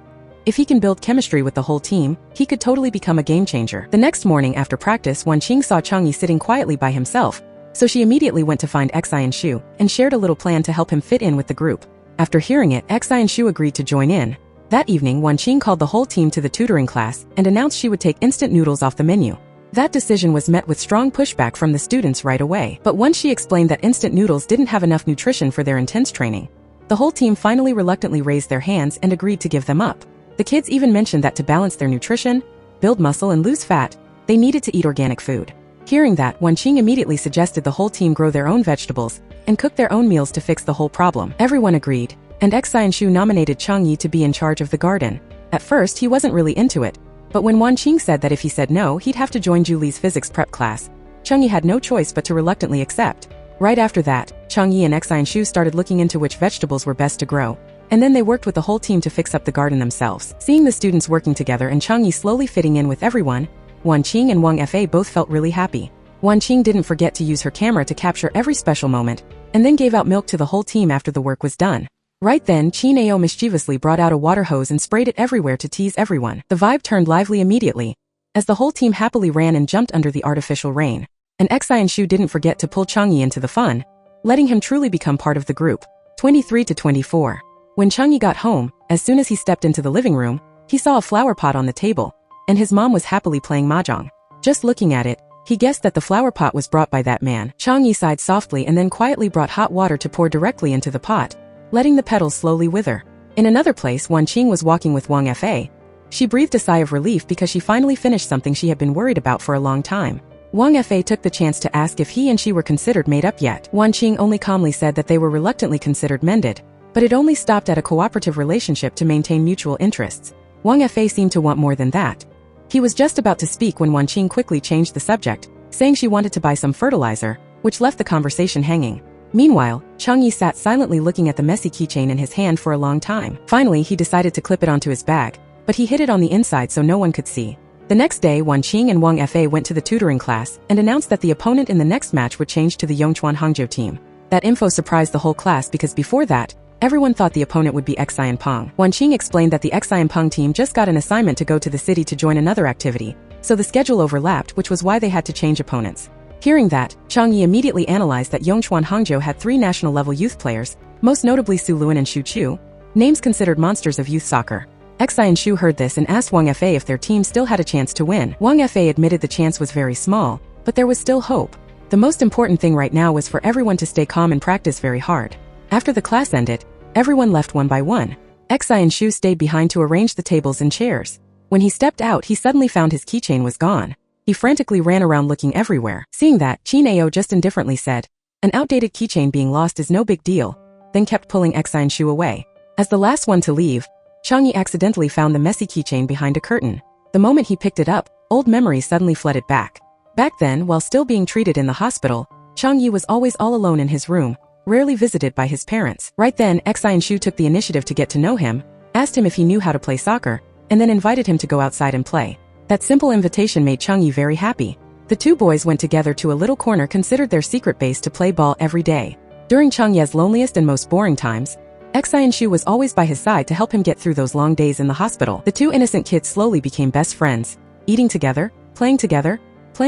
If he can build chemistry with the whole team, he could totally become a game changer. The next morning after practice, Wanqing saw Changyi sitting quietly by himself, so she immediately went to find Xi and Shu, and shared a little plan to help him fit in with the group. After hearing it, Xi and Shu agreed to join in. That evening, Wanqing called the whole team to the tutoring class and announced she would take instant noodles off the menu. That decision was met with strong pushback from the students right away. But once she explained that instant noodles didn't have enough nutrition for their intense training, the whole team finally reluctantly raised their hands and agreed to give them up. The kids even mentioned that to balance their nutrition, build muscle and lose fat, they needed to eat organic food. Hearing that, Wanqing immediately suggested the whole team grow their own vegetables and cook their own meals to fix the whole problem. Everyone agreed, and Xi and Shu nominated Changyi to be in charge of the garden. At first, he wasn't really into it, but when Wanqing said that if he said no, he'd have to join Julie's physics prep class, Changyi had no choice but to reluctantly accept. Right after that, Changyi and Xi and Shu started looking into which vegetables were best to grow, and then they worked with the whole team to fix up the garden themselves. Seeing the students working together and Changyi slowly fitting in with everyone, Wanqing and Wang Fa both felt really happy. Wanqing didn't forget to use her camera to capture every special moment, and then gave out milk to the whole team after the work was done. Right then, Qin Ao mischievously brought out a water hose and sprayed it everywhere to tease everyone. The vibe turned lively immediately, as the whole team happily ran and jumped under the artificial rain. And Xi and Shu didn't forget to pull Changyi into the fun, letting him truly become part of the group. 23-24. When Changyi got home, as soon as he stepped into the living room, he saw a flower pot on the table, and his mom was happily playing mahjong. Just looking at it, he guessed that the flower pot was brought by that man. Changyi sighed softly and then quietly brought hot water to pour directly into the pot, letting the petals slowly wither. In another place, Wanqing was walking with Wang Fa. She breathed a sigh of relief because she finally finished something she had been worried about for a long time. Wang Fa took the chance to ask if he and she were considered made up yet. Wanqing only calmly said that they were reluctantly considered mended, but it only stopped at a cooperative relationship to maintain mutual interests. Wang Fa seemed to want more than that. He was just about to speak when Wanqing quickly changed the subject, saying she wanted to buy some fertilizer, which left the conversation hanging. Meanwhile, Changyi sat silently looking at the messy keychain in his hand for a long time. Finally, he decided to clip it onto his bag, but he hid it on the inside so no one could see. The next day, Wanqing and Wang Fa went to the tutoring class and announced that the opponent in the next match would change to the Yongchuan Hangzhou team. That info surprised the whole class because before that, everyone thought the opponent would be Xi and Peng. Wanqing explained that the Xi and Peng team just got an assignment to go to the city to join another activity, so the schedule overlapped, which was why they had to change opponents. Hearing that, Changyi immediately analyzed that Yongchuan Hangzhou had 3 national-level youth players, most notably Su Luan and Shu Chu, names considered monsters of youth soccer. Xi and Shu heard this and asked Wang Fa if their team still had a chance to win. Wang Fa admitted the chance was very small, but there was still hope. The most important thing right now was for everyone to stay calm and practice very hard. After the class ended, everyone left one by one. Xi and Shu stayed behind to arrange the tables and chairs. When he stepped out, he suddenly found his keychain was gone. He frantically ran around looking everywhere. Seeing that, Chin Ao just indifferently said, "An outdated keychain being lost is no big deal," then kept pulling Xi and Shu away. As the last one to leave, Changyi accidentally found the messy keychain behind a curtain. The moment he picked it up, old memories suddenly flooded back. Back then, while still being treated in the hospital, Changyi was always all alone in his room, rarely visited by his parents. Right then, Xi and Shu took the initiative to get to know him, asked him if he knew how to play soccer, and then invited him to go outside and play. That simple invitation made Changyi very happy. The two boys went together to a little corner considered their secret base to play ball every day. During Changye's loneliest and most boring times, Xi and Shu was always by his side to help him get through those long days in the hospital. The two innocent kids slowly became best friends, eating together, playing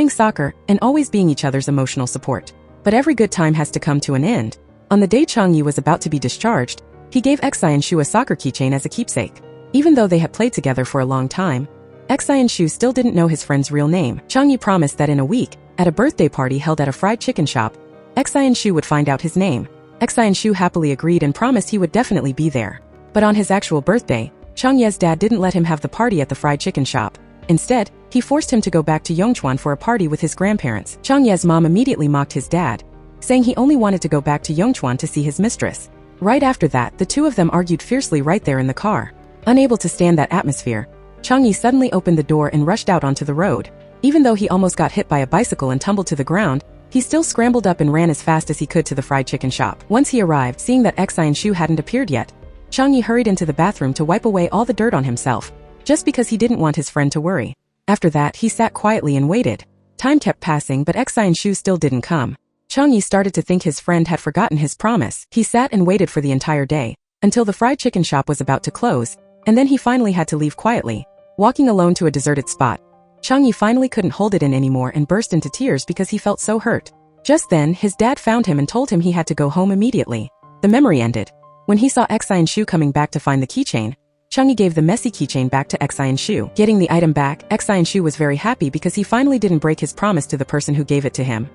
soccer, and always being each other's emotional support. But every good time has to come to an end. On the day Changyi was about to be discharged, he gave Xi and Shu a soccer keychain as a keepsake. Even though they had played together for a long time, Xi and Shu still didn't know his friend's real name. Changyi promised that in a week, at a birthday party held at a fried chicken shop, Xi and Shu would find out his name. Xi and Shu happily agreed and promised he would definitely be there. But on his actual birthday, Changye's dad didn't let him have the party at the fried chicken shop. Instead, he forced him to go back to Yongchuan for a party with his grandparents. Changye's mom immediately mocked his dad, saying he only wanted to go back to Yongchuan to see his mistress. Right after that, the two of them argued fiercely right there in the car. Unable to stand that atmosphere, Changyi suddenly opened the door and rushed out onto the road. Even though he almost got hit by a bicycle and tumbled to the ground, he still scrambled up and ran as fast as he could to the fried chicken shop. Once he arrived, seeing that Xi and Shu hadn't appeared yet, Changyi hurried into the bathroom to wipe away all the dirt on himself, just because he didn't want his friend to worry. After that, he sat quietly and waited. Time kept passing, but Xi and Shu still didn't come. Changyi started to think his friend had forgotten his promise. He sat and waited for the entire day, until the fried chicken shop was about to close, and then he finally had to leave quietly. Walking alone to a deserted spot, Changyi finally couldn't hold it in anymore and burst into tears because he felt so hurt. Just then, his dad found him and told him he had to go home immediately. The memory ended. When he saw Xi and Shu coming back to find the keychain, Changyi gave the messy keychain back to Xi and Shu. Getting the item back, Xi and Shu was very happy because he finally didn't break his promise to the person who gave it to him.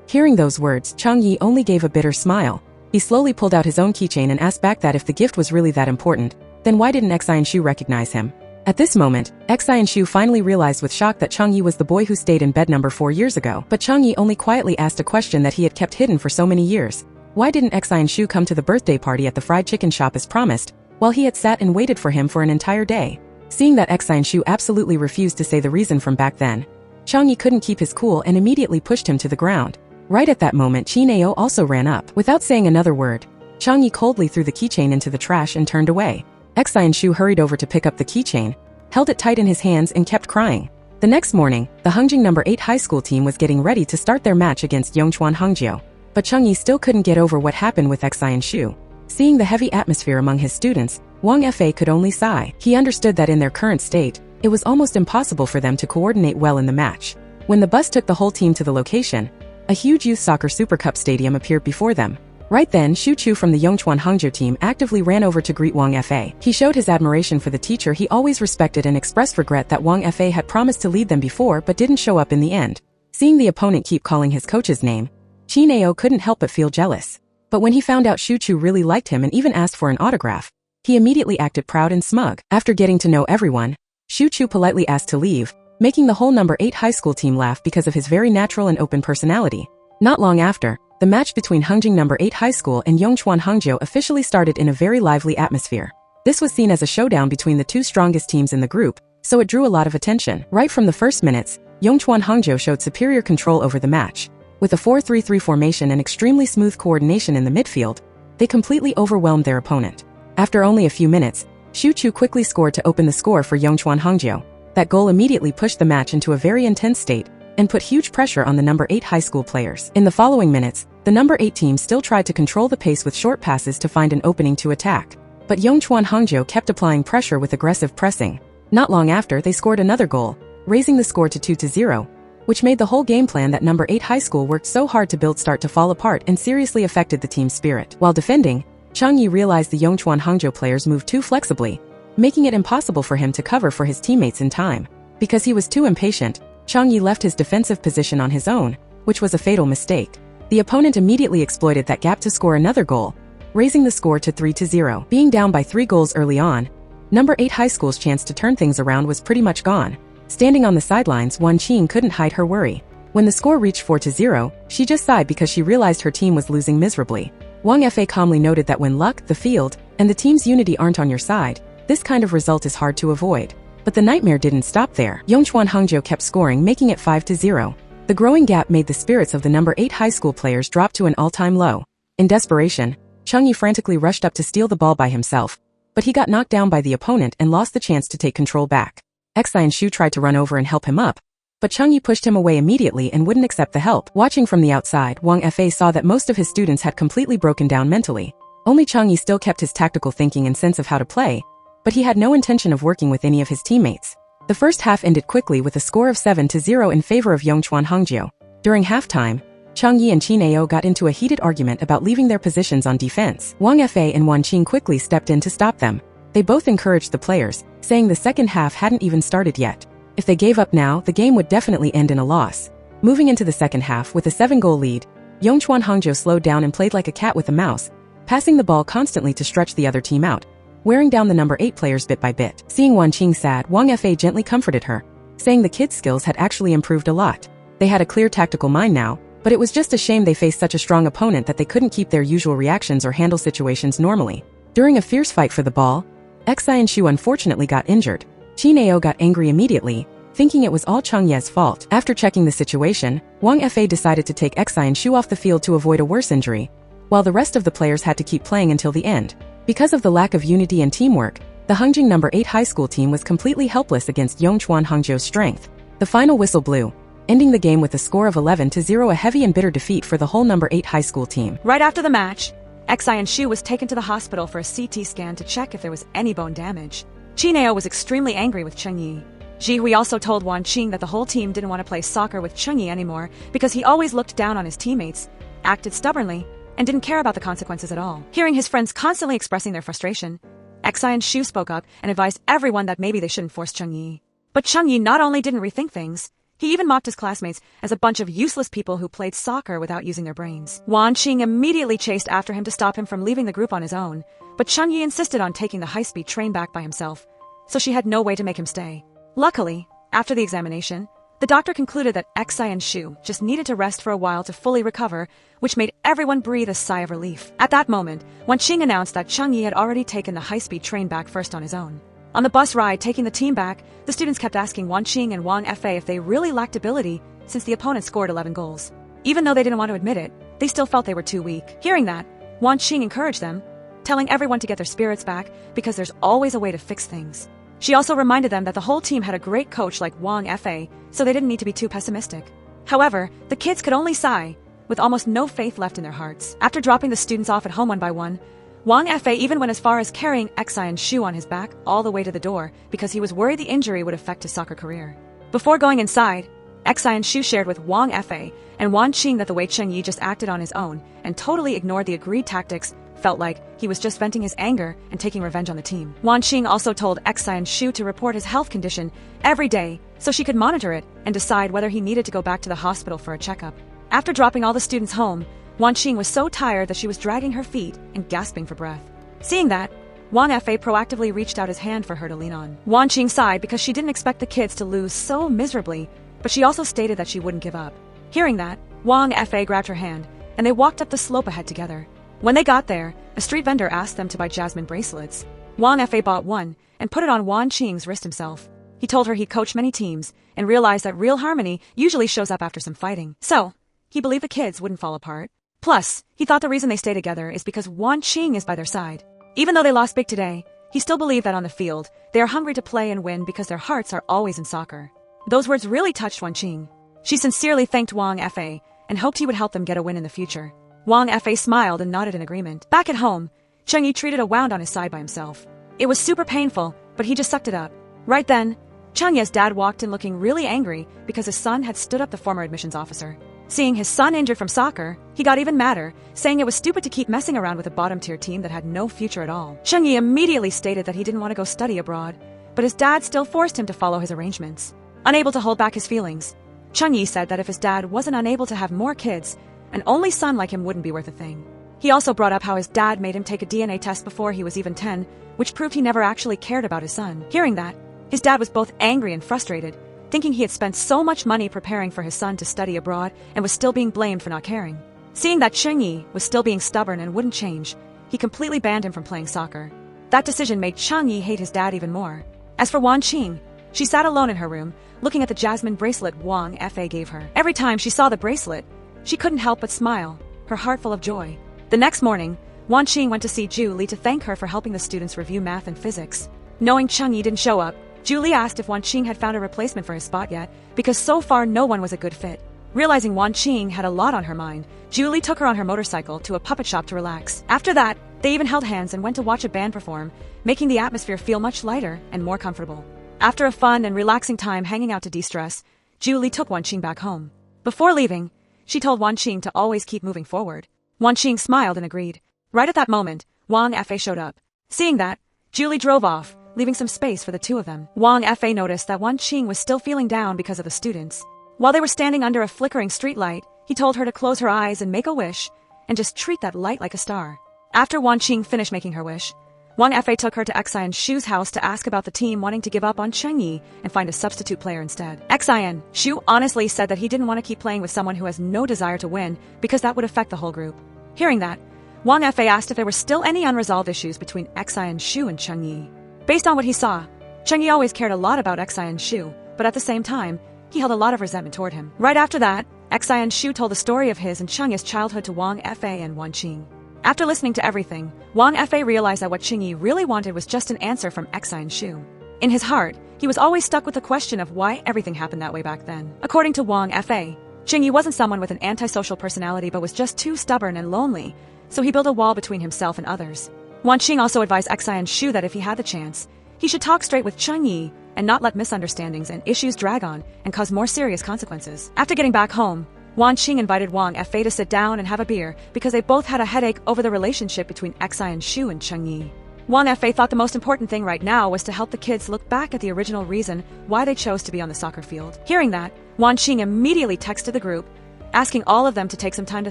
Hearing those words, Changyi only gave a bitter smile. He slowly pulled out his own keychain and asked back that if the gift was really that important, then why didn't Xi and Shu recognize him? At this moment, Xi and Shu finally realized with shock that Changyi was the boy who stayed in bed number 4 years ago. But Changyi only quietly asked a question that he had kept hidden for so many years. Why didn't Xi and Shu come to the birthday party at the fried chicken shop as promised, while he had sat and waited for him for an entire day? Seeing that Xi and Shu absolutely refused to say the reason from back then, Changyi couldn't keep his cool and immediately pushed him to the ground. Right at that moment, Chin Ao also ran up. Without saying another word, Changyi coldly threw the keychain into the trash and turned away. Xi and Shu hurried over to pick up the keychain, held it tight in his hands and kept crying. The next morning, the Hongjing No. 8 high school team was getting ready to start their match against Yongchuan Hongjio. But Changyi still couldn't get over what happened with Xi and Shu. Seeing the heavy atmosphere among his students, Wang Fa could only sigh. He understood that in their current state, it was almost impossible for them to coordinate well in the match. When the bus took the whole team to the location, a huge youth soccer Super Cup stadium appeared before them. Right then, Shu Chu from the Yongchuan Hongjio team actively ran over to greet Wang Fa. He showed his admiration for the teacher he always respected and expressed regret that Wang Fa had promised to lead them before but didn't show up in the end. Seeing the opponent keep calling his coach's name, Chin Ao couldn't help but feel jealous. But when he found out Shu Chu really liked him and even asked for an autograph, he immediately acted proud and smug. After getting to know everyone, Shu Chu politely asked to leave, making the whole No. 8 high school team laugh because of his very natural and open personality. Not long after, the match between Hongjing No. 8 High School and Yongchuan Hongjio officially started in a very lively atmosphere. This was seen as a showdown between the two strongest teams in the group, so it drew a lot of attention. Right from the first minutes, Yongchuan Hongjio showed superior control over the match. With a 4-3-3 formation and extremely smooth coordination in the midfield, they completely overwhelmed their opponent. After only a few minutes, Shu Chu quickly scored to open the score for Yongchuan Hongjio. That goal immediately pushed the match into a very intense state and put huge pressure on the No. 8 high school players. In the following minutes, the No. 8 team still tried to control the pace with short passes to find an opening to attack. But Yongchuan Hongjio kept applying pressure with aggressive pressing. Not long after, they scored another goal, raising the score to 2-0, which made the whole game plan that No. 8 high school worked so hard to build start to fall apart and seriously affected the team's spirit. While defending, Changyi realized the Yongchuan Hongjio players moved too flexibly, making it impossible for him to cover for his teammates in time. Because he was too impatient, Changyi left his defensive position on his own, which was a fatal mistake. The opponent immediately exploited that gap to score another goal, raising the score to 3-0. Being down by 3 goals early on, number 8 high school's chance to turn things around was pretty much gone. Standing on the sidelines, Wan Qing couldn't hide her worry. When the score reached 4-0, she just sighed because she realized her team was losing miserably. Wang Fa calmly noted that when luck, the field, and the team's unity aren't on your side, this kind of result is hard to avoid. But the nightmare didn't stop there. Yongchuan Hangzhou kept scoring, making it 5-0. The growing gap made the spirits of the number 8 high school players drop to an all-time low. In desperation, Changyi frantically rushed up to steal the ball by himself, but he got knocked down by the opponent and lost the chance to take control back. Xi and Shu tried to run over and help him up, but Changyi pushed him away immediately and wouldn't accept the help. Watching from the outside, Wang Fa saw that most of his students had completely broken down mentally. Only Changyi still kept his tactical thinking and sense of how to play, but he had no intention of working with any of his teammates. The first half ended quickly with a score of 7-0 in favor of Yongchuan Hangzhou. During halftime, Changyi and Qin Ao got into a heated argument about leaving their positions on defense. Wang Fa and Wan Qing quickly stepped in to stop them. They both encouraged the players, saying the second half hadn't even started yet. If they gave up now, the game would definitely end in a loss. Moving into the second half with a 7-goal lead, Yongchuan Hangzhou slowed down and played like a cat with a mouse, passing the ball constantly to stretch the other team out, wearing down the number 8 players bit by bit. Seeing Wan Qing sad, Wang Fa gently comforted her, saying the kids' skills had actually improved a lot. They had a clear tactical mind now, but it was just a shame they faced such a strong opponent that they couldn't keep their usual reactions or handle situations normally. During a fierce fight for the ball, Xi and Shu unfortunately got injured. Qin Ao got angry immediately, thinking it was all Changye's fault. After checking the situation, Wang Fa decided to take Xi and Shu off the field to avoid a worse injury, while the rest of the players had to keep playing until the end. Because of the lack of unity and teamwork, the Hangjing number 8 high school team was completely helpless against Yongchuan Hangzhou's strength. The final whistle blew, ending the game with a score of 11-0, a heavy and bitter defeat for the whole number 8 high school team. Right after the match, Xi and Shu was taken to the hospital for a CT scan to check if there was any bone damage. Qin Ao was extremely angry with Chengyi. Ji Hui also told Wan Qing that the whole team didn't want to play soccer with Chengyi anymore because he always looked down on his teammates, acted stubbornly, and didn't care about the consequences at all. Hearing his friends constantly expressing their frustration, Xi and Shu spoke up and advised everyone that maybe they shouldn't force Chengyi. But Chengyi not only didn't rethink things, he even mocked his classmates as a bunch of useless people who played soccer without using their brains. Wan Qing immediately chased after him to stop him from leaving the group on his own, but Chengyi insisted on taking the high-speed train back by himself, so she had no way to make him stay. Luckily, after the examination, the doctor concluded that Xi and Shu just needed to rest for a while to fully recover, which made everyone breathe a sigh of relief. At that moment, Wan Qing announced that Chengyi had already taken the high-speed train back first on his own. On the bus ride taking the team back, the students kept asking Wan Qing and Wang Fa if they really lacked ability since the opponent scored 11 goals. Even though they didn't want to admit it, they still felt they were too weak. Hearing that, Wan Qing encouraged them, telling everyone to get their spirits back because there's always a way to fix things. She also reminded them that the whole team had a great coach like Wang Fa, so they didn't need to be too pessimistic. However, the kids could only sigh, with almost no faith left in their hearts. After dropping the students off at home one by one, Wang Fa even went as far as carrying Xi and Shu on his back all the way to the door because he was worried the injury would affect his soccer career. Before going inside, Xi and Shu shared with Wang Fa and Wan Qing that the way Chengyi just acted on his own and totally ignored the agreed tactics felt like he was just venting his anger and taking revenge on the team. Wan Qing also told Xi and Shu to report his health condition every day so she could monitor it and decide whether he needed to go back to the hospital for a checkup. After dropping all the students home, Wan Qing was so tired that she was dragging her feet and gasping for breath. Seeing that, Wang Fa proactively reached out his hand for her to lean on. Wan Qing sighed because she didn't expect the kids to lose so miserably, but she also stated that she wouldn't give up. Hearing that, Wang Fa grabbed her hand, and they walked up the slope ahead together. When they got there, a street vendor asked them to buy jasmine bracelets. Wang Fa bought one and put it on Wan Qing's wrist himself. He told her he'd coached many teams and realized that real harmony usually shows up after some fighting. So, he believed the kids wouldn't fall apart. Plus, he thought the reason they stay together is because Wan Qing is by their side. Even though they lost big today, he still believed that on the field, they are hungry to play and win because their hearts are always in soccer. Those words really touched Wan Qing. She sincerely thanked Wang Fa and hoped he would help them get a win in the future. Wang Fa smiled and nodded in agreement. Back at home, Chengyi treated a wound on his side by himself. It was super painful, but he just sucked it up. Right then, Chengyi's dad walked in looking really angry because his son had stood up the former admissions officer. Seeing his son injured from soccer, he got even madder, saying it was stupid to keep messing around with a bottom-tier team that had no future at all. Chengyi immediately stated that he didn't want to go study abroad, but his dad still forced him to follow his arrangements. Unable to hold back his feelings, Chengyi said that if his dad wasn't unable to have more kids, an only son like him wouldn't be worth a thing. He also brought up how his dad made him take a DNA test before he was even 10, which proved he never actually cared about his son. Hearing that, his dad was both angry and frustrated, thinking he had spent so much money preparing for his son to study abroad and was still being blamed for not caring. Seeing that Chengyi was still being stubborn and wouldn't change, he completely banned him from playing soccer. That decision made Chengyi hate his dad even more. As for Wan Qing, she sat alone in her room, looking at the jasmine bracelet Wang Fa gave her. Every time she saw the bracelet, she couldn't help but smile, her heart full of joy. The next morning, Wan Qing went to see Zhu Li to thank her for helping the students review math and physics. Knowing Chengyi didn't show up, Zhu Li asked if Wan Qing had found a replacement for his spot yet, because so far no one was a good fit. Realizing Wan Qing had a lot on her mind, Zhu Li took her on her motorcycle to a puppet shop to relax. After that, they even held hands and went to watch a band perform, making the atmosphere feel much lighter and more comfortable. After a fun and relaxing time hanging out to de-stress, Zhu Li took Wan Qing back home. Before leaving, she told Wan Qing to always keep moving forward. Wan Qing smiled and agreed. Right at that moment, Wang Fa showed up. Seeing that, Zhu Li drove off, leaving some space for the two of them. Wang Fa noticed that Wan Qing was still feeling down because of the students. While they were standing under a flickering streetlight, he told her to close her eyes and make a wish, and just treat that light like a star. After Wan Qing finished making her wish, Wang Fa took her to Xian Shu's house to ask about the team wanting to give up on Chengyi and find a substitute player instead. Xian Shu honestly said that he didn't want to keep playing with someone who has no desire to win because that would affect the whole group. Hearing that, Wang Fa asked if there were still any unresolved issues between Xian Shu and Chengyi. Based on what he saw, Chengyi always cared a lot about Xian Shu, but at the same time, he held a lot of resentment toward him. Right after that, Xian Shu told the story of his and Chengyi's childhood to Wang Fa and Wan Qing. After listening to everything, Wang Fa realized that what Chengyi really wanted was just an answer from Xian Shu. In his heart, he was always stuck with the question of why everything happened that way back then. According to Wang Fa, Chengyi wasn't someone with an antisocial personality but was just too stubborn and lonely, so he built a wall between himself and others. Wan Qing also advised Xian Shu that if he had the chance, he should talk straight with Chengyi and not let misunderstandings and issues drag on and cause more serious consequences. After getting back home, Wan Qing invited Wang Fa to sit down and have a beer because they both had a headache over the relationship between Xian Shu and Chengyi. Wang Fa thought the most important thing right now was to help the kids look back at the original reason why they chose to be on the soccer field. Hearing that, Wan Qing immediately texted the group, asking all of them to take some time to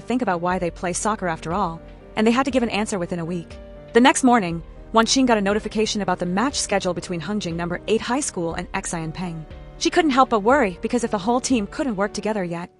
think about why they play soccer after all, and they had to give an answer within a week. The next morning, Wan Qing got a notification about the match schedule between Hengjing No. 8 High School and Xian Peng. She couldn't help but worry because if the whole team couldn't work together yet,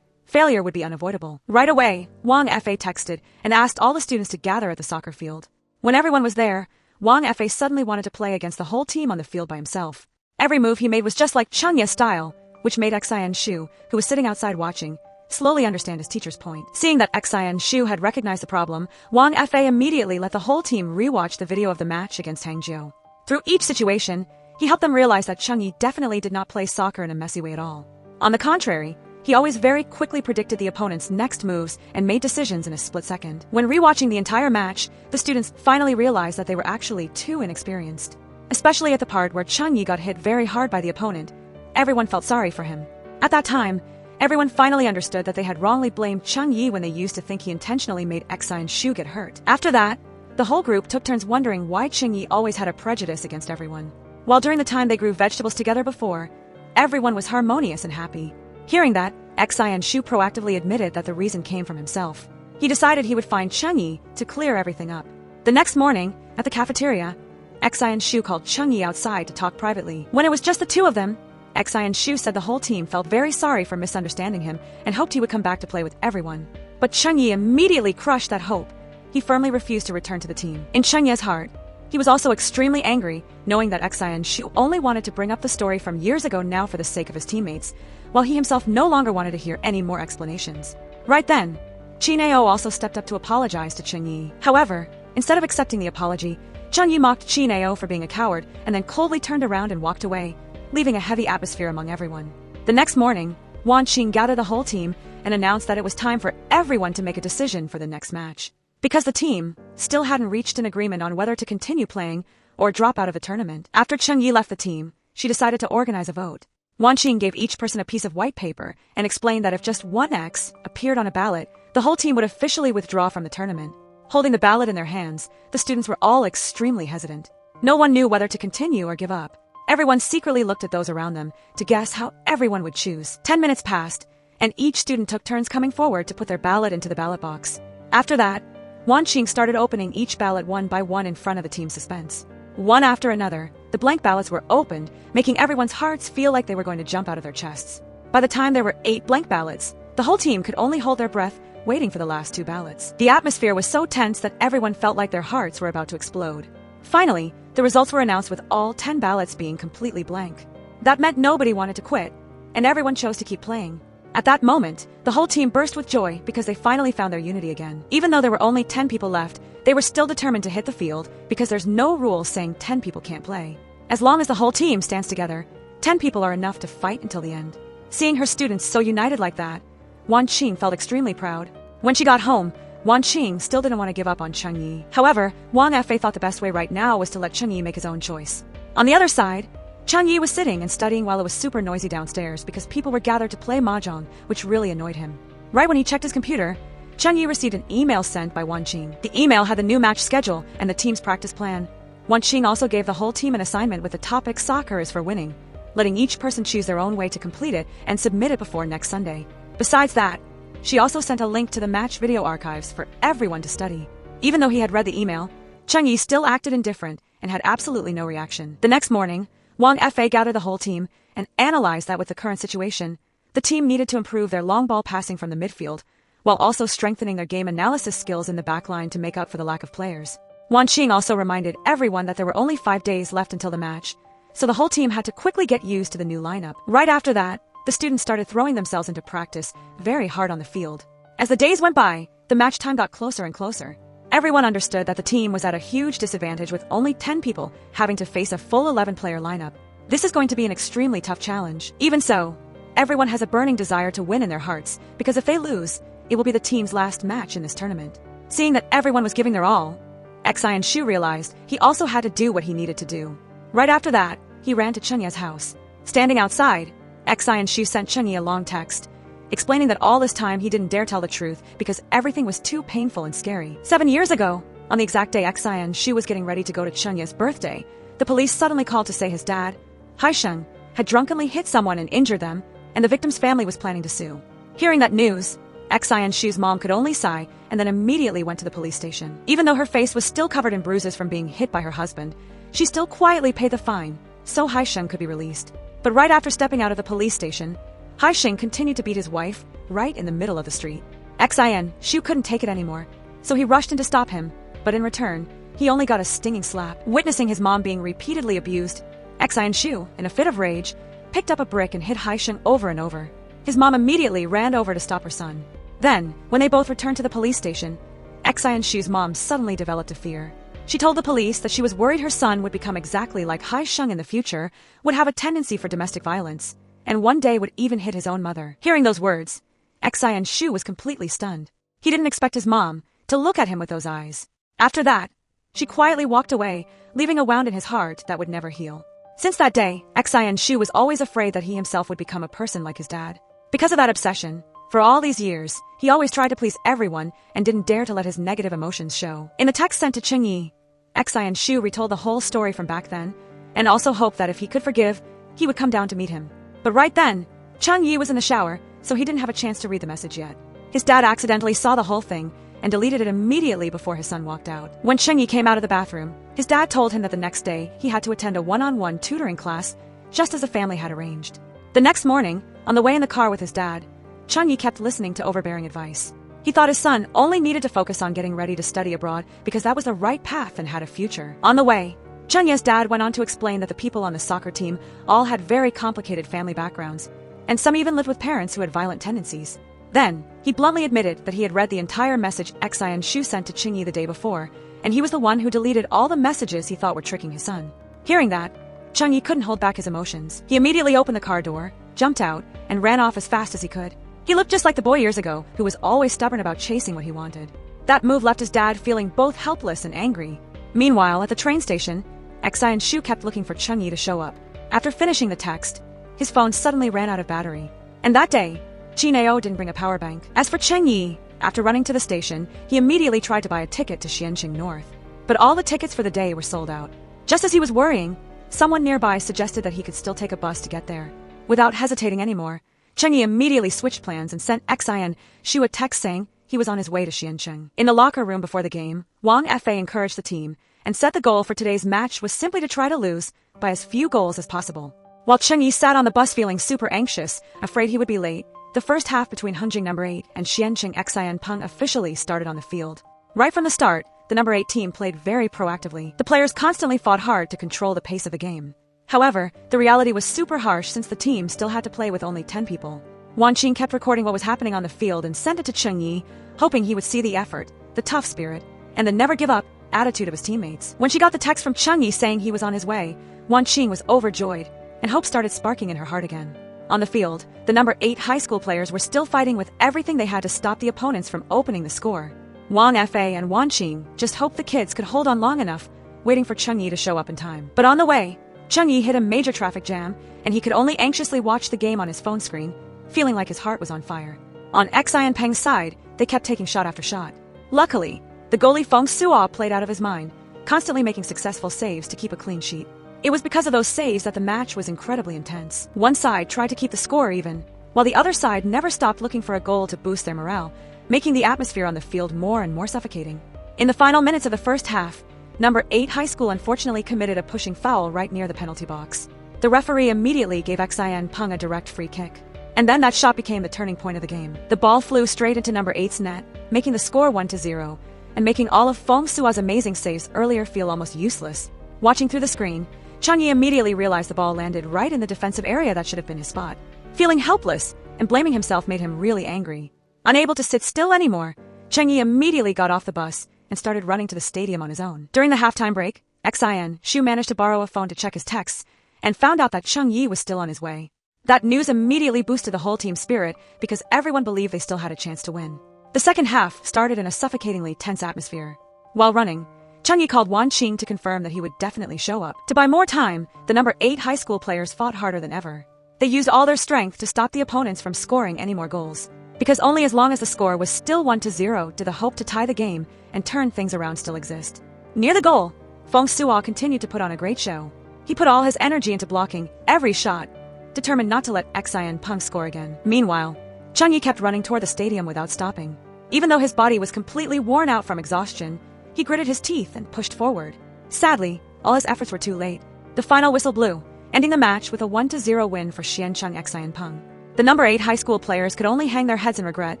failure would be unavoidable. Right away, Wang Fa texted and asked all the students to gather at the soccer field. When everyone was there, Wang Fa suddenly wanted to play against the whole team on the field by himself. Every move he made was just like Chengyi's style, which made Xian Shu, who was sitting outside watching, slowly understand his teacher's point. Seeing that Xian Shu had recognized the problem, Wang Fa immediately let the whole team rewatch the video of the match against Hangzhou. Through each situation, he helped them realize that Chengyi definitely did not play soccer in a messy way at all. On the contrary, he always very quickly predicted the opponent's next moves and made decisions in a split second. When rewatching the entire match, the students finally realized that they were actually too inexperienced. Especially at the part where Chengyi got hit very hard by the opponent, everyone felt sorry for him. At that time, everyone finally understood that they had wrongly blamed Chengyi when they used to think he intentionally made Xian Shu get hurt. After that, the whole group took turns wondering why Chengyi always had a prejudice against everyone. While during the time they grew vegetables together before, everyone was harmonious and happy. Hearing that, Xian Shu proactively admitted that the reason came from himself. He decided he would find Chengyi to clear everything up. The next morning, at the cafeteria, Xian Shu called Chengyi outside to talk privately. When it was just the two of them, Xian Shu said the whole team felt very sorry for misunderstanding him and hoped he would come back to play with everyone. But Chengyi immediately crushed that hope. He firmly refused to return to the team. In Chengyi's heart, he was also extremely angry, knowing that Xian Shu only wanted to bring up the story from years ago now for the sake of his teammates, while he himself no longer wanted to hear any more explanations. Right then, Chineo also stepped up to apologize to Chengyi. However, instead of accepting the apology, Chengyi mocked Chineo for being a coward and then coldly turned around and walked away, leaving a heavy atmosphere among everyone. The next morning, Wan Qing gathered the whole team and announced that it was time for everyone to make a decision for the next match. Because the team still hadn't reached an agreement on whether to continue playing or drop out of the tournament. After Chengyi left the team, she decided to organize a vote. Wan Qing gave each person a piece of white paper and explained that if just one X appeared on a ballot, the whole team would officially withdraw from the tournament. Holding the ballot in their hands, the students were all extremely hesitant. No one knew whether to continue or give up. Everyone secretly looked at those around them to guess how everyone would choose. 10 minutes passed, and each student took turns coming forward to put their ballot into the ballot box. After that, Wan Qing started opening each ballot one by one in front of the team's suspense. One after another, the blank ballots were opened, making everyone's hearts feel like they were going to jump out of their chests. By the time there were 8 blank ballots, the whole team could only hold their breath, waiting for the last 2 ballots. The atmosphere was so tense that everyone felt like their hearts were about to explode. Finally, the results were announced with all 10 ballots being completely blank. That meant nobody wanted to quit, and everyone chose to keep playing. At that moment, the whole team burst with joy because they finally found their unity again. Even though there were only 10 people left, they were still determined to hit the field because there's no rule saying 10 people can't play. As long as the whole team stands together, 10 people are enough to fight until the end. Seeing her students so united like that, Wan Qing felt extremely proud. When she got home, Wan Qing still didn't want to give up on Chengyi. However, Wang Fa thought the best way right now was to let Chengyi make his own choice. On the other side, Chengyi was sitting and studying while it was super noisy downstairs because people were gathered to play mahjong, which really annoyed him. Right when he checked his computer, Chengyi received an email sent by Wan Qing. The email had the new match schedule and the team's practice plan. Wan Qing also gave the whole team an assignment with the topic "Soccer is for winning," letting each person choose their own way to complete it and submit it before next Sunday. Besides that, she also sent a link to the match video archives for everyone to study. Even though he had read the email, Chengyi still acted indifferent and had absolutely no reaction. The next morning, Wang Fa gathered the whole team and analyzed that with the current situation, the team needed to improve their long ball passing from the midfield, while also strengthening their game analysis skills in the backline to make up for the lack of players. Wan Qing also reminded everyone that there were only 5 days left until the match, so the whole team had to quickly get used to the new lineup. Right after that, the students started throwing themselves into practice very hard on the field. As the days went by, the match time got closer and closer. Everyone understood that the team was at a huge disadvantage with only 10 people having to face a full 11-player lineup. This is going to be an extremely tough challenge. Even so, everyone has a burning desire to win in their hearts, because if they lose, it will be the team's last match in this tournament. Seeing that everyone was giving their all, Xian Shu realized he also had to do what he needed to do. Right after that, he ran to Chunya's house. Standing outside, Xian Shu sent Chunyi a long text, explaining that all this time he didn't dare tell the truth because everything was too painful and scary. 7 years ago, on the exact day Xian Shu was getting ready to go to Chunya's birthday, the police suddenly called to say his dad, Haisheng, had drunkenly hit someone and injured them, and the victim's family was planning to sue. Hearing that news, Xian Shu's mom could only sigh and then immediately went to the police station. Even though her face was still covered in bruises from being hit by her husband, she still quietly paid the fine, so Haisheng could be released. But right after stepping out of the police station, Haisheng continued to beat his wife right in the middle of the street. Xian Shu couldn't take it anymore, so he rushed in to stop him, but in return, he only got a stinging slap. Witnessing his mom being repeatedly abused, Xian Shu, in a fit of rage, picked up a brick and hit Haisheng over and over. His mom immediately ran over to stop her son. Then, when they both returned to the police station, Xian Shu's mom suddenly developed a fear. She told the police that she was worried her son would become exactly like Haisheng in the future, would have a tendency for domestic violence, and one day would even hit his own mother. Hearing those words, Xian Shu was completely stunned. He didn't expect his mom to look at him with those eyes. After that, she quietly walked away, leaving a wound in his heart that would never heal. Since that day, Xian Shu was always afraid that he himself would become a person like his dad. Because of that obsession, for all these years, he always tried to please everyone and didn't dare to let his negative emotions show. In the text sent to Chengyi, Xian Shu retold the whole story from back then, and also hoped that if he could forgive, he would come down to meet him. But right then, Chengyi was in the shower, so he didn't have a chance to read the message yet. His dad accidentally saw the whole thing and deleted it immediately before his son walked out. When Chengyi came out of the bathroom, his dad told him that the next day he had to attend a one-on-one tutoring class, just as the family had arranged. The next morning, on the way in the car with his dad, Chengyi kept listening to overbearing advice. He thought his son only needed to focus on getting ready to study abroad because that was the right path and had a future. On the way, Chengyi's dad went on to explain that the people on the soccer team all had very complicated family backgrounds, and some even lived with parents who had violent tendencies. Then, he bluntly admitted that he had read the entire message Xian Shu sent to Chengyi the day before, and he was the one who deleted all the messages he thought were tricking his son. Hearing that, Chengyi couldn't hold back his emotions. He immediately opened the car door, jumped out, and ran off as fast as he could. He looked just like the boy years ago, who was always stubborn about chasing what he wanted. That move left his dad feeling both helpless and angry. Meanwhile, at the train station, Xian Shu kept looking for Chengyi to show up. After finishing the text, his phone suddenly ran out of battery. And that day, Chineo didn't bring a power bank. As for Cheng Yi, after running to the station, he immediately tried to buy a ticket to Xianqing North. But all the tickets for the day were sold out. Just as he was worrying, someone nearby suggested that he could still take a bus to get there. Without hesitating anymore, Cheng Yi immediately switched plans and sent Xian Shu a text saying he was on his way to Xianqing. In the locker room before the game, Wang Fa encouraged the team and said the goal for today's match was simply to try to lose by as few goals as possible. While Cheng Yi sat on the bus feeling super anxious, afraid he would be late, the first half between Hunjing No. 8 and Xianqing Xian Peng officially started on the field. Right from the start, the No. 8 team played very proactively. The players constantly fought hard to control the pace of the game. However, the reality was super harsh since the team still had to play with only 10 people. Wan Qing kept recording what was happening on the field and sent it to Cheng Yi, hoping he would see the effort, the tough spirit, and the never-give-up attitude of his teammates. When she got the text from Cheng Yi saying he was on his way, Wan Qing was overjoyed, and hope started sparking in her heart again. On the field, the No. 8 high school players were still fighting with everything they had to stop the opponents from opening the score. Wang Fa and Wan Qing just hoped the kids could hold on long enough, waiting for Cheng Yi to show up in time. But on the way, Cheng Yi hit a major traffic jam, and he could only anxiously watch the game on his phone screen, feeling like his heart was on fire. On Xian Peng's side, they kept taking shot after shot. Luckily, the goalie Feng Suo played out of his mind, constantly making successful saves to keep a clean sheet. It was because of those saves that the match was incredibly intense. One side tried to keep the score even, while the other side never stopped looking for a goal to boost their morale, making the atmosphere on the field more and more suffocating. In the final minutes of the first half, No. 8 high school unfortunately committed a pushing foul right near the penalty box. The referee immediately gave Xian Peng a direct free kick. And then that shot became the turning point of the game. The ball flew straight into No. 8's net, making the score 1-0, and making all of Feng Suo's amazing saves earlier feel almost useless. Watching through the screen, Cheng Yi immediately realized the ball landed right in the defensive area that should have been his spot. Feeling helpless and blaming himself made him really angry. Unable to sit still anymore, Cheng Yi immediately got off the bus and started running to the stadium on his own. During the halftime break, Xian Shu managed to borrow a phone to check his texts and found out that Cheng Yi was still on his way. That news immediately boosted the whole team's spirit because everyone believed they still had a chance to win. The second half started in a suffocatingly tense atmosphere. While running, Cheng Yi called Wan Qing to confirm that he would definitely show up. To buy more time, the No. 8 high school players fought harder than ever. They used all their strength to stop the opponents from scoring any more goals. Because only as long as the score was still 1-0 did the hope to tie the game and turn things around still exist. Near the goal, Feng Suo continued to put on a great show. He put all his energy into blocking every shot, determined not to let Xian Peng score again. Meanwhile, Cheng Yi kept running toward the stadium without stopping. Even though his body was completely worn out from exhaustion, he gritted his teeth and pushed forward. Sadly, all his efforts were too late. The final whistle blew, ending the match with a 1-0 win for Xianqing Xian Peng. The No. 8 high school players could only hang their heads in regret.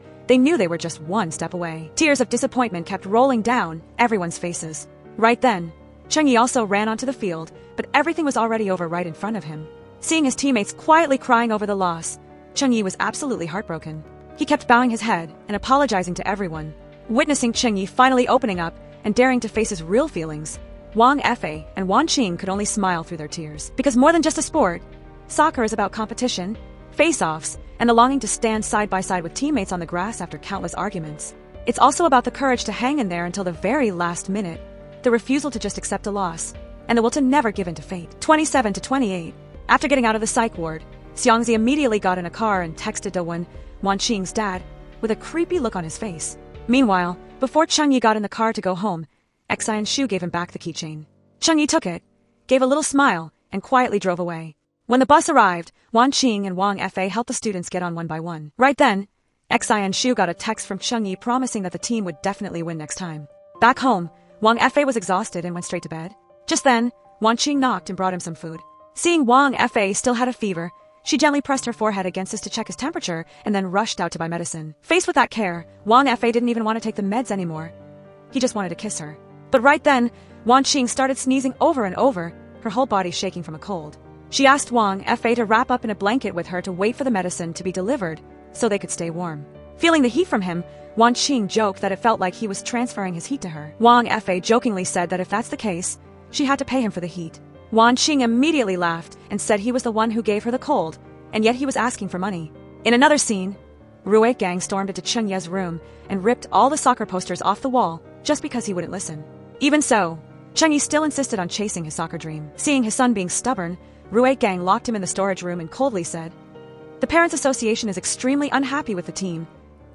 They knew they were just one step away. Tears of disappointment kept rolling down everyone's faces. Right then, Cheng Yi also ran onto the field, but everything was already over right in front of him. Seeing his teammates quietly crying over the loss, Cheng Yi was absolutely heartbroken. He kept bowing his head and apologizing to everyone. Witnessing Cheng Yi finally opening up and daring to face his real feelings, Wang Fa and Wan Qing could only smile through their tears. Because more than just a sport, soccer is about competition, face-offs, and the longing to stand side by side with teammates on the grass after countless arguments. It's also about the courage to hang in there until the very last minute, the refusal to just accept a loss, and the will to never give in to fate. 27-28. After getting out of the psych ward, Xiangzi immediately got in a car and texted Dawen, Wan Qing's dad, with a creepy look on his face. Meanwhile, before Cheng Yi got in the car to go home, Xian Shu gave him back the keychain. Cheng Yi took it, gave a little smile, and quietly drove away. When the bus arrived, Wan Qing and Wang Fa helped the students get on one by one. Right then, Xian Shu got a text from Cheng Yi promising that the team would definitely win next time. Back home, Wang Fa was exhausted and went straight to bed. Just then, Wan Qing knocked and brought him some food. Seeing Wang Fa still had a fever, she gently pressed her forehead against his to check his temperature and then rushed out to buy medicine. Faced with that care, Wang Fa didn't even want to take the meds anymore. He just wanted to kiss her. But right then, Wan Qing started sneezing over and over, her whole body shaking from a cold. She asked Wang Fa to wrap up in a blanket with her to wait for the medicine to be delivered so they could stay warm. Feeling the heat from him, Wan Qing joked that it felt like he was transferring his heat to her. Wang Fa jokingly said that if that's the case, she had to pay him for the heat. Wan Qing immediately laughed and said he was the one who gave her the cold, and yet he was asking for money. In another scene, Ruei Gang stormed into Cheng Ye's room and ripped all the soccer posters off the wall just because he wouldn't listen. Even so, Cheng Yi still insisted on chasing his soccer dream. Seeing his son being stubborn, Rue Gang locked him in the storage room and coldly said, "The Parents Association is extremely unhappy with the team.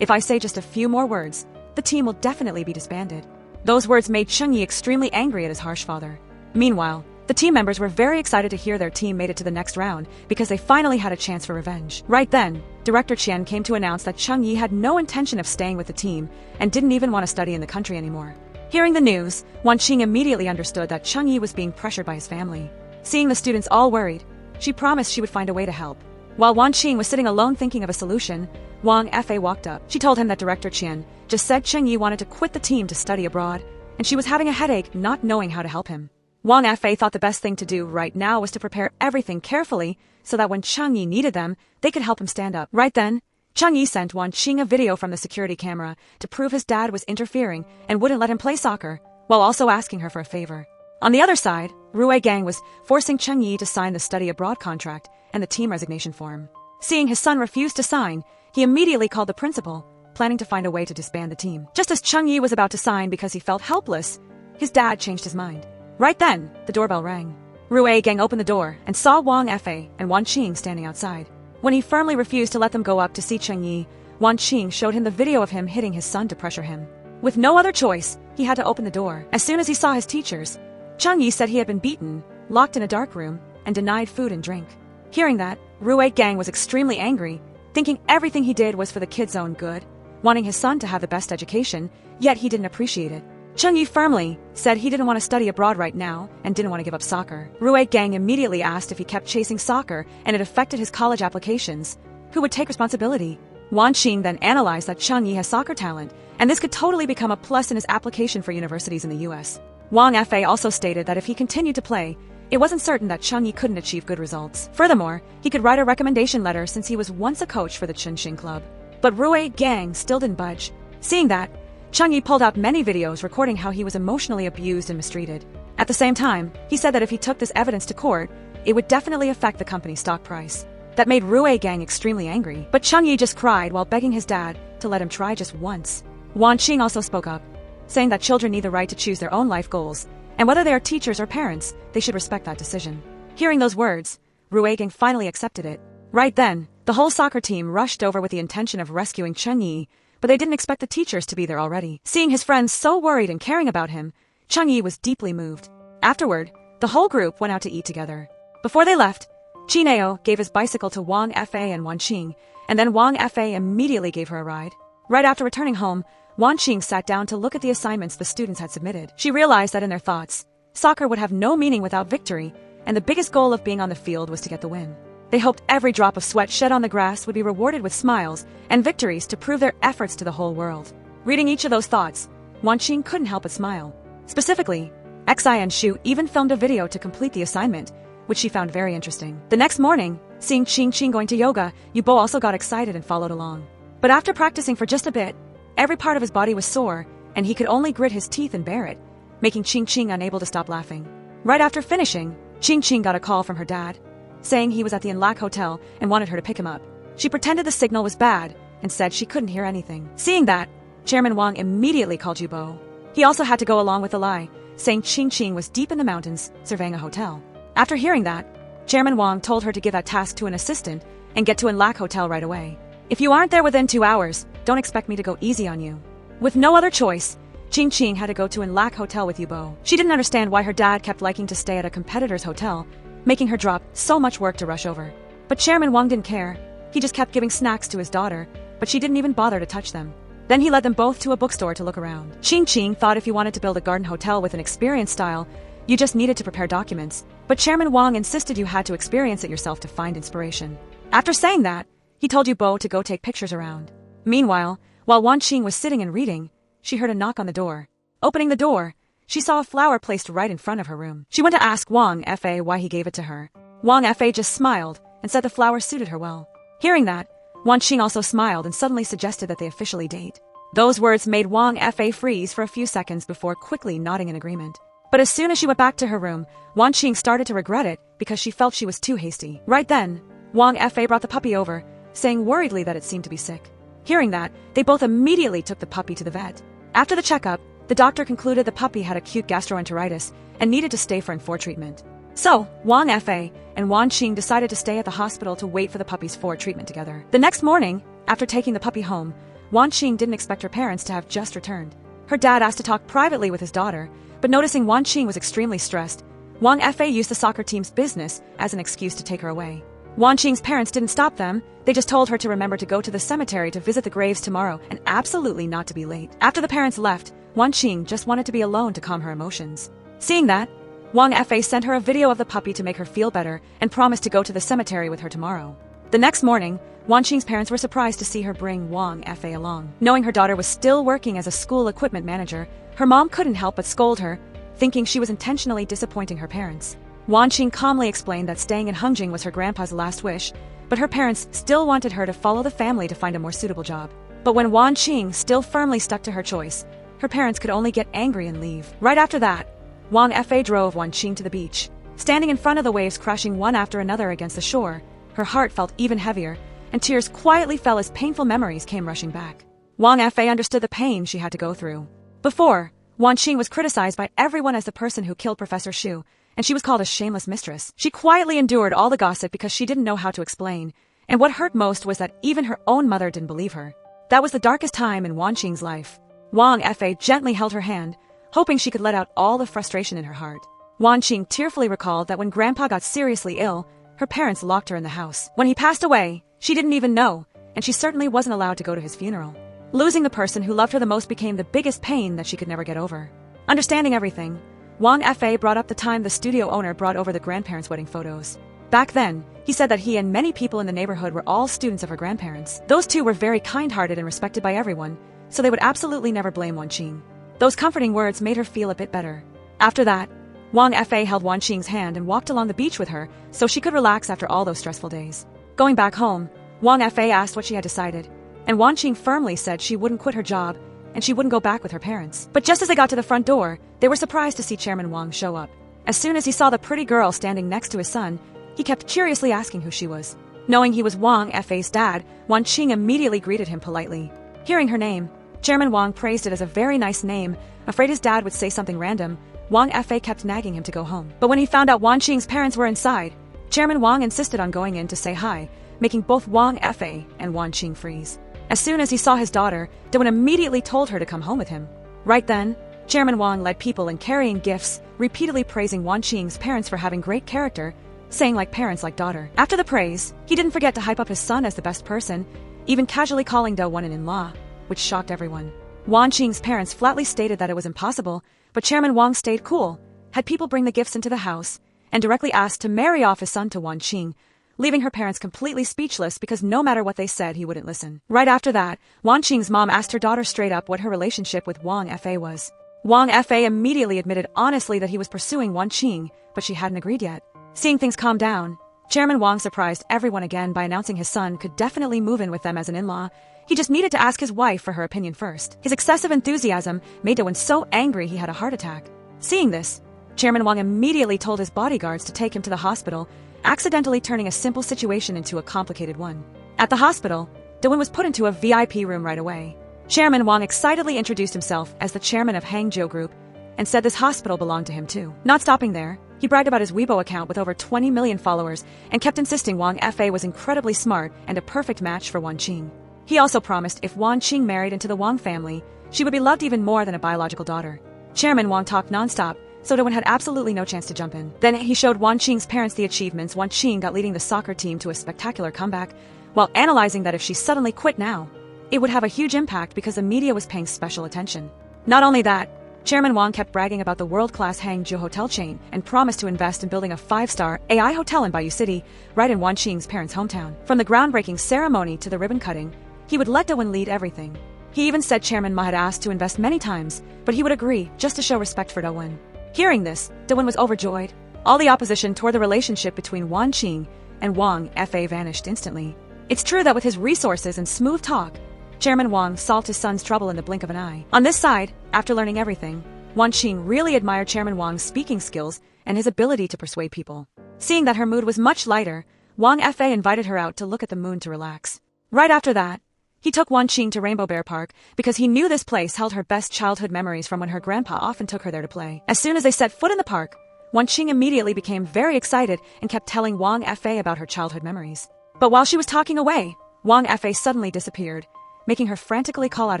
If I say just a few more words, the team will definitely be disbanded." Those words made Chengyi extremely angry at his harsh father. Meanwhile, the team members were very excited to hear their team made it to the next round because they finally had a chance for revenge. Right then, Director Qian came to announce that Chengyi had no intention of staying with the team and didn't even want to study in the country anymore. Hearing the news, Wan Qing immediately understood that Chengyi was being pressured by his family. Seeing the students all worried, she promised she would find a way to help. While Wan Qing was sitting alone thinking of a solution, Wang Fei walked up. She told him that Director Qian just said Chengyi wanted to quit the team to study abroad, and she was having a headache not knowing how to help him. Wang Fei thought the best thing to do right now was to prepare everything carefully so that when Chengyi needed them, they could help him stand up. Right then, Chengyi sent Wan Qing a video from the security camera to prove his dad was interfering and wouldn't let him play soccer, while also asking her for a favor. On the other side, Rue Gang was forcing Chengyi to sign the study abroad contract and the team resignation form. Seeing his son refuse to sign, he immediately called the principal, planning to find a way to disband the team. Just as Chengyi was about to sign because he felt helpless, his dad changed his mind. Right then, the doorbell rang. Rue Gang opened the door and saw Wang Fei and Wan Qing standing outside. When he firmly refused to let them go up to see Chengyi, Wan Qing showed him the video of him hitting his son to pressure him. With no other choice, he had to open the door. As soon as he saw his teachers, Chengyi said he had been beaten, locked in a dark room, and denied food and drink. Hearing that, Rue Gang was extremely angry, thinking everything he did was for the kid's own good, wanting his son to have the best education, yet he didn't appreciate it. Chengyi firmly said he didn't want to study abroad right now and didn't want to give up soccer. Rue Gang immediately asked if he kept chasing soccer and it affected his college applications, who would take responsibility. Wan Qing then analyzed that Chengyi has soccer talent, and this could totally become a plus in his application for universities in the US. Wang Fei also stated that if he continued to play, it wasn't certain that Chengyi couldn't achieve good results. Furthermore, he could write a recommendation letter since he was once a coach for the Chunxing club. But Rue Gang still didn't budge. Seeing that, Chengyi pulled out many videos recording how he was emotionally abused and mistreated. At the same time, he said that if he took this evidence to court, it would definitely affect the company's stock price. That made Rue Gang extremely angry, but Chengyi just cried while begging his dad to let him try just once. Wan Qing also spoke up, saying that children need the right to choose their own life goals, and whether they are teachers or parents, they should respect that decision. Hearing those words, Rue Gang finally accepted it. Right then, the whole soccer team rushed over with the intention of rescuing Chengyi, but they didn't expect the teachers to be there already. Seeing his friends so worried and caring about him, Chengyi was deeply moved. Afterward, the whole group went out to eat together. Before they left, Chineo gave his bicycle to Wang Fei and Wan Qing, and then Wang Fei immediately gave her a ride. Right after returning home, Wan Qing sat down to look at the assignments the students had submitted. She realized that in their thoughts, soccer would have no meaning without victory, and the biggest goal of being on the field was to get the win. They hoped every drop of sweat shed on the grass would be rewarded with smiles and victories to prove their efforts to the whole world. Reading each of those thoughts, Wan Qing couldn't help but smile. Specifically, Xi and Shu even filmed a video to complete the assignment, which she found very interesting. The next morning, seeing Qing going to yoga, Yubo also got excited and followed along. But after practicing for just a bit, every part of his body was sore, and he could only grit his teeth and bear it, making Qing unable to stop laughing. Right after finishing, Qing got a call from her dad, saying he was at the Inlac Hotel and wanted her to pick him up. She pretended the signal was bad and said she couldn't hear anything. Seeing that, Chairman Wang immediately called Yubo. He also had to go along with the lie, saying Qing was deep in the mountains, surveying a hotel. After hearing that, Chairman Wang told her to give that task to an assistant and get to Inlac Hotel right away. If you aren't there within 2 hours, don't expect me to go easy on you. With no other choice, Qing had to go to Inlac Hotel with Yubo. She didn't understand why her dad kept liking to stay at a competitor's hotel, making her drop so much work to rush over. But Chairman Wang didn't care. He just kept giving snacks to his daughter, but she didn't even bother to touch them. Then he led them both to a bookstore to look around. Qing thought if you wanted to build a garden hotel with an experience style, you just needed to prepare documents, but Chairman Wang insisted you had to experience it yourself to find inspiration. After saying that, he told Yubo to go take pictures around. Meanwhile, while Wan Qing was sitting and reading, she heard a knock on the door. Opening the door, she saw a flower placed right in front of her room. She went to ask Wang Fei why he gave it to her. Wang Fei just smiled and said the flower suited her well. Hearing that, Wan Qing also smiled and suddenly suggested that they officially date. Those words made Wang Fei freeze for a few seconds before quickly nodding in agreement. But as soon as she went back to her room, Wan Qing started to regret it because she felt she was too hasty. Right then, Wang Fei brought the puppy over, saying worriedly that it seemed to be sick. Hearing that, they both immediately took the puppy to the vet. After the checkup, the doctor concluded the puppy had acute gastroenteritis and needed to stay for INFOR treatment. So, Wang Fei and Wan Qing decided to stay at the hospital to wait for the puppies for treatment together. The next morning, after taking the puppy home, Wan Qing didn't expect her parents to have just returned. Her dad asked to talk privately with his daughter, but noticing Wan Qing was extremely stressed, Wang Fei used the soccer team's business as an excuse to take her away. Wan Qing's parents didn't stop them, they just told her to remember to go to the cemetery to visit the graves tomorrow and absolutely not to be late. After the parents left, Wan Qing just wanted to be alone to calm her emotions. Seeing that, Wang Fei sent her a video of the puppy to make her feel better and promised to go to the cemetery with her tomorrow. The next morning, Wan Qing's parents were surprised to see her bring Wang Fei along. Knowing her daughter was still working as a school equipment manager, her mom couldn't help but scold her, thinking she was intentionally disappointing her parents. Wan Qing calmly explained that staying in Hungjing was her grandpa's last wish, but her parents still wanted her to follow the family to find a more suitable job. But when Wan Qing still firmly stuck to her choice, her parents could only get angry and leave. Right after that, Wang Fei drove Wan Qing to the beach. Standing in front of the waves crashing one after another against the shore, her heart felt even heavier, and tears quietly fell as painful memories came rushing back. Wang Fei understood the pain she had to go through. Before, Wan Qing was criticized by everyone as the person who killed Professor Xu, and she was called a shameless mistress. She quietly endured all the gossip because she didn't know how to explain, and what hurt most was that even her own mother didn't believe her. That was the darkest time in Wan Qing's life. Wang Fei gently held her hand, hoping she could let out all the frustration in her heart. Wan Qing tearfully recalled that when Grandpa got seriously ill, her parents locked her in the house. When he passed away, she didn't even know, and she certainly wasn't allowed to go to his funeral. Losing the person who loved her the most became the biggest pain that she could never get over. Understanding everything, Wang Fei brought up the time the studio owner brought over the grandparents' wedding photos. Back then, he said that he and many people in the neighborhood were all students of her grandparents. Those two were very kind-hearted and respected by everyone, so they would absolutely never blame Wan Qing. Those comforting words made her feel a bit better. After that, Wang Fei held Wan Qing's hand and walked along the beach with her so she could relax after all those stressful days. Going back home, Wang Fei asked what she had decided, and Wan Qing firmly said she wouldn't quit her job and she wouldn't go back with her parents. But just as they got to the front door, they were surprised to see Chairman Wang show up. As soon as he saw the pretty girl standing next to his son, he kept curiously asking who she was. Knowing he was Wang Fei's dad, Wan Qing immediately greeted him politely. Hearing her name, Chairman Wang praised it as a very nice name. Afraid his dad would say something random, Wang Fei kept nagging him to go home. But when he found out Wan Qing's parents were inside, Chairman Wang insisted on going in to say hi, making both Wang Fei and Wan Qing freeze. As soon as he saw his daughter, Dewen immediately told her to come home with him. Right then, Chairman Wang led people in carrying gifts, repeatedly praising Wan Qing's parents for having great character, saying like parents like daughter. After the praise, he didn't forget to hype up his son as the best person, even casually calling Dewen an in-law, which shocked everyone. Wan Qing's parents flatly stated that it was impossible, but Chairman Wang stayed cool, had people bring the gifts into the house, and directly asked to marry off his son to Wan Qing, leaving her parents completely speechless because no matter what they said, he wouldn't listen. Right after that, Wan Qing's mom asked her daughter straight up what her relationship with Wang Fei was. Wang Fei immediately admitted honestly that he was pursuing Wan Qing, but she hadn't agreed yet. Seeing things calm down, Chairman Wang surprised everyone again by announcing his son could definitely move in with them as an in-law. He just needed to ask his wife for her opinion first. His excessive enthusiasm made Dewen so angry he had a heart attack. Seeing this, Chairman Wang immediately told his bodyguards to take him to the hospital, accidentally turning a simple situation into a complicated one. At the hospital, Dewen was put into a VIP room right away. Chairman Wang excitedly introduced himself as the chairman of Hangzhou Group and said this hospital belonged to him too. Not stopping there, he bragged about his Weibo account with over 20 million followers and kept insisting Wang Fei was incredibly smart and a perfect match for Wan Qing. He also promised if Wan Qing married into the Wang family, she would be loved even more than a biological daughter. Chairman Wang talked nonstop, so Dewen had absolutely no chance to jump in. Then he showed Wan Qing's parents the achievements Wan Qing got leading the soccer team to a spectacular comeback, while analyzing that if she suddenly quit now, it would have a huge impact because the media was paying special attention. Not only that, Chairman Wang kept bragging about the world-class Hangzhou hotel chain and promised to invest in building a 5-star AI hotel in Bayou City, right in Wan Qing's parents' hometown. From the groundbreaking ceremony to the ribbon cutting, he would let Dewen lead everything. He even said Chairman Ma had asked to invest many times, but he would agree just to show respect for Dewen. Hearing this, Dewen was overjoyed. All the opposition toward the relationship between Wan Qing and Wang Fei vanished instantly. It's true that with his resources and smooth talk, Chairman Wang solved his son's trouble in the blink of an eye. On this side, after learning everything, Wan Qing really admired Chairman Wang's speaking skills and his ability to persuade people. Seeing that her mood was much lighter, Wang Fei invited her out to look at the moon to relax. Right after that, he took Wan Qing to Rainbow Bear Park because he knew this place held her best childhood memories from when her grandpa often took her there to play. As soon as they set foot in the park, Wan Qing immediately became very excited and kept telling Wang Fa about her childhood memories. But while she was talking away, Wang Fa suddenly disappeared, making her frantically call out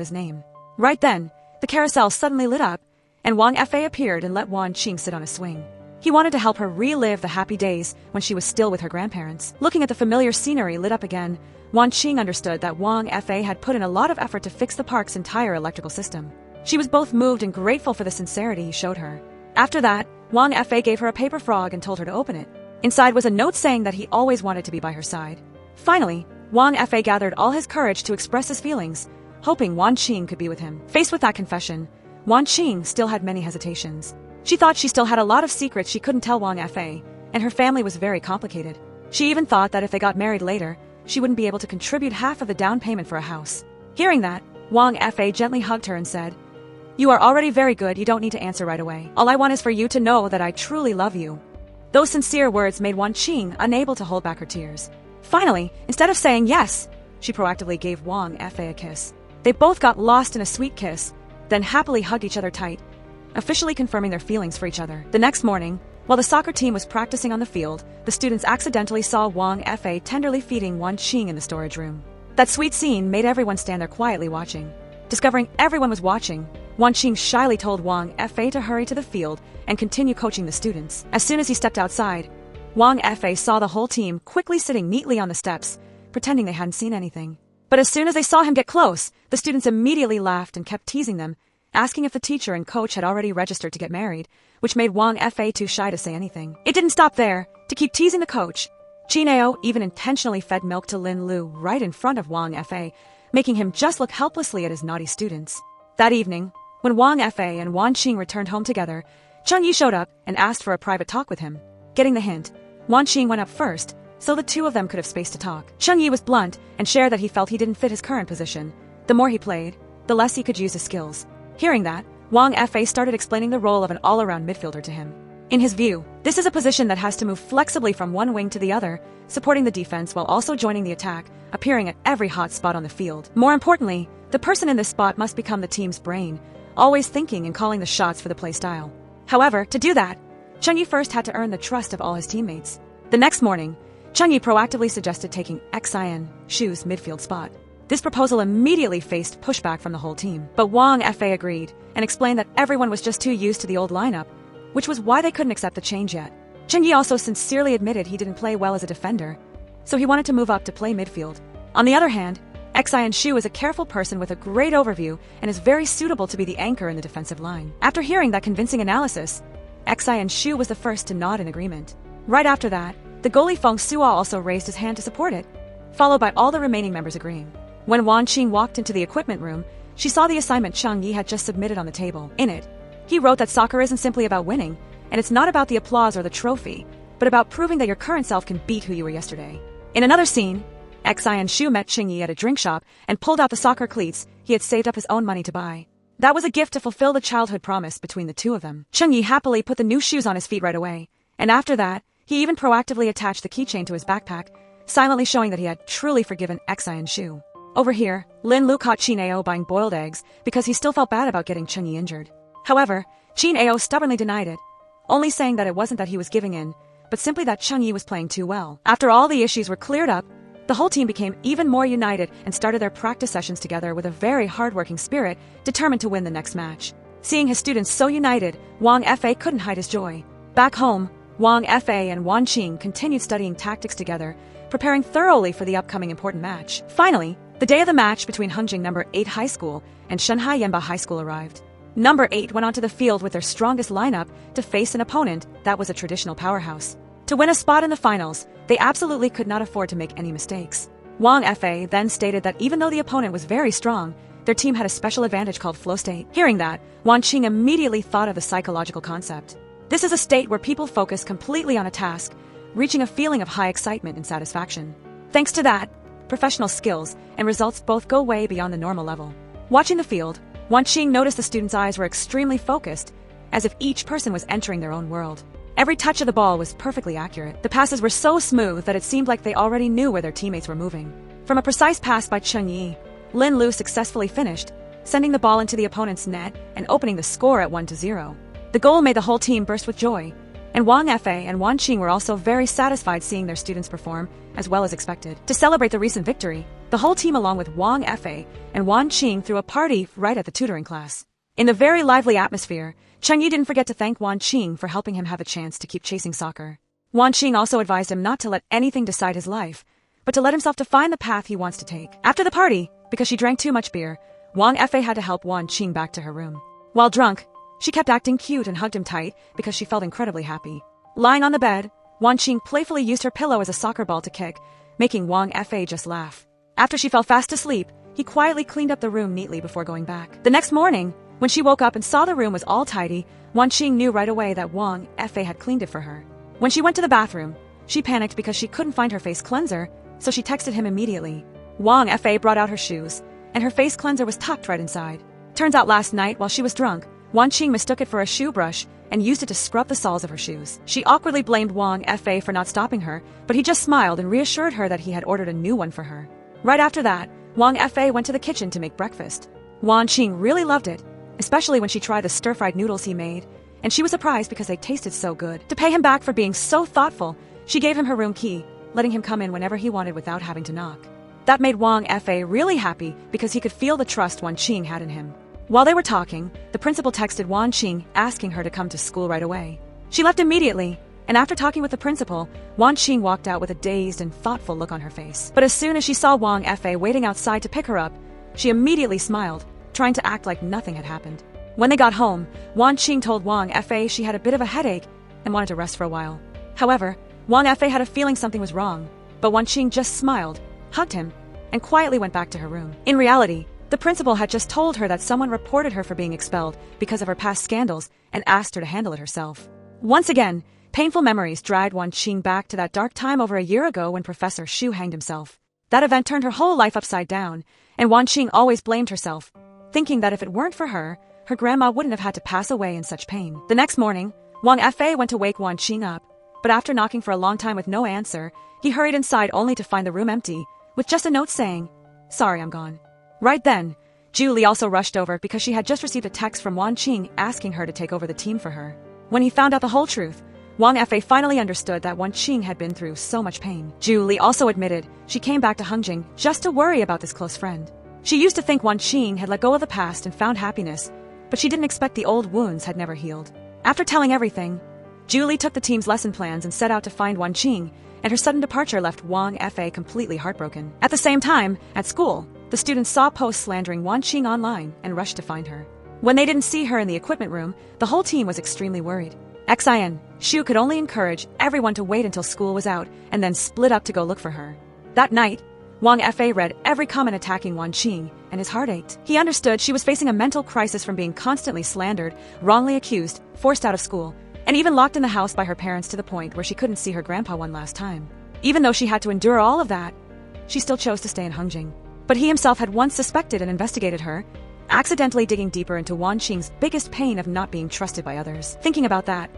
his name. Right then, the carousel suddenly lit up, and Wang Fa appeared and let Wan Qing sit on a swing. He wanted to help her relive the happy days when she was still with her grandparents. Looking at the familiar scenery lit up again, Wan Qing understood that Wang Fa had put in a lot of effort to fix the park's entire electrical system. She was both moved and grateful for the sincerity he showed her. After that, Wang Fa gave her a paper frog and told her to open it. Inside was a note saying that he always wanted to be by her side. Finally, Wang Fa gathered all his courage to express his feelings, hoping Wan Qing could be with him. Faced with that confession, Wan Qing still had many hesitations. She thought she still had a lot of secrets she couldn't tell Wang Fa, and her family was very complicated. She even thought that if they got married later, she wouldn't be able to contribute half of the down payment for a house. Hearing that, Wang Fa gently hugged her and said, "You are already very good, you don't need to answer right away. All I want is for you to know that I truly love you." Those sincere words made Wan Qing unable to hold back her tears. Finally, instead of saying yes, she proactively gave Wang Fa a kiss. They both got lost in a sweet kiss, then happily hugged each other tight, officially confirming their feelings for each other. The next morning, while the soccer team was practicing on the field, the students accidentally saw Wang Fa tenderly feeding Wan Qing in the storage room. That sweet scene made everyone stand there quietly watching. Discovering everyone was watching, Wan Qing shyly told Wang Fa to hurry to the field and continue coaching the students. As soon as he stepped outside, Wang Fa saw the whole team quickly sitting neatly on the steps, pretending they hadn't seen anything. But as soon as they saw him get close, the students immediately laughed and kept teasing them, asking if the teacher and coach had already registered to get married, which made Wang Fa too shy to say anything. It didn't stop there. To keep teasing the coach, Chineo even intentionally fed milk to Lin Lu right in front of Wang Fa, making him just look helplessly at his naughty students. That evening, when Wang Fa and Wan Qing returned home together, Cheng Yi showed up and asked for a private talk with him. Getting the hint, Wan Qing went up first, so the two of them could have space to talk. Cheng Yi was blunt and shared that he felt he didn't fit his current position. The more he played, the less he could use his skills. Hearing that, Wang Fa started explaining the role of an all-around midfielder to him. In his view, this is a position that has to move flexibly from one wing to the other, supporting the defense while also joining the attack, appearing at every hot spot on the field. More importantly, the person in this spot must become the team's brain, always thinking and calling the shots for the play style. However, to do that, Cheng Yi first had to earn the trust of all his teammates. The next morning, Cheng Yi proactively suggested taking Xian Shu's midfield spot. This proposal immediately faced pushback from the whole team, but Wang Fa agreed and explained that everyone was just too used to the old lineup, which was why they couldn't accept the change yet. Cheng Yi also sincerely admitted he didn't play well as a defender, so he wanted to move up to play midfield. On the other hand, Xian Shu is a careful person with a great overview and is very suitable to be the anchor in the defensive line. After hearing that convincing analysis, Xian Shu was the first to nod in agreement. Right after that, the goalie Feng Suo also raised his hand to support it, followed by all the remaining members agreeing. When Wan Qing walked into the equipment room, she saw the assignment Cheng Yi had just submitted on the table. In it, he wrote that soccer isn't simply about winning, and it's not about the applause or the trophy, but about proving that your current self can beat who you were yesterday. In another scene, Xian Shu met Cheng Yi at a drink shop and pulled out the soccer cleats he had saved up his own money to buy. That was a gift to fulfill the childhood promise between the two of them. Cheng Yi happily put the new shoes on his feet right away, and after that, he even proactively attached the keychain to his backpack, silently showing that he had truly forgiven Xian Shu. Over here, Lin Lu caught Chineo buying boiled eggs because he still felt bad about getting Cheng Yi injured. However, Chineo stubbornly denied it, only saying that it wasn't that he was giving in, but simply that Cheng Yi was playing too well. After all the issues were cleared up, the whole team became even more united and started their practice sessions together with a very hardworking spirit, determined to win the next match. Seeing his students so united, Wang Fa couldn't hide his joy. Back home, Wang Fa and Wan Qing continued studying tactics together, preparing thoroughly for the upcoming important match. Finally, the day of the match between Hengjing No. 8 High School and Shanghai Yanba High School arrived. No. 8 went onto the field with their strongest lineup to face an opponent that was a traditional powerhouse. To win a spot in the finals, they absolutely could not afford to make any mistakes. Wang Fa then stated that even though the opponent was very strong, their team had a special advantage called flow state. Hearing that, Wan Qing immediately thought of the psychological concept. This is a state where people focus completely on a task, reaching a feeling of high excitement and satisfaction. Thanks to that, professional skills and results both go way beyond the normal level. Watching the field, Wan Qing noticed the students' eyes were extremely focused, as if each person was entering their own world. Every touch of the ball was perfectly accurate. The passes were so smooth that it seemed like they already knew where their teammates were moving. From a precise pass by Cheng Yi, Lin Lu successfully finished, sending the ball into the opponent's net and opening the score at 1-0. The goal made the whole team burst with joy, And Wang Fei and Wan Qing were also very satisfied seeing their students perform as well as expected. To celebrate the recent victory, the whole team along with Wang Fei and Wan Qing threw a party right at the tutoring class. In the very lively atmosphere, Chengyi didn't forget to thank Wan Qing for helping him have a chance to keep chasing soccer. Wan Qing also advised him not to let anything decide his life, but to let himself define the path he wants to take. After the party, because she drank too much beer, Wang Fei had to help Wan Qing back to her room. While drunk, she kept acting cute and hugged him tight because she felt incredibly happy. Lying on the bed, Wan Qing playfully used her pillow as a soccer ball to kick, making Wang Fei just laugh. After she fell fast asleep, he quietly cleaned up the room neatly before going back. The next morning, when she woke up and saw the room was all tidy, Wan Qing knew right away that Wang Fei had cleaned it for her. When she went to the bathroom, she panicked because she couldn't find her face cleanser, so she texted him immediately. Wang Fei brought out her shoes, and her face cleanser was tucked right inside. Turns out last night, while she was drunk, Wan Qing mistook it for a shoe brush and used it to scrub the soles of her shoes. She awkwardly blamed Wang Fei for not stopping her, but he just smiled and reassured her that he had ordered a new one for her. Right after that, Wang Fei went to the kitchen to make breakfast. Wan Qing really loved it, especially when she tried the stir-fried noodles he made, and she was surprised because they tasted so good. To pay him back for being so thoughtful, she gave him her room key, letting him come in whenever he wanted without having to knock. That made Wang Fei really happy because he could feel the trust Wan Qing had in him. While they were talking, the principal texted Wan Qing asking her to come to school right away. She left immediately, and after talking with the principal, Wan Qing walked out with a dazed and thoughtful look on her face. But as soon as she saw Wang Fei waiting outside to pick her up, she immediately smiled, trying to act like nothing had happened. When they got home, Wan Qing told Wang Fei she had a bit of a headache and wanted to rest for a while. However, Wang Fei had a feeling something was wrong, but Wan Qing just smiled, hugged him, and quietly went back to her room. In reality, the principal had just told her that someone reported her for being expelled because of her past scandals and asked her to handle it herself. Once again, painful memories dragged Wan Qing back to that dark time over a year ago when Professor Xu hanged himself. That event turned her whole life upside down, and Wan Qing always blamed herself, thinking that if it weren't for her, her grandma wouldn't have had to pass away in such pain. The next morning, Wang Fei went to wake Wan Qing up, but after knocking for a long time with no answer, he hurried inside only to find the room empty, with just a note saying, "Sorry, I'm gone." Right then, Julie also rushed over because she had just received a text from Wan Qing asking her to take over the team for her. When he found out the whole truth, Wang Fei finally understood that Wan Qing had been through so much pain. Julie also admitted she came back to Hengjing just to worry about this close friend. She used to think Wan Qing had let go of the past and found happiness, but she didn't expect the old wounds had never healed. After telling everything, Julie took the team's lesson plans and set out to find Wan Qing, and her sudden departure left Wang Fei completely heartbroken. At the same time, at school, the students saw posts slandering Wan Qing online and rushed to find her. When they didn't see her in the equipment room, the whole team was extremely worried. Xin, Xu could only encourage everyone to wait until school was out and then split up to go look for her. That night, Wang Fei read every comment attacking Wan Qing, and his heart ached. He understood she was facing a mental crisis from being constantly slandered, wrongly accused, forced out of school, and even locked in the house by her parents to the point where she couldn't see her grandpa one last time. Even though she had to endure all of that, she still chose to stay in Hengjing. But he himself had once suspected and investigated her, accidentally digging deeper into Wan Qing's biggest pain of not being trusted by others. Thinking about that,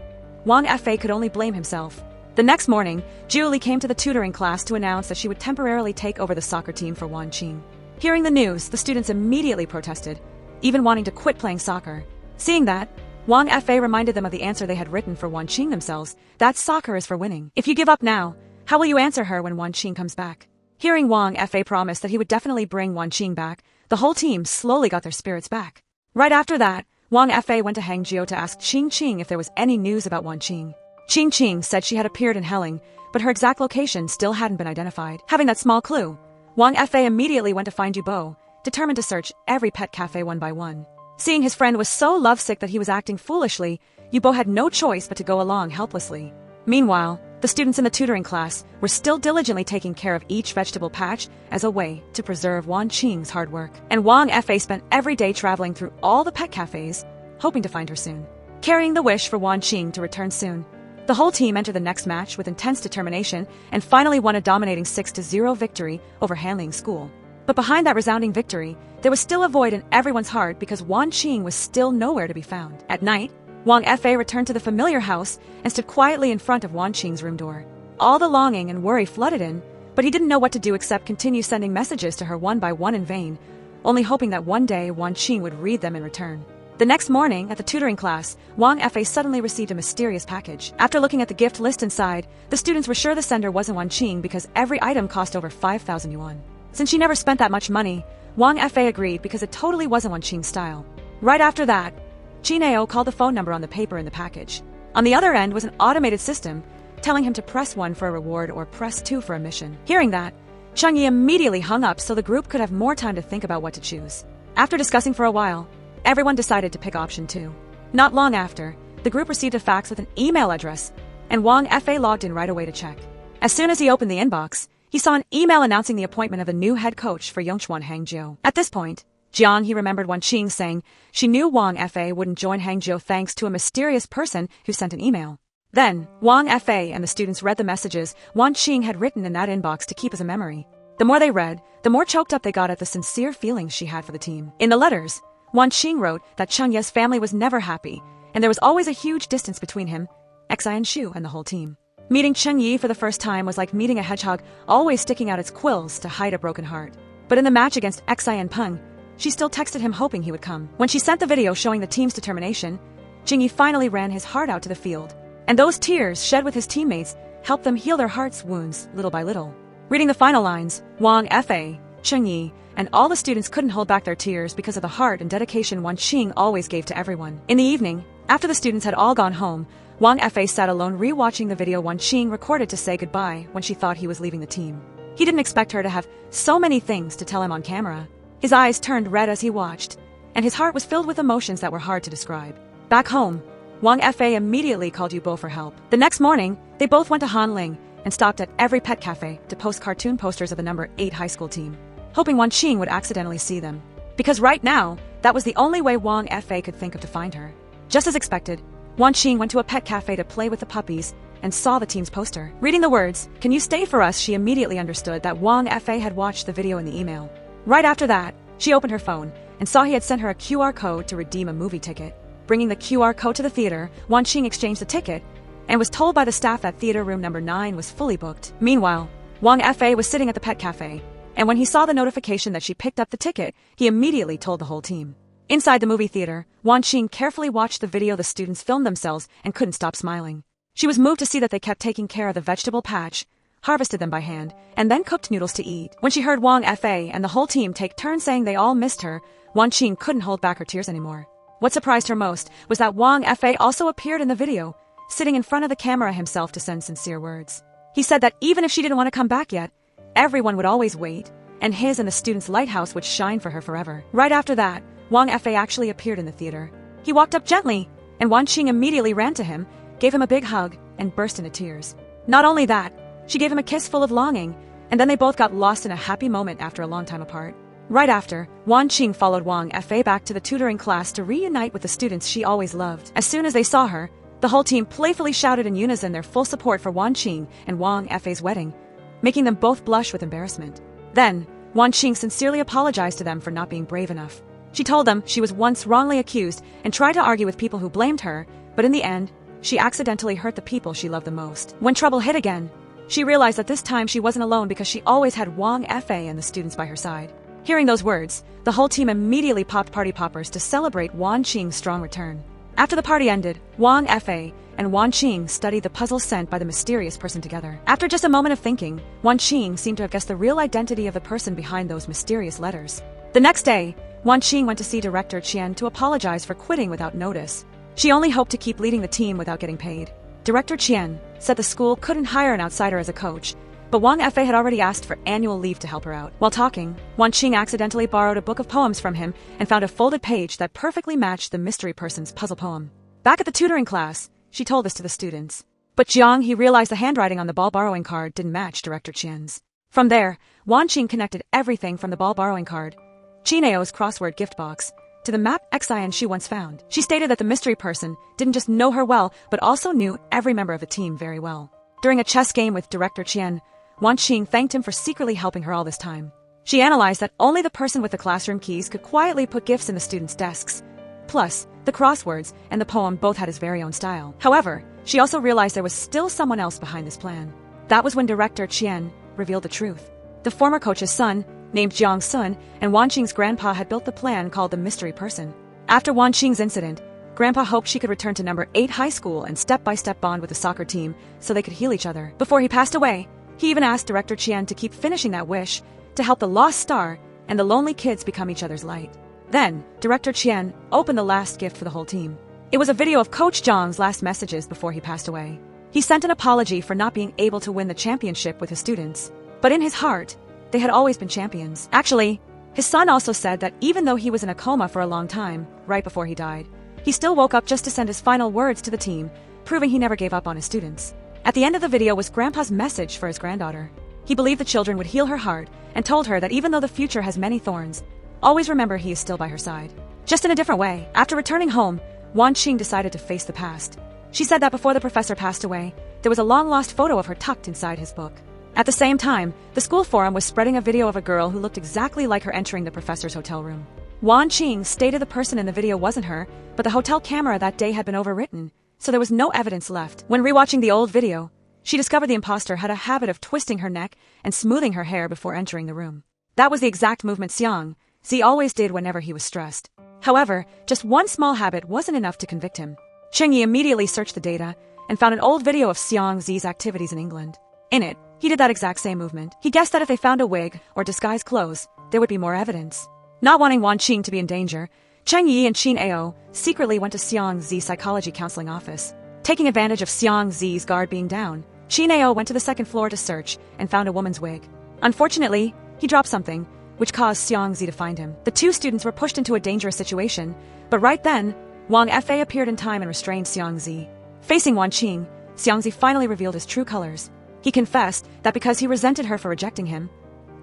Wang Fei could only blame himself. The next morning, Julie came to the tutoring class to announce that she would temporarily take over the soccer team for Wan Qing. Hearing the news, the students immediately protested, even wanting to quit playing soccer. Seeing that, Wang Fei reminded them of the answer they had written for Wan Qing themselves, that soccer is for winning. If you give up now, how will you answer her when Wan Qing comes back? Hearing Wang Fei promise that he would definitely bring Wan Qing back, the whole team slowly got their spirits back. Right after that, Wang Fei went to Hangzhou to ask Qing Qing if there was any news about Wan Qing. Qing Qing said she had appeared in Helling, but her exact location still hadn't been identified. Having that small clue, Wang Fei immediately went to find Yubo, determined to search every pet cafe one by one. Seeing his friend was so lovesick that he was acting foolishly, Yubo had no choice but to go along helplessly. Meanwhile, the students in the tutoring class were still diligently taking care of each vegetable patch as a way to preserve Wan Qing's hard work. And Wang Fei spent every day traveling through all the pet cafes, hoping to find her soon. Carrying the wish for Wan Qing to return soon, the whole team entered the next match with intense determination and finally won a dominating 6-0 victory over Hanling School. But behind that resounding victory, there was still a void in everyone's heart because Wan Qing was still nowhere to be found. At night, Wang Fei returned to the familiar house and stood quietly in front of Wan Qing's room door. All the longing and worry flooded in, but he didn't know what to do except continue sending messages to her one by one in vain, only hoping that one day Wan Qing would read them in return. The The next morning, at the tutoring class, Wang Fei suddenly received a mysterious package. After looking at the gift list inside, the students were sure the sender wasn't Wan Qing because every item cost over 5,000 yuan. Since she never spent that much money, Wang Fei agreed because it totally wasn't Wan Qing's style. Right after that, Chineo called the phone number on the paper in the package. On the other end was an automated system telling him to press 1 for a reward or press 2 for a mission. Hearing that, Cheng Yi immediately hung up so the group could have more time to think about what to choose. After discussing for a while, everyone decided to pick option 2. Not long after, the group received a fax with an email address, and Wang Fei logged in right away to check. As soon as he opened the inbox, he saw an email announcing the appointment of the new head coach for Yongchuan Hangzhou. At this point, he remembered Wan Qing saying she knew Wang Fei wouldn't join Hangzhou thanks to a mysterious person who sent an email. Then, Wang Fei and the students read the messages Wan Qing had written in that inbox to keep as a memory. The more they read, the more choked up they got at the sincere feelings she had for the team. In the letters, Wan Qing wrote that Cheng Ye's family was never happy, and there was always a huge distance between him, Xi and Shu, and the whole team. Meeting Cheng Yi for the first time was like meeting a hedgehog always sticking out its quills to hide a broken heart. But in the match against Xi and Peng, she still texted him hoping he would come. When she sent the video showing the team's determination, Cheng Yi finally ran his heart out to the field. And those tears shed with his teammates helped them heal their heart's wounds little by little. Reading the final lines, Wang Fei, Cheng Yi, and all the students couldn't hold back their tears because of the heart and dedication Wan Qing always gave to everyone. In the evening, after the students had all gone home, Wang Fei sat alone re-watching the video Wan Qing recorded to say goodbye when she thought he was leaving the team. He didn't expect her to have so many things to tell him on camera. His eyes turned red as he watched, and his heart was filled with emotions that were hard to describe. Back home, Wang Fei immediately called Yubo for help. The next morning, they both went to Hanling and stopped at every pet cafe to post cartoon posters of the number 8 high school team, hoping Wan Qing would accidentally see them. Because right now, that was the only way Wang Fei could think of to find her. Just as expected, Wan Qing went to a pet cafe to play with the puppies and saw the team's poster. Reading the words, "Can you stay for us?" she immediately understood that Wang Fei had watched the video in the email. Right after that, she opened her phone and saw he had sent her a QR code to redeem a movie ticket. Bringing the QR code to the theater, Wan Qing exchanged the ticket and was told by the staff that theater room number 9 was fully booked. Meanwhile, Wang Fei was sitting at the pet cafe, and when he saw the notification that she picked up the ticket, he immediately told the whole team. Inside the movie theater, Wan Qing carefully watched the video the students filmed themselves and couldn't stop smiling. She was moved to see that they kept taking care of the vegetable patch, harvested them by hand, and then cooked noodles to eat. When she heard Wang Fei and the whole team take turns saying they all missed her, Wan Qing couldn't hold back her tears anymore. What surprised her most was that Wang Fei also appeared in the video, sitting in front of the camera himself to send sincere words. He said that even if she didn't want to come back yet, everyone would always wait, and his and the students' lighthouse would shine for her forever. Right after that, Wang Fei actually appeared in the theater. He walked up gently, and Wan Qing immediately ran to him, gave him a big hug, and burst into tears. Not only that, she gave him a kiss full of longing, and then they both got lost in a happy moment after a long time apart. Right after, Wan Qing followed Wang Fei back to the tutoring class to reunite with the students she always loved. As soon as they saw her, the whole team playfully shouted in unison their full support for Wan Qing and Wang Fei's wedding, making them both blush with embarrassment. Then, Wan Qing sincerely apologized to them for not being brave enough. She told them she was once wrongly accused and tried to argue with people who blamed her, but in the end, she accidentally hurt the people she loved the most. When trouble hit again, she realized that this time she wasn't alone because she always had Wang Fei and the students by her side. Hearing those words, the whole team immediately popped party poppers to celebrate Wan Qing's strong return. After the party ended, Wang Fei and Wan Qing studied the puzzle sent by the mysterious person together. After just a moment of thinking, Wan Qing seemed to have guessed the real identity of the person behind those mysterious letters. The next day, Wan Qing went to see Director Qian to apologize for quitting without notice. She only hoped to keep leading the team without getting paid. Director Qian said the school couldn't hire an outsider as a coach, but Wang Fei had already asked for annual leave to help her out. While talking, Wan Qing accidentally borrowed a book of poems from him and found a folded page that perfectly matched the mystery person's puzzle poem. Back at the tutoring class, she told this to the students. But he realized the handwriting on the ball borrowing card didn't match Director Qian's. From there, Wan Qing connected everything from the ball borrowing card, Chineo's crossword gift box, to the map Xi and she once found. She stated that the mystery person didn't just know her well, but also knew every member of the team very well. During a chess game with Director Qian, Wan Qing thanked him for secretly helping her all this time. She analyzed that only the person with the classroom keys could quietly put gifts in the students' desks. Plus, the crosswords and the poem both had his very own style. However, she also realized there was still someone else behind this plan. That was when Director Qian revealed the truth. The former coach's son, named Jiang Sun, and Wan Qing's grandpa had built the plan called the mystery person. After Wan Qing's incident, Grandpa hoped she could return to number 8 high school and step-by-step bond with the soccer team so they could heal each other. Before he passed away, he even asked Director Qian to keep finishing that wish to help the lost star and the lonely kids become each other's light. Then, Director Qian opened the last gift for the whole team. It was a video of Coach Zhang's last messages before he passed away. He sent an apology for not being able to win the championship with his students. But in his heart, they had always been champions. Actually, his son also said that even though he was in a coma for a long time, right before he died, he still woke up just to send his final words to the team, proving he never gave up on his students. At the end of the video was Grandpa's message for his granddaughter. He believed the children would heal her heart and told her that even though the future has many thorns, always remember he is still by her side. Just in a different way, after returning home, Wan Qing decided to face the past. She said that before the professor passed away, there was a long-lost photo of her tucked inside his book. At the same time, the school forum was spreading a video of a girl who looked exactly like her entering the professor's hotel room. Wan Qing stated the person in the video wasn't her, but the hotel camera that day had been overwritten, so there was no evidence left. When rewatching the old video, she discovered the imposter had a habit of twisting her neck and smoothing her hair before entering the room. That was the exact movement Xiang Zi always did whenever he was stressed. However, just one small habit wasn't enough to convict him. Cheng Yi immediately searched the data and found an old video of Xiang Zi's activities in England. In it, he did that exact same movement. He guessed that if they found a wig or disguised clothes, there would be more evidence. Not wanting Wan Qing to be in danger, Cheng Yi and Qin Ao secretly went to Xiang Zi's psychology counseling office. Taking advantage of Xiang Zi's guard being down, Qin Ao went to the second floor to search and found a woman's wig. Unfortunately, he dropped something, which caused Xiang Zi to find him. The two students were pushed into a dangerous situation, but right then, Wang Fa appeared in time and restrained Xiang Zi. Facing Wan Qing, Xiang Zi finally revealed his true colors. He confessed that because he resented her for rejecting him,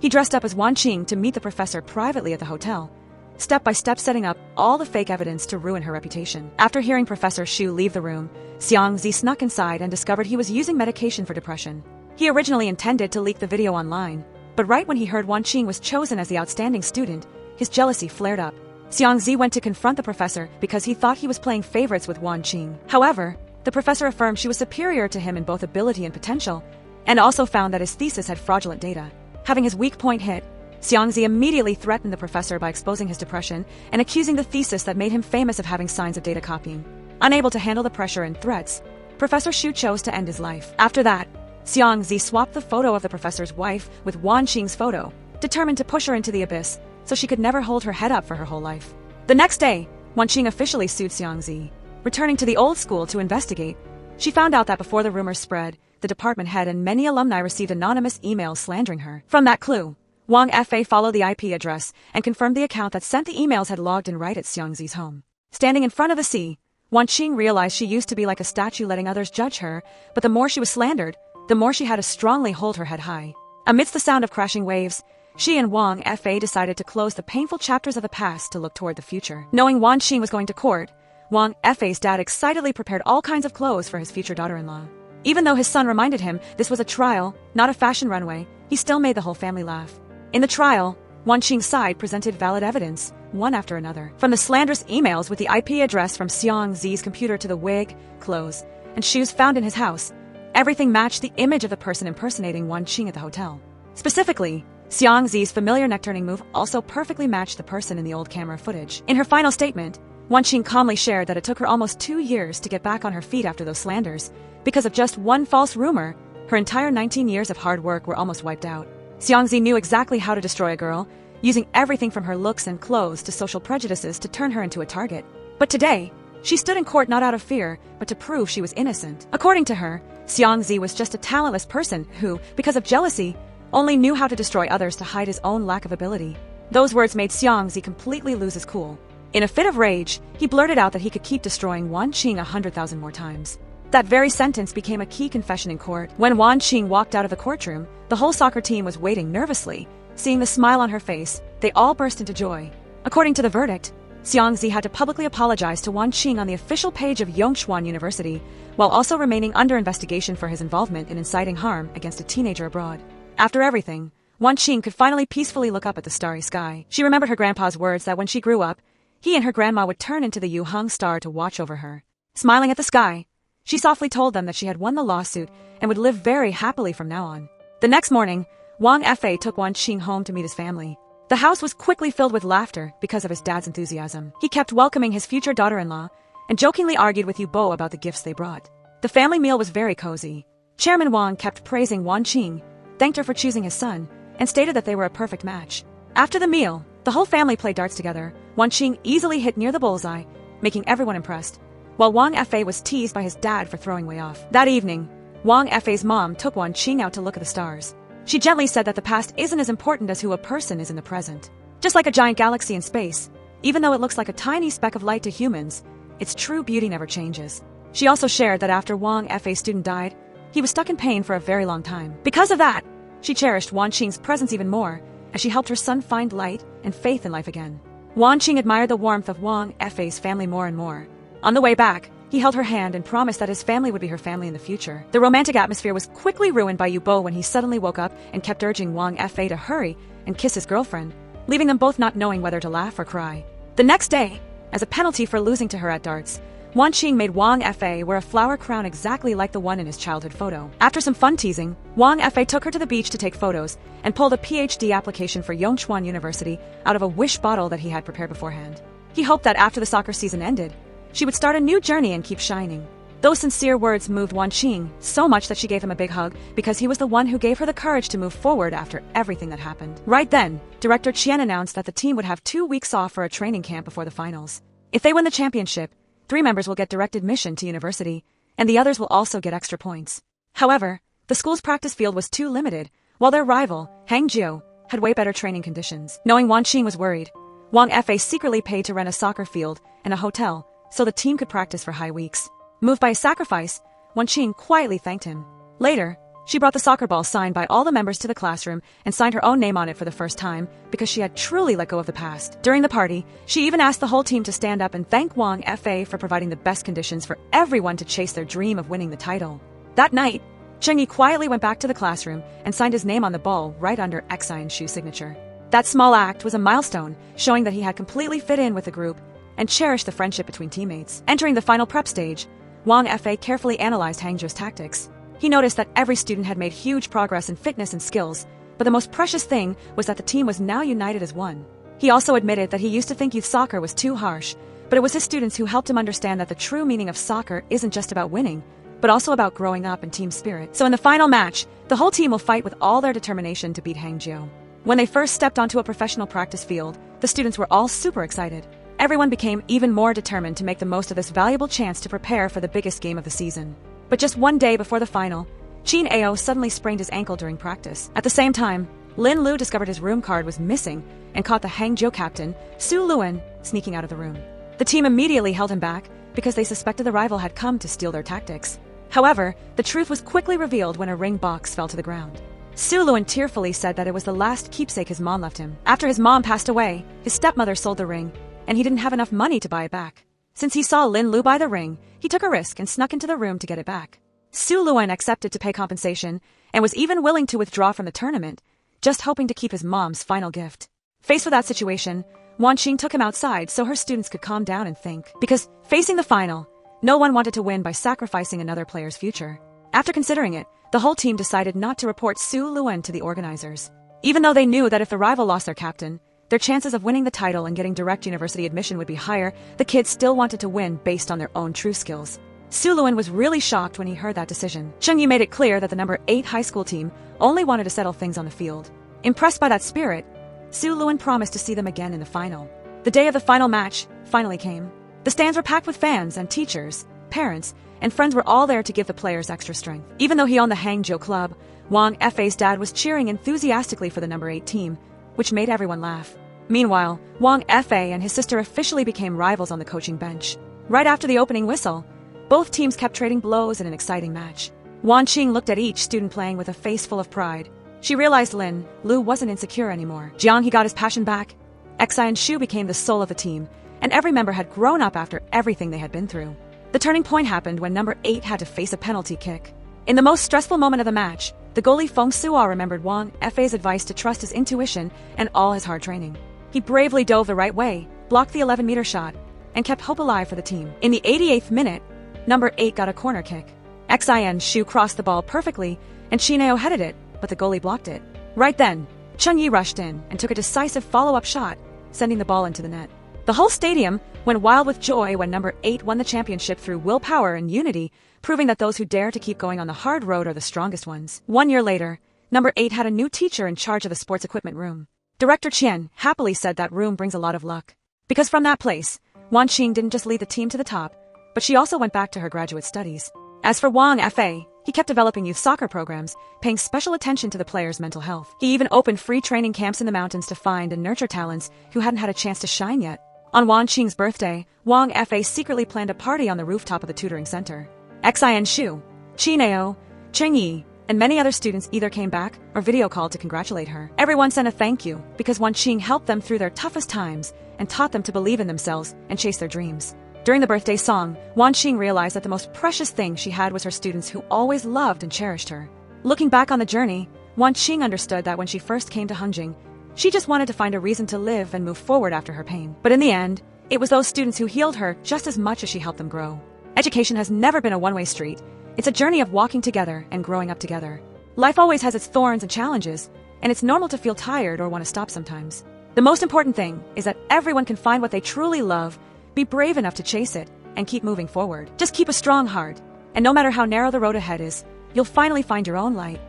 he dressed up as Wan Qing to meet the professor privately at the hotel, step by step setting up all the fake evidence to ruin her reputation. After hearing Professor Xu leave the room, Xiang Zi snuck inside and discovered he was using medication for depression. He originally intended to leak the video online, but right when he heard Wan Qing was chosen as the outstanding student, his jealousy flared up. Xiang Zi went to confront the professor because he thought he was playing favorites with Wan Qing. However, the professor affirmed she was superior to him in both ability and potential, and also found that his thesis had fraudulent data. Having his weak point hit, Xiang Zi immediately threatened the professor by exposing his depression and accusing the thesis that made him famous of having signs of data copying. Unable to handle the pressure and threats, Professor Xu chose to end his life. After that, Xiang Zi swapped the photo of the professor's wife with Wan Qing's photo, determined to push her into the abyss so she could never hold her head up for her whole life. The next day, Wan Qing officially sued Xiang Zi. Returning to the old school to investigate, she found out that before the rumors spread, the department head and many alumni received anonymous emails slandering her. From that clue, Wang Fa followed the IP address and confirmed the account that sent the emails had logged in right at Xiang Zi's home. Standing in front of the sea, Wan Qing realized she used to be like a statue letting others judge her, but the more she was slandered, the more she had to strongly hold her head high. Amidst the sound of crashing waves, she and Wang Fa decided to close the painful chapters of the past to look toward the future. Knowing Wan Qing was going to court, Wang Fa's dad excitedly prepared all kinds of clothes for his future daughter-in-law. Even though his son reminded him this was a trial, not a fashion runway, he still made the whole family laugh. In the trial, Wan Qing's side presented valid evidence, one after another. From the slanderous emails with the IP address from Xiang Zi's computer to the wig, clothes, and shoes found in his house, everything matched the image of the person impersonating Wan Qing at the hotel. Specifically, Xiang Zi's familiar neck-turning move also perfectly matched the person in the old camera footage. In her final statement, Wan Qing calmly shared that it took her almost 2 years to get back on her feet after those slanders. Because of just one false rumor, her entire 19 years of hard work were almost wiped out. Xiang Zi knew exactly how to destroy a girl, using everything from her looks and clothes to social prejudices to turn her into a target. But today, she stood in court not out of fear, but to prove she was innocent. According to her, Xiang Zi was just a talentless person who, because of jealousy, only knew how to destroy others to hide his own lack of ability. Those words made Xiang Zi completely lose his cool. In a fit of rage, he blurted out that he could keep destroying Wan Qing 100,000 more times. That very sentence became a key confession in court. When Wan Qing walked out of the courtroom, the whole soccer team was waiting nervously. Seeing the smile on her face, they all burst into joy. According to the verdict, Xiang Zi had to publicly apologize to Wan Qing on the official page of Yongchuan University, while also remaining under investigation for his involvement in inciting harm against a teenager abroad. After everything, Wan Qing could finally peacefully look up at the starry sky. She remembered her grandpa's words that when she grew up, he and her grandma would turn into the Yu Hung star to watch over her. Smiling at the sky, she softly told them that she had won the lawsuit and would live very happily from now on. The next morning, Wang Fa took Wan Qing home to meet his family. The house was quickly filled with laughter because of his dad's enthusiasm. He kept welcoming his future daughter-in-law and jokingly argued with Yubo about the gifts they brought. The family meal was very cozy. Chairman Wang kept praising Wan Qing, thanked her for choosing his son, and stated that they were a perfect match. After the meal, the whole family played darts together. Wan Qing easily hit near the bullseye, making everyone impressed, while Wang Fa was teased by his dad for throwing way off. That evening, Wang Fa's mom took Wan Qing out to look at the stars. She gently said that the past isn't as important as who a person is in the present. Just like a giant galaxy in space, even though it looks like a tiny speck of light to humans, its true beauty never changes. She also shared that after Wang Fa's student died, he was stuck in pain for a very long time. Because of that, she cherished Wan Qing's presence even more, as she helped her son find light and faith in life again. Wan Qing admired the warmth of Wang Fa's family more and more. On the way back, he held her hand and promised that his family would be her family in the future. The romantic atmosphere was quickly ruined by Yubo when he suddenly woke up and kept urging Wang Fa to hurry and kiss his girlfriend, leaving them both not knowing whether to laugh or cry. The next day, as a penalty for losing to her at darts, Wan Qing made Wang Fa wear a flower crown exactly like the one in his childhood photo. After some fun teasing, Wang Fa took her to the beach to take photos and pulled a PhD application for Yongchuan University out of a wish bottle that he had prepared beforehand. He hoped that after the soccer season ended, she would start a new journey and keep shining. Those sincere words moved Wan Qing so much that she gave him a big hug because he was the one who gave her the courage to move forward after everything that happened. Right then, Director Qian announced that the team would have 2 weeks off for a training camp before the finals. If they win the championship, 3 members will get direct admission to university, and the others will also get extra points. However, the school's practice field was too limited, while their rival, Hangzhou, had way better training conditions. Knowing Wan Qing was worried, Wang Fa secretly paid to rent a soccer field and a hotel so the team could practice for high weeks. Moved by his sacrifice, Wan Qing quietly thanked him. Later, she brought the soccer ball signed by all the members to the classroom and signed her own name on it for the first time because she had truly let go of the past. During the party, she even asked the whole team to stand up and thank Wang Fa for providing the best conditions for everyone to chase their dream of winning the title. That night, Chengyi quietly went back to the classroom and signed his name on the ball right under Xian's shoe signature. That small act was a milestone, showing that he had completely fit in with the group and cherished the friendship between teammates. Entering the final prep stage, Wang Fa carefully analyzed Hangzhou's tactics. He noticed that every student had made huge progress in fitness and skills, but the most precious thing was that the team was now united as one. He also admitted that he used to think youth soccer was too harsh, but it was his students who helped him understand that the true meaning of soccer isn't just about winning, but also about growing up and team spirit. So in the final match, the whole team will fight with all their determination to beat Hangzhou. When they first stepped onto a professional practice field, the students were all super excited. Everyone became even more determined to make the most of this valuable chance to prepare for the biggest game of the season. But just one day before the final, Qin Ao suddenly sprained his ankle during practice. At the same time, Lin Lu discovered his room card was missing and caught the Hangzhou captain, Su Luan, sneaking out of the room. The team immediately held him back because they suspected the rival had come to steal their tactics. However, the truth was quickly revealed when a ring box fell to the ground. Su Luan tearfully said that it was the last keepsake his mom left him. After his mom passed away, his stepmother sold the ring, and he didn't have enough money to buy it back. Since he saw Lin Lu buy the ring, he took a risk and snuck into the room to get it back. Su Luan accepted to pay compensation and was even willing to withdraw from the tournament, just hoping to keep his mom's final gift. Faced with that situation, Wan Qing took him outside so her students could calm down and think. Because facing the final, no one wanted to win by sacrificing another player's future. After considering it, the whole team decided not to report Su Luan to the organizers. Even though they knew that if the rival lost their captain, their chances of winning the title and getting direct university admission would be higher, the kids still wanted to win based on their own true skills. Su Luan was really shocked when he heard that decision. Chengyi made it clear that the number 8 high school team only wanted to settle things on the field. Impressed by that spirit, Su Luan promised to see them again in the final. The day of the final match finally came. The stands were packed with fans and teachers, parents, and friends were all there to give the players extra strength. Even though he owned the Hangzhou club, Wang Fa's dad was cheering enthusiastically for the number 8 team, which made everyone laugh. Meanwhile, Wang Fa and his sister officially became rivals on the coaching bench. Right after the opening whistle, both teams kept trading blows in an exciting match. Wan Qing looked at each student playing with a face full of pride. She realized Lin Lu wasn't insecure anymore. Jiang, he got his passion back. Xi and Shu became the soul of the team, and every member had grown up after everything they had been through. The turning point happened when number 8 had to face a penalty kick. In the most stressful moment of the match, the goalie Feng Suo remembered Wang Fa's advice to trust his intuition and all his hard training. He bravely dove the right way, blocked the 11-meter shot, and kept hope alive for the team. In the 88th minute, number 8 got a corner kick. Xi and Shu crossed the ball perfectly, and Chineo headed it, but the goalie blocked it. Right then, Chunyi rushed in and took a decisive follow-up shot, sending the ball into the net. The whole stadium went wild with joy when number 8 won the championship through willpower and unity, proving that those who dare to keep going on the hard road are the strongest ones. 1 year later, number 8 had a new teacher in charge of the sports equipment room. Director Qian happily said that room brings a lot of luck. Because from that place, Wan Qing didn't just lead the team to the top, but she also went back to her graduate studies. As for Wang Fa, he kept developing youth soccer programs, paying special attention to the players' mental health. He even opened free training camps in the mountains to find and nurture talents who hadn't had a chance to shine yet. On Wan Qing's birthday, Wang Fa secretly planned a party on the rooftop of the tutoring center. Xin Shu, Qineo, Cheng Yi, and many other students either came back or video called to congratulate her. Everyone sent a thank you because Wan Qing helped them through their toughest times and taught them to believe in themselves and chase their dreams. During the birthday song, Wan Qing realized that the most precious thing she had was her students who always loved and cherished her. Looking back on the journey, Wan Qing understood that when she first came to Hunjing, she just wanted to find a reason to live and move forward after her pain. But in the end, it was those students who healed her just as much as she helped them grow. Education has never been a one-way street. It's a journey of walking together and growing up together. Life always has its thorns and challenges, and it's normal to feel tired or want to stop sometimes. The most important thing is that everyone can find what they truly love, be brave enough to chase it, and keep moving forward. Just keep a strong heart, and no matter how narrow the road ahead is, you'll finally find your own light.